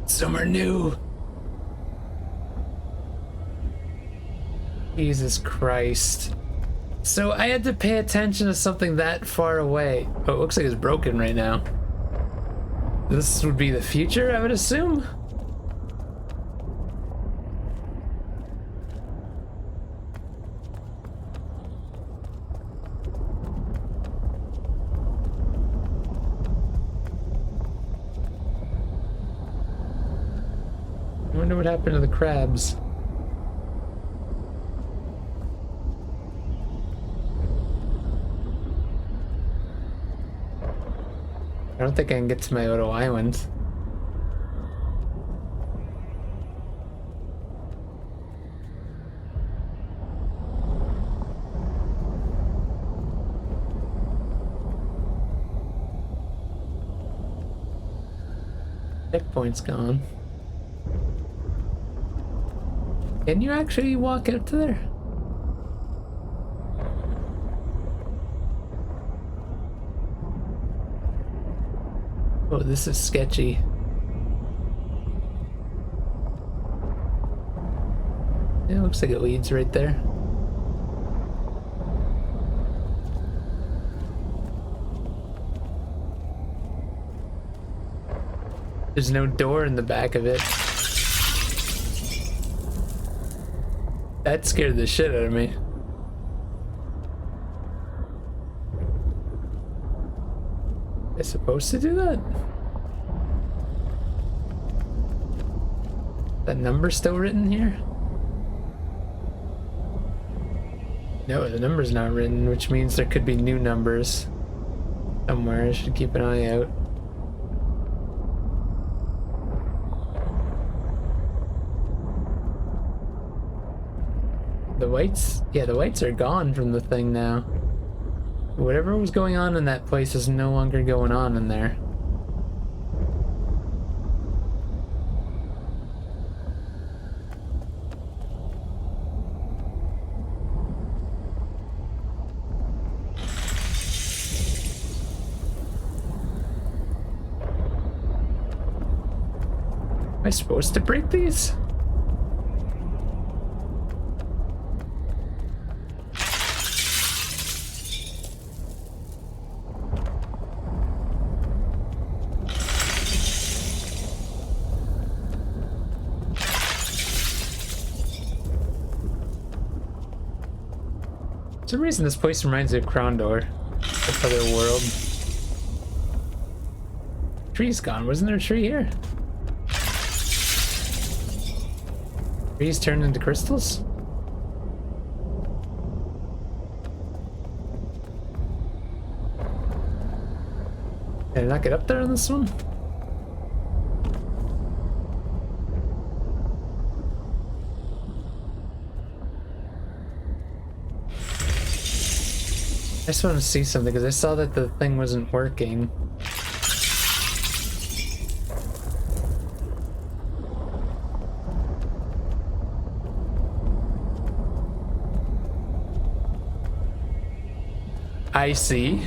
Somewhere new. Jesus Christ. So I had to pay attention to something that far away. Oh, it looks like it's broken right now. This would be the future, I would assume? I wonder what happened to the crabs. I don't think I can get to my Odo Island. Checkpoint's gone. Can you actually walk out to there? Oh, this is sketchy. Yeah, it looks like it leads right there. There's no door in the back of it. That scared the shit out of me. Am I supposed to do that? That number's still written here? No, the number's not written, which means there could be new numbers somewhere. I should keep an eye out. The whites? Yeah, the whites are gone from the thing now. Whatever was going on in that place is no longer going on in there. Am I supposed to break these? some reason this place reminds me of Krondor. This other world. Tree's gone. Wasn't there a tree here? Trees turned into crystals? Can I not get up there on this one? I just want to see something because I saw that the thing wasn't working. I see.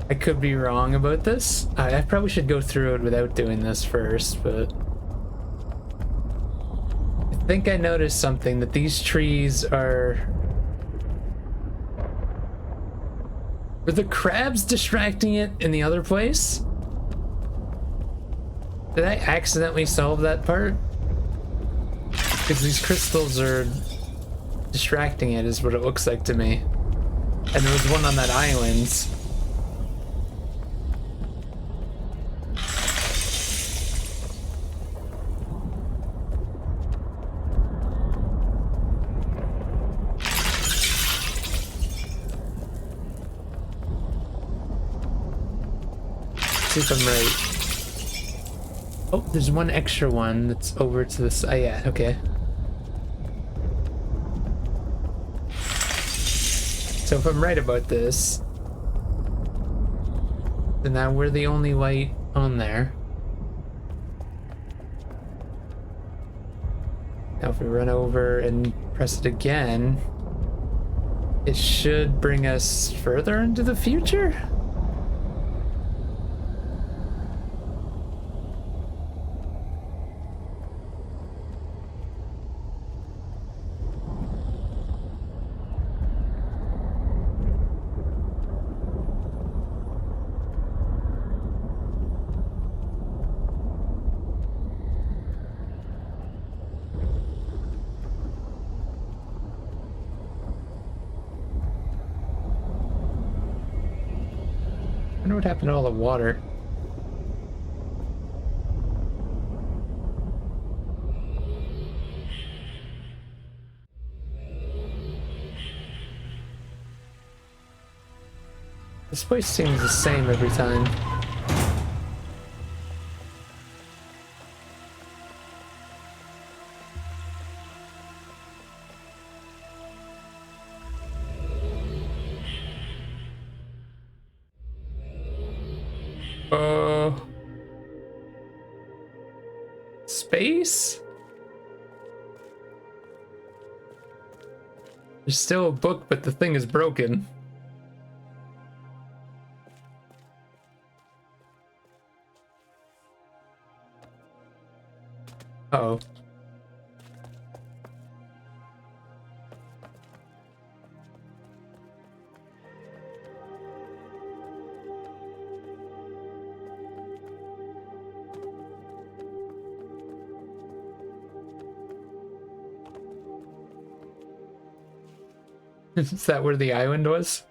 I could be wrong about this. I probably should go through it without doing this first, but I think I noticed something, that these trees are... Were the crabs distracting it in the other place? Did I accidentally solve that part? Because these crystals are distracting it is what it looks like to me. And there was one on that island. See if I'm right. Oh, there's one extra one that's over to the side. Yeah, okay. So if I'm right about this, then now we're the only light on there. Now if we run over and press it again, it should bring us further into the future? I wonder what happened to all the water. This place seems the same every time. Space? There's still a book, but the thing is broken. Uh-oh. Is that where the island was?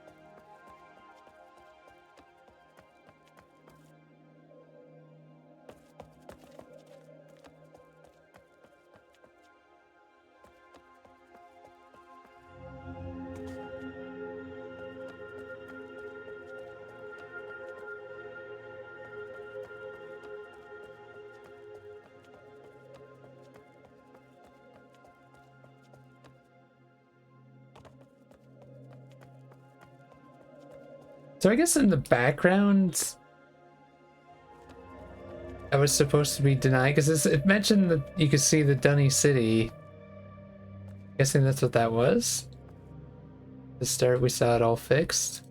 So I guess in the background, I was supposed to be denied because it mentioned that you could see the Dunny City. Guessing that's what that was. At the start, we saw it all fixed.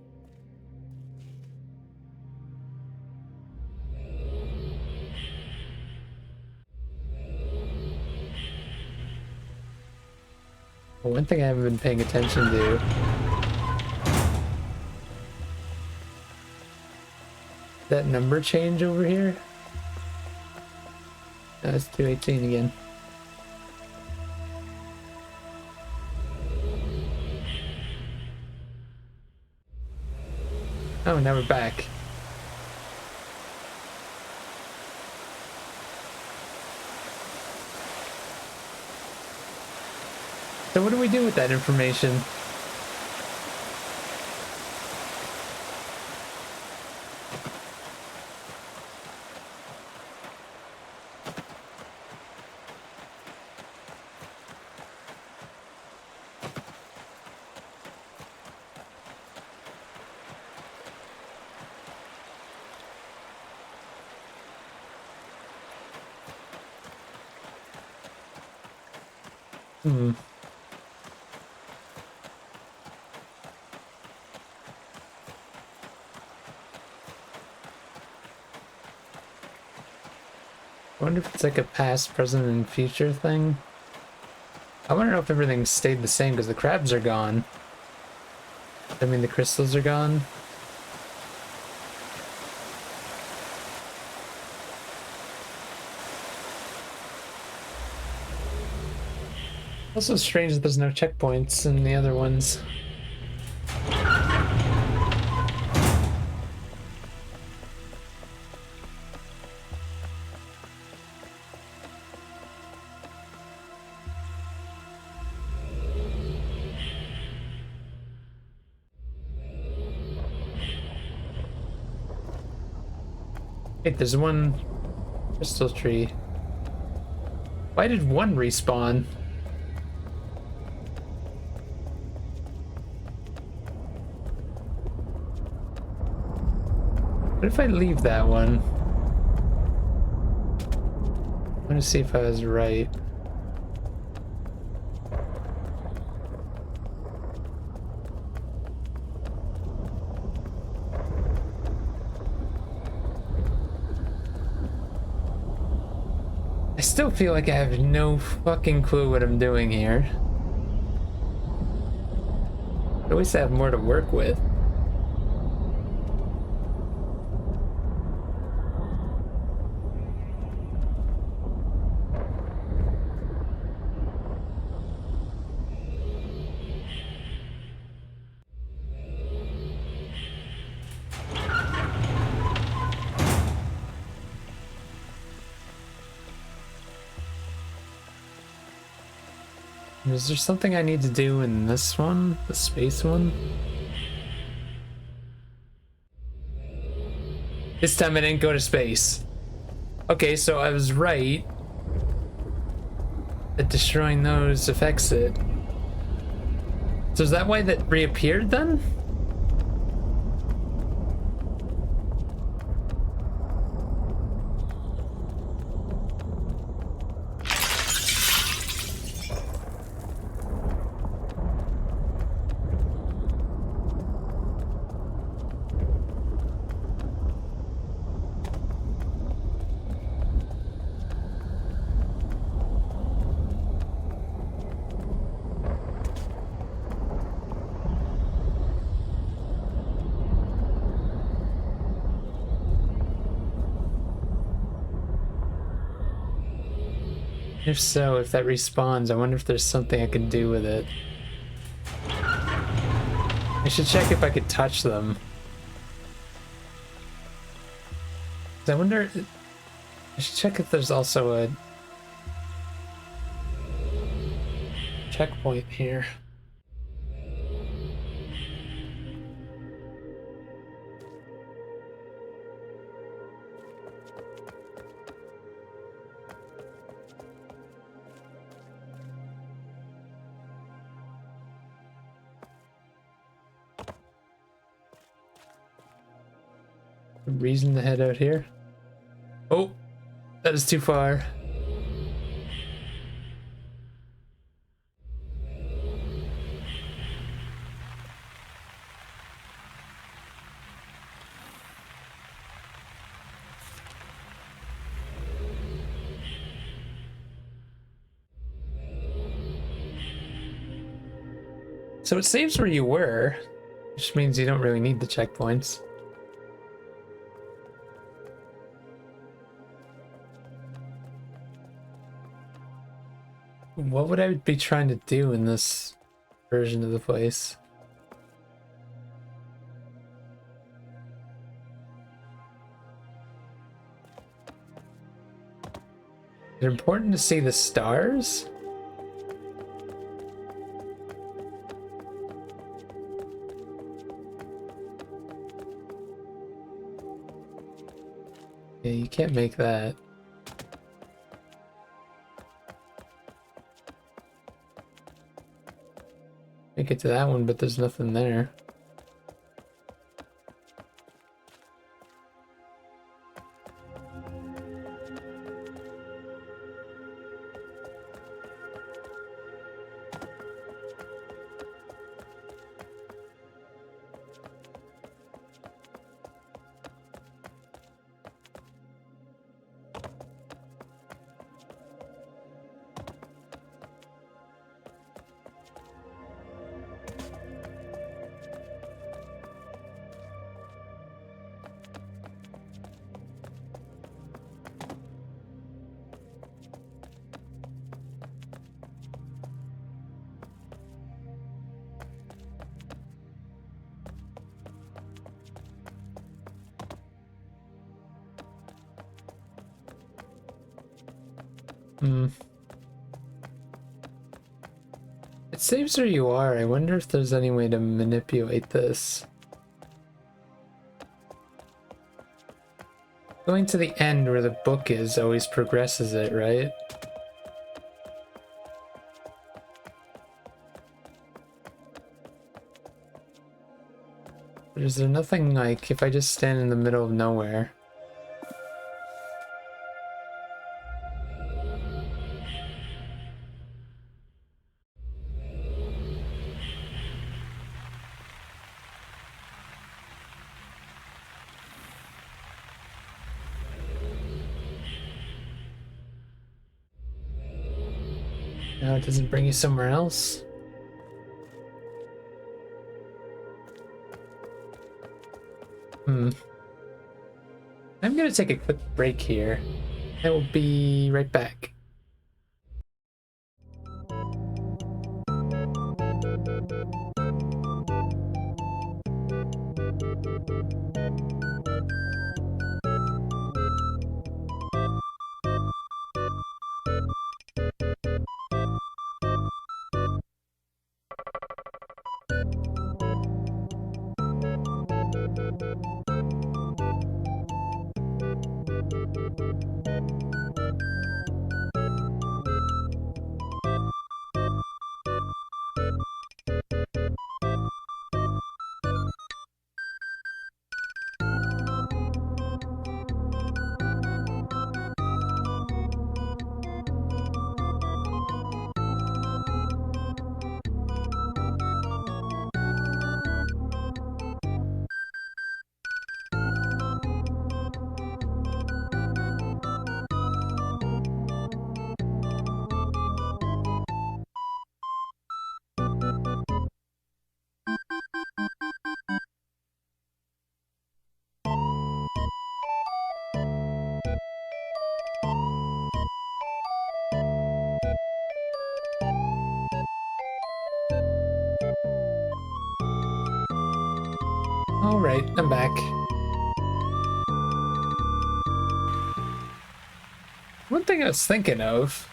Well, one thing I haven't been paying attention to. That number change over here? No, it's 218 again. Oh, now we're back. So what do we do with that information? Hmm. I wonder if it's like a past, present, and future thing. I want to know if everything stayed the same because the crabs are gone. I mean, the crystals are gone. Also strange that there's no checkpoints in the other ones. Wait, there's one crystal tree. Why did one respawn? What if I leave that one? I want to see if I was right. I still feel like I have no fucking clue what I'm doing here. I always have more to work with. Is there something I need to do in this one? The space one? This time I didn't go to space. Okay, so I was right that destroying those affects it. So is that why that reappeared then? If so, if that respawns, I wonder if there's something I can do with it. I should check if I could touch them. I wonder... I should check if there's also a checkpoint here. Reason to head out here. Oh, that is too far. So it saves where you were, which means you don't really need the checkpoints. What would I be trying to do in this version of the place? Is it important to see the stars? Yeah, you can't make that. Make it to that one, but there's nothing there. It saves where you are. I wonder if there's any way to manipulate this. Going to the end where the book is always progresses it, right? But is there nothing like if I just stand in the middle of nowhere? No, it doesn't bring you somewhere else. I'm gonna take a quick break here. I will be right back. Alright, I'm back. One thing I was thinking of,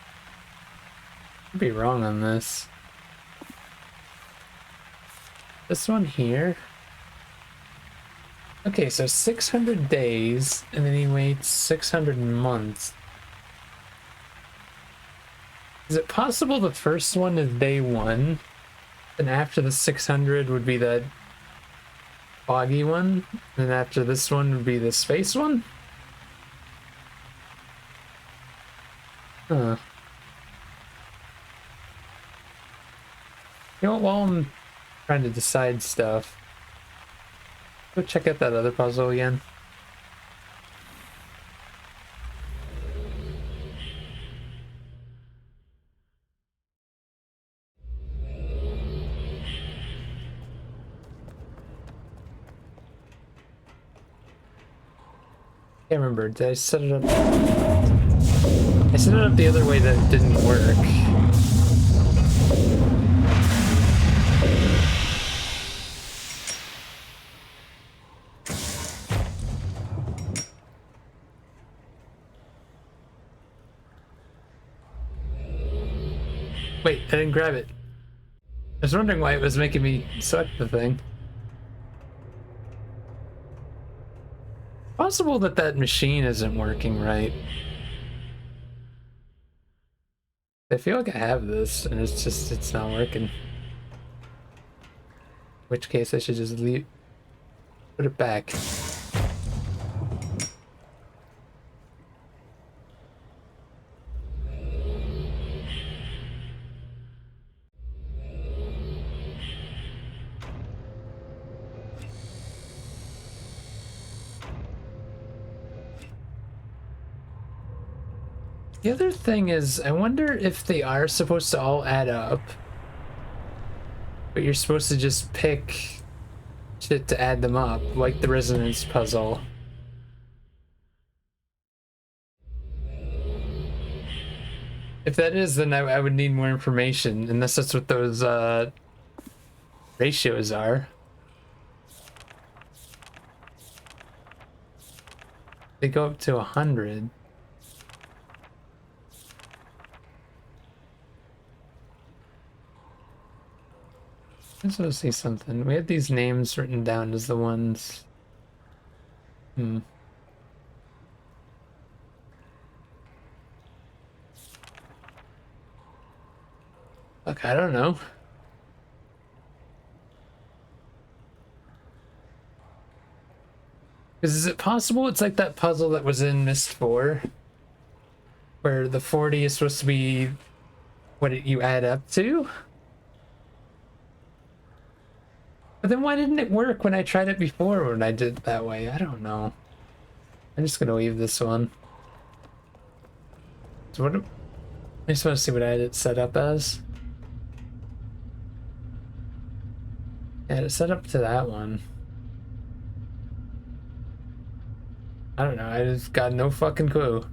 I'd be wrong on this. This one here. Okay, so 600 days, and then he waits 600 months. Is it possible the first one is day one, and after the 600 would be the foggy one, and after this one would be the space one? Huh. You know what, while I'm trying to decide stuff, go check out that other puzzle again. Can't remember, did I set it up? I set it up the other way that it didn't work. Wait, I didn't grab it. I was wondering why it was making me select the thing. Possible that that machine isn't working right. I feel like I have this, and it's not working. In which case I should just put it back. The other thing is, I wonder if they are supposed to all add up, but you're supposed to just pick shit to add them up, like the resonance puzzle. If that is, then I would need more information, unless that's what those ratios are. They go up to 100. I just want to see something. We had these names written down as the ones. Look, I don't know. Is it possible it's like that puzzle that was in Myst 4? Where the 40 is supposed to be what you add up to? But then why didn't it work when I tried it before when I did it that way? I don't know. I'm just gonna leave this one. So what? I just want to see what I had it set up as. I had it set up to that one. I don't know. I just got no fucking clue.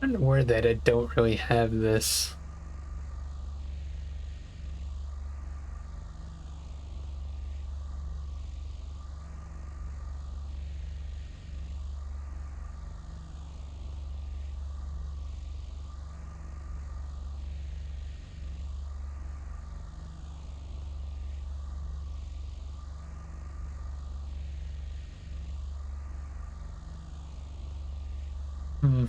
I'm aware that I don't really have this. Hmm.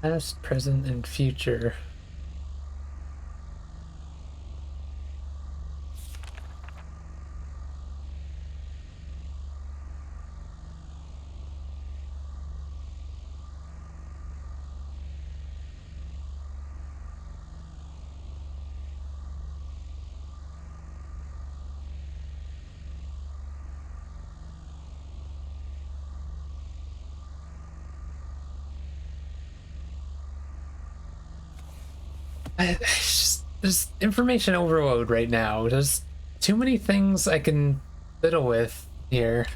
Past, present, and future. There's information overload right now. There's too many things I can fiddle with here.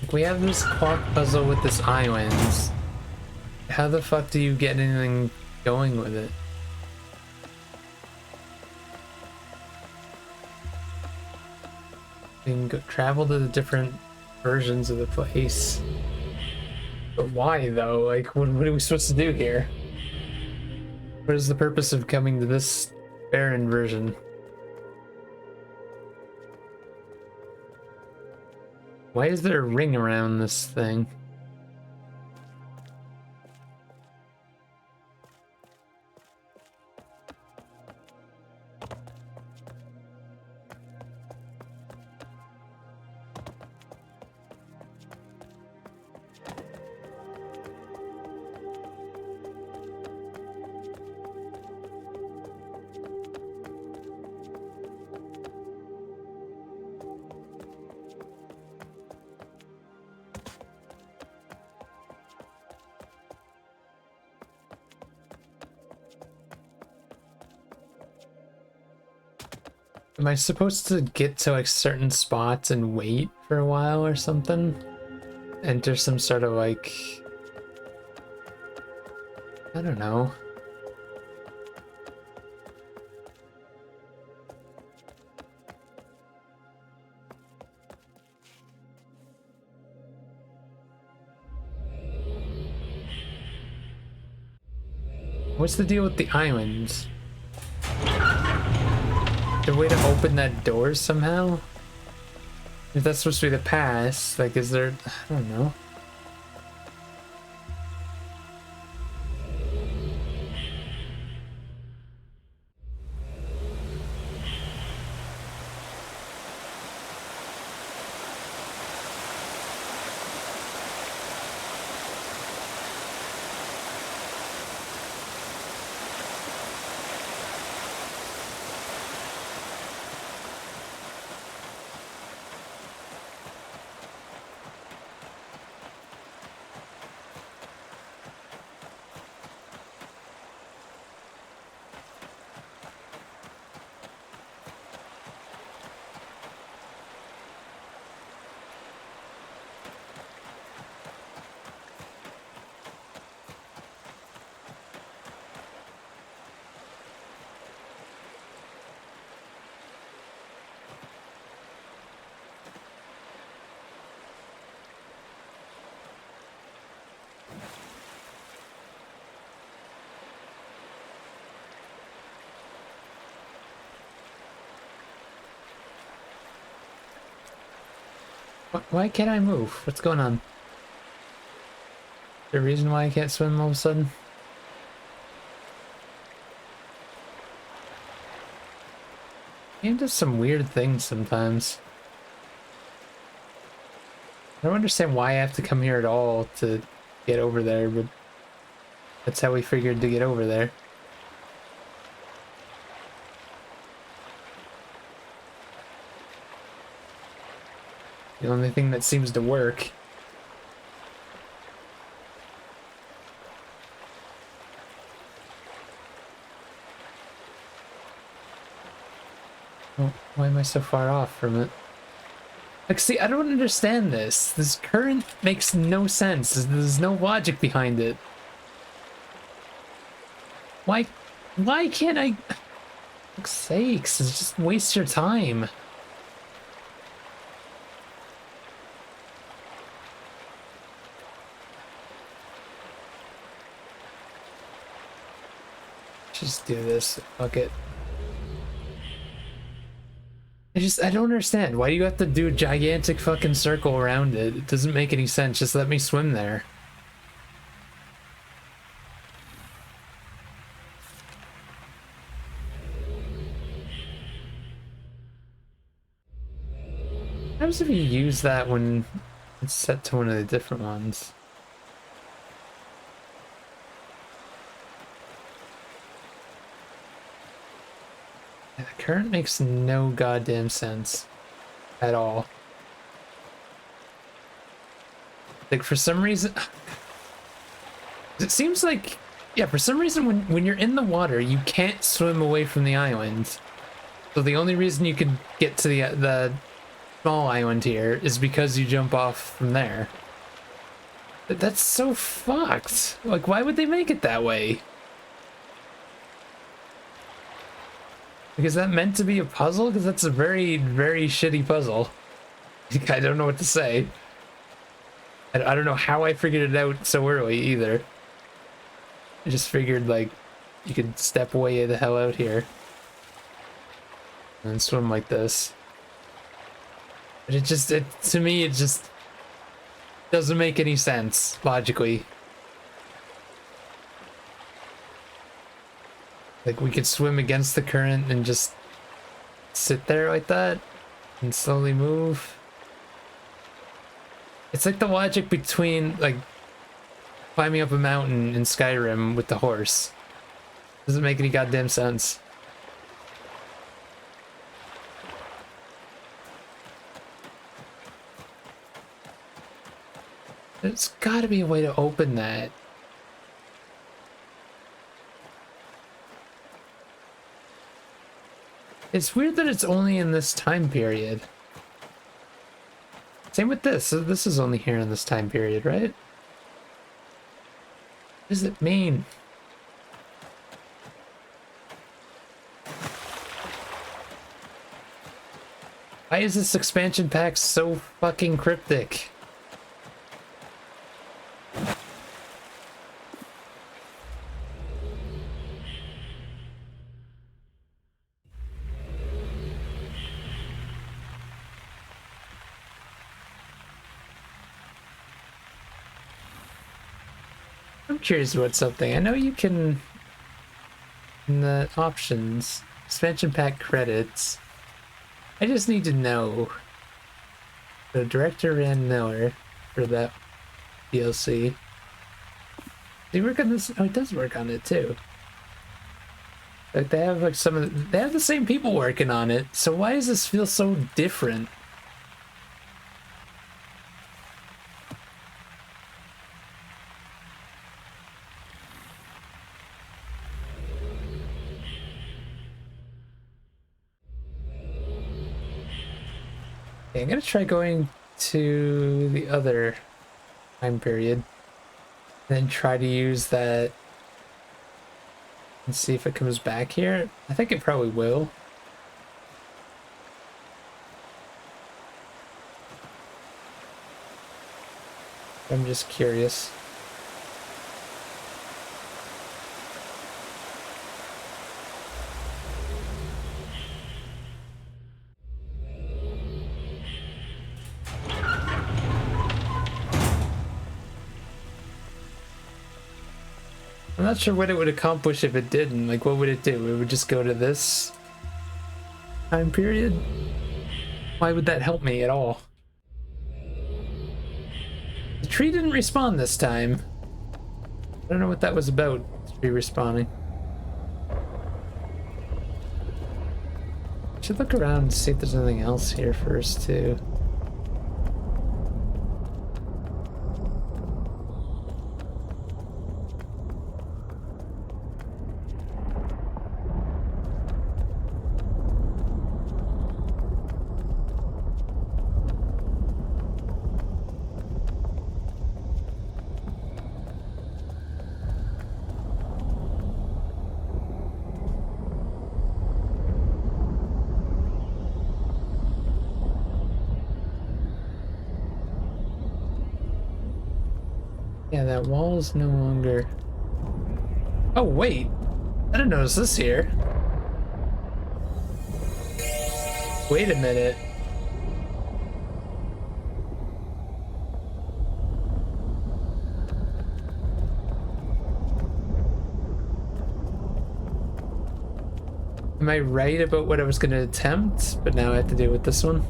Like we have this clock puzzle with this islands. How the fuck do you get anything going with it? We can go travel to the different versions of the place. But why though? Like, what are we supposed to do here? What is the purpose of coming to this barren version? Why is there a ring around this thing? Am I supposed to get to like certain spots and wait for a while or something? Enter some sort of like... I don't know. What's the deal with the islands? The way to open that door somehow? If that's supposed to be the pass, like, is there... I don't know. Why can't I move? What's going on? Is there a reason why I can't swim all of a sudden? Game does some weird things sometimes. I don't understand why I have to come here at all to get over there, but that's how we figured to get over there. The only thing that seems to work. Oh, why am I so far off from it? Like, see, I don't understand this. This current makes no sense. There's no logic behind it. Why can't I... For fuck's sakes, it's just waste your time. Just do this. Fuck it. I don't understand. Why do you have to do a gigantic fucking circle around it? It doesn't make any sense. Just let me swim there. What happens if you use that when it's set to one of the different ones? Yeah, the current makes no goddamn sense at all. Like, for some reason, it seems like, yeah, for some reason when you're in the water, you can't swim away from the island. So the only reason you can get to the small island here is because you jump off from there. That's so fucked. Like, why would they make it that way? Like, is that meant to be a puzzle? Because that's a very, very shitty puzzle. I don't know what to say. I don't know how I figured it out so early either. I just figured like you could step way the hell out here and swim like this. But to me, it just doesn't make any sense logically. Like we could swim against the current and just sit there like that and slowly move. It's like the logic between like climbing up a mountain in Skyrim with the horse. Doesn't make any goddamn sense. There's gotta be a way to open that. It's weird that it's only in this time period. Same with this. So this is only here in this time period, right? What does it mean? Why is this expansion pack so fucking cryptic? I'm curious about something. I know you can, in the options, expansion pack credits. I just need to know. The director Rand Miller for that DLC. Did he work on this? Oh, he does work on it too. Like they have like they have the same people working on it. So why does this feel so different? Okay, I'm gonna try going to the other time period, then try to use that and see if it comes back here. I think it probably will. I'm just curious. I'm not sure what it would accomplish if it didn't. Like, what would it do? It would just go to this time period? Why would that help me at all? The tree didn't respawn this time. I don't know what that was about, the tree respawning. Should look around and see if there's anything else here first, too. Yeah, that wall is no longer... Oh, wait! I didn't notice this here. Wait a minute. Am I right about what I was going to attempt, but now I have to do with this one?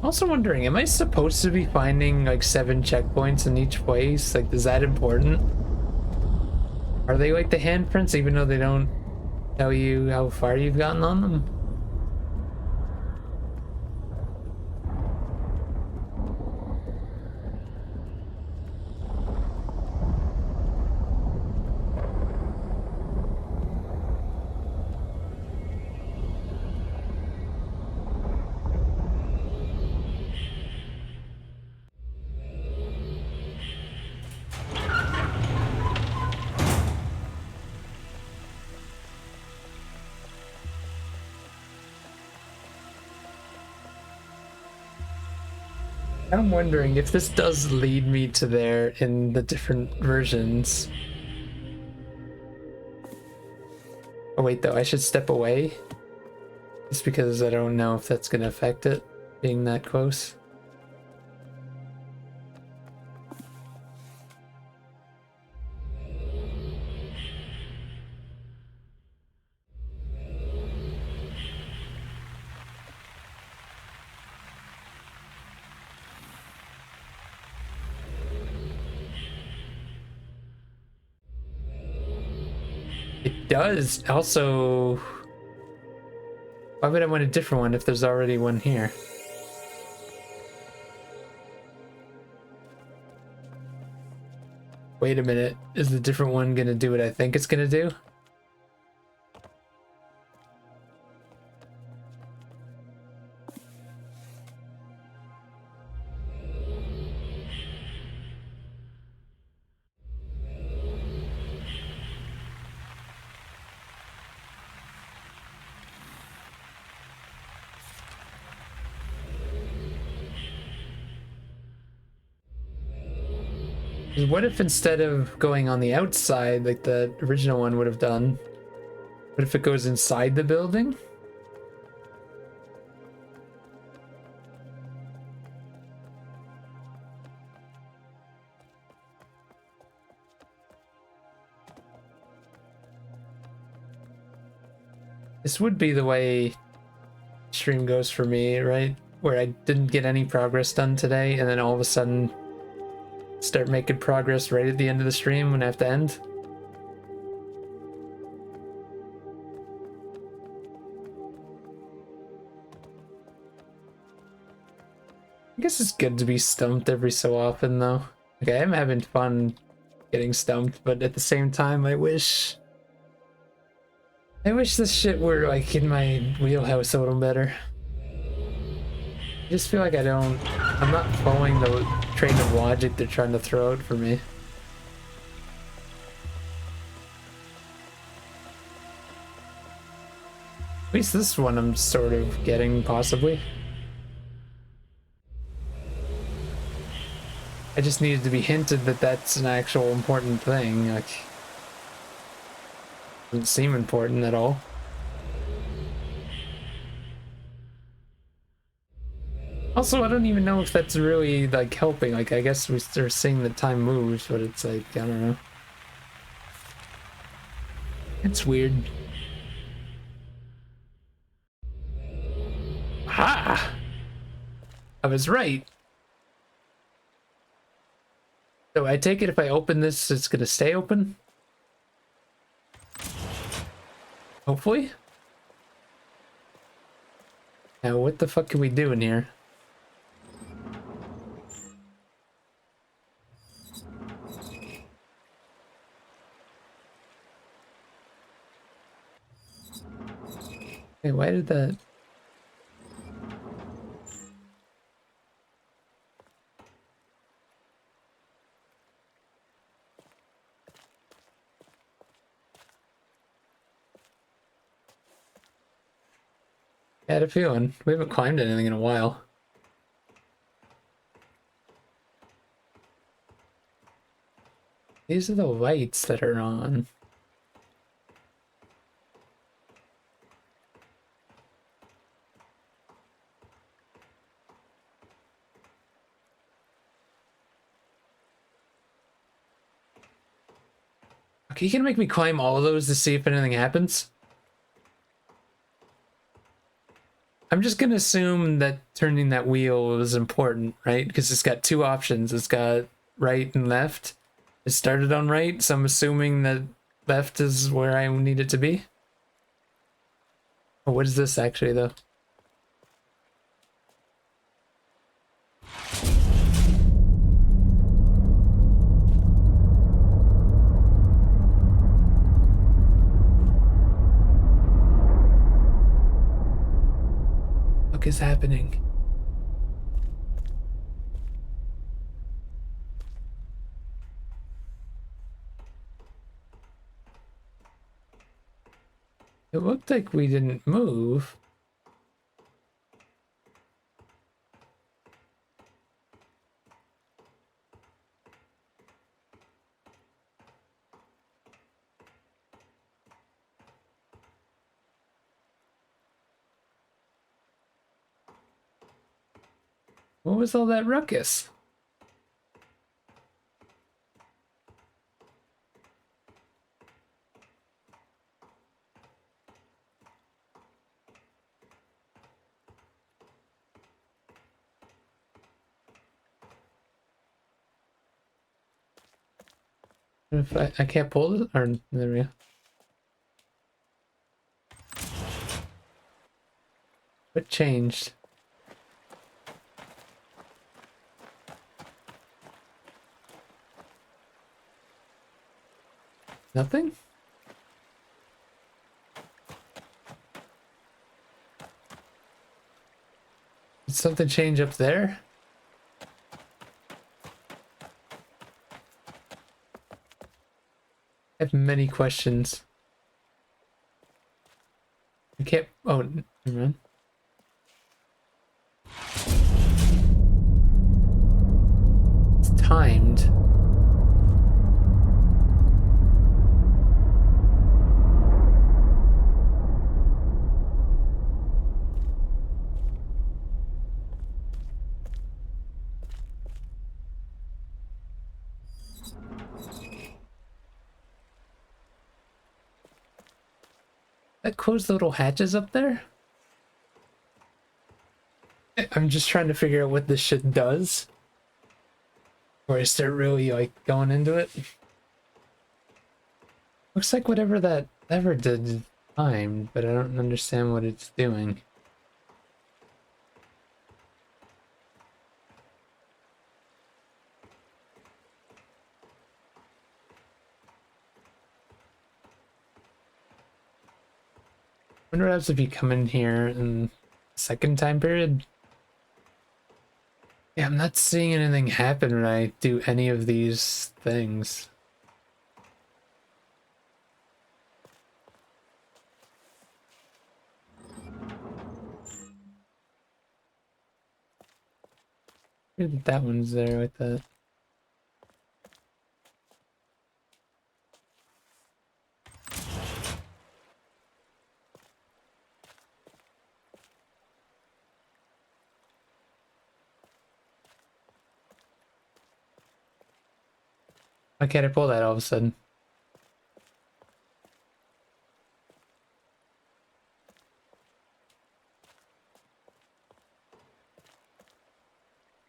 Also wondering, am I supposed to be finding like 7 checkpoints in each place? Like, is that important? Are they like the handprints even though they don't tell you how far you've gotten on them? I'm wondering if this does lead me to there in the different versions. Oh wait, though, I should step away. Just because I don't know if that's gonna affect it, being that close. It does. Also, why would I want a different one if there's already one here? Wait a minute. Is the different one gonna do what I think it's gonna do? What if instead of going on the outside like the original one would have done, what if it goes inside the building? This would be the way stream goes for me, right? Where I didn't get any progress done today, and then all of a sudden start making progress right at the end of the stream when I have to end. I guess it's good to be stumped every so often, though. Okay, I'm having fun getting stumped, but at the same time, I wish this shit were like in my wheelhouse a little better. I just feel like I'm not following the train of logic they're trying to throw out for me. At least this one I'm sort of getting, possibly. I just needed to be hinted that that's an actual important thing. Like, doesn't seem important at all. Also, I don't even know if that's really like helping. Like, I guess we're seeing the time moves, but it's like, I don't know. It's weird. Ha! I was right. So I take it if I open this, it's gonna stay open? Hopefully? Now, what the fuck can we do in here? Hey, why did that... I had a feeling. We haven't climbed anything in a while. These are the lights that are on. Okay, you gonna make me climb all of those to see if anything happens? I'm just gonna assume that turning that wheel is important, right? Because it's got two options. It's got right and left. It started on right, so I'm assuming that left is where I need it to be. Oh, what is this actually, though? What is happening? It looked like we didn't move. What was all that ruckus? If I can't pull it, or there we go. What changed? Nothing? Did something change up there? I have many questions. I can't. Oh, never mind. It's timed. That close the little hatches up there? I'm just trying to figure out what this shit does. Before I start really like going into it. Looks like whatever that lever did is timed, but I don't understand what it's doing. Wonder what happens if you come in here in the second time period. Yeah, I'm not seeing anything happen when I do any of these things. Weird that that one's there with that. Why can't I pull that all of a sudden?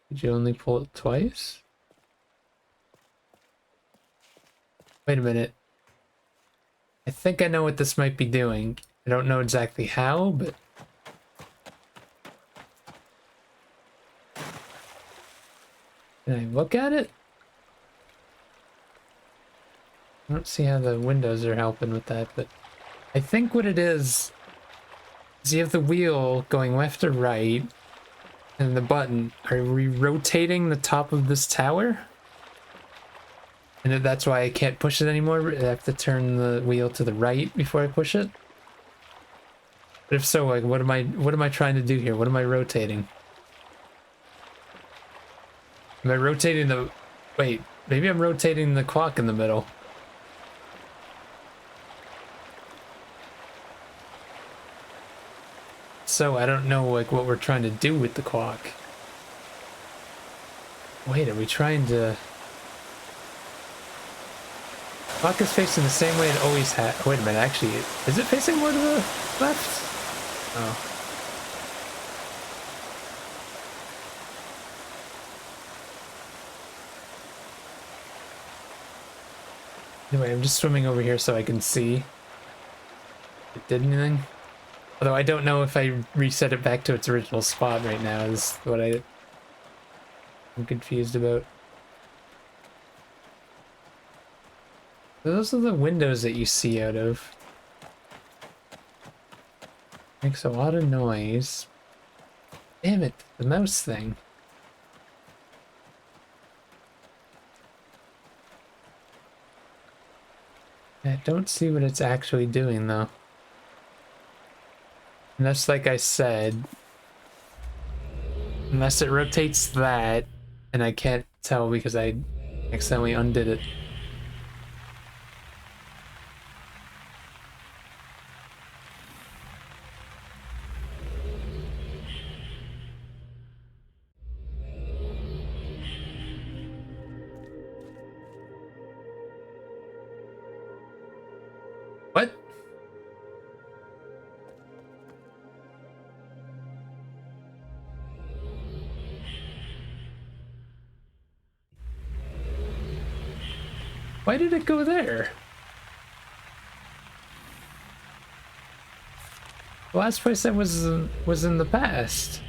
Did you only pull it twice? Wait a minute. I think I know what this might be doing. I don't know exactly how, but... Can I look at it? I don't see how the windows are helping with that, but... I think what it is you have the wheel going left or right, and the button. Are we rotating the top of this tower? And that's why I can't push it anymore. I have to turn the wheel to the right before I push it. But if so, like, what am I trying to do here? What am I rotating? Am I rotating the... Wait, maybe I'm rotating the clock in the middle. So I don't know, like, what we're trying to do with the clock. Wait, are we trying to... Clock is facing the same way it always has. Wait a minute, actually, is it facing more to the left? Oh. Anyway, I'm just swimming over here so I can see if it did anything. Although I don't know if I reset it back to its original spot right now is what I'm confused about. Those are the windows that you see out of. Makes a lot of noise. Damn it, the mouse thing. I don't see what it's actually doing though. Unless, like I said, unless it rotates that, and I can't tell because I accidentally undid it. Why did it go there? The last place I was in the past.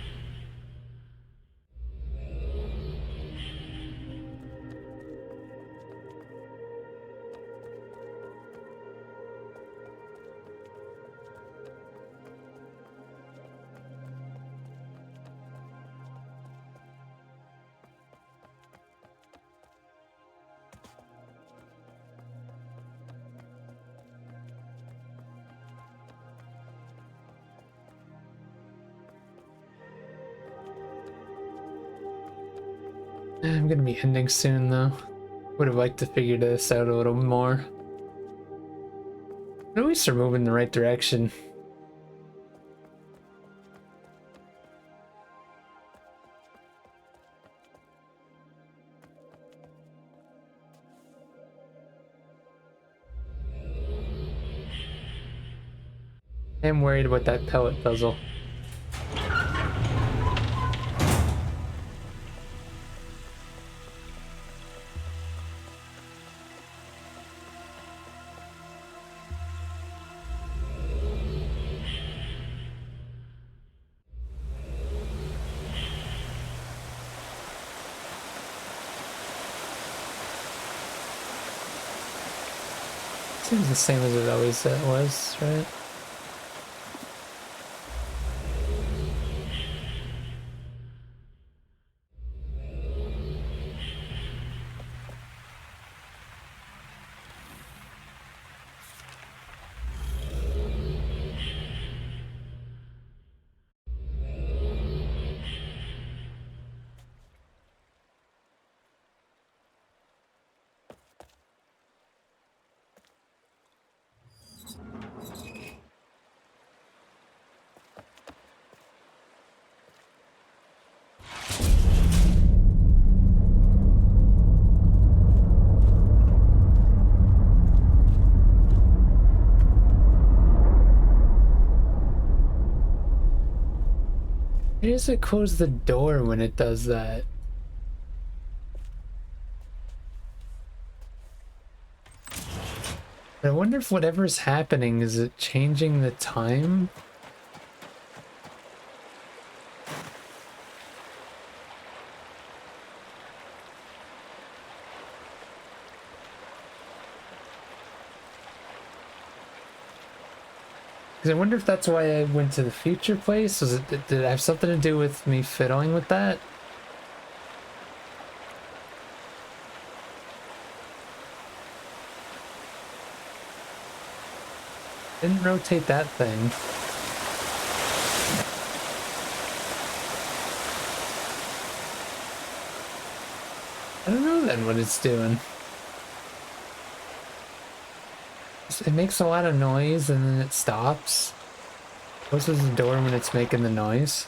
I'm gonna be ending soon though. Would have liked to figure this out a little more. At least we're moving in the right direction. I'm worried about that pellet puzzle. Seems the same as it always was, right? Why does it close the door when it does that? I wonder if whatever's happening, is it changing the time? Because I wonder if that's why I went to the future place. Did it have something to do with me fiddling with that? Didn't rotate that thing. I don't know then what it's doing. It makes a lot of noise and then it stops. Closes the door when it's making the noise.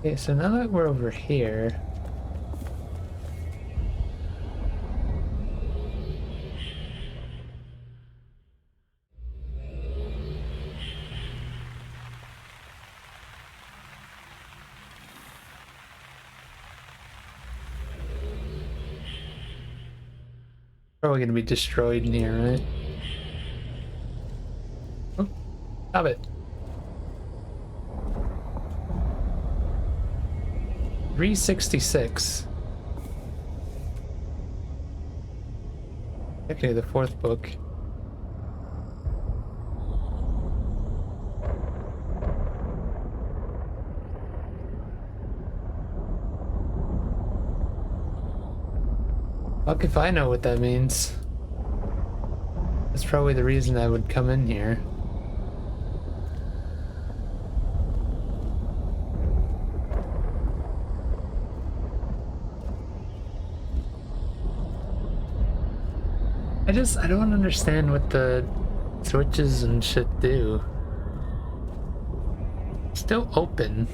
Okay, so now that we're over here, probably gonna be destroyed in here, right? Oh, stop it. 366. Okay, the fourth book. Fuck if I know what that means. That's probably the reason I would come in here. I don't understand what the switches and shit do. Still open.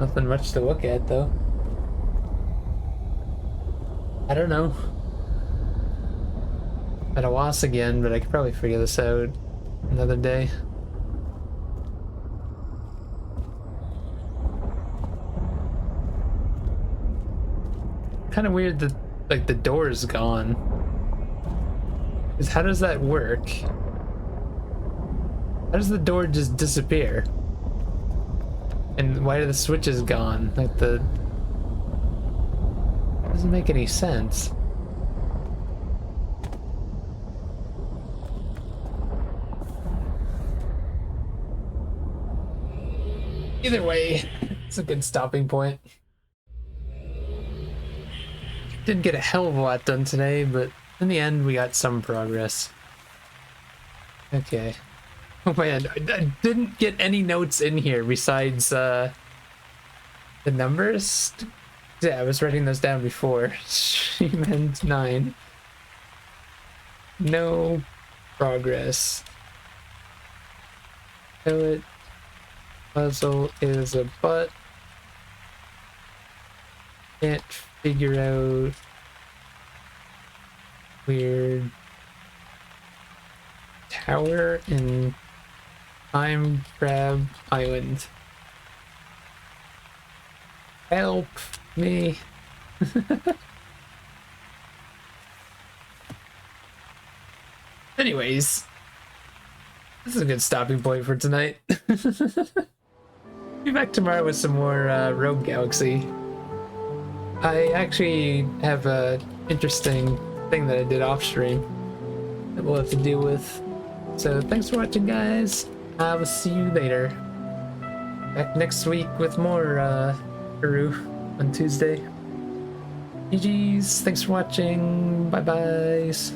Nothing much to look at though. I don't know. At a loss again, but I could probably figure this out another day. Kind of weird that like the door is gone. Because how does that work? How does the door just disappear? And why are the switches gone? Like the... Doesn't make any sense. Either way, it's a good stopping point. Didn't get a hell of a lot done today, but in the end we got some progress. Okay. Oh man, I didn't get any notes in here besides the numbers. Yeah, I was writing those down before. Stream ends 9. No progress. Pellet puzzle is a butt. Can't figure out weird tower in Time Crab Island. Help me. Anyways, this is a good stopping point for tonight. Be back tomorrow with some more Rogue Galaxy. I actually have a interesting thing that I did off stream that we'll have to deal with. So thanks for watching, guys. I will see you later. Back next week with more Peru on Tuesday. GG's. Thanks for watching. Bye-byes.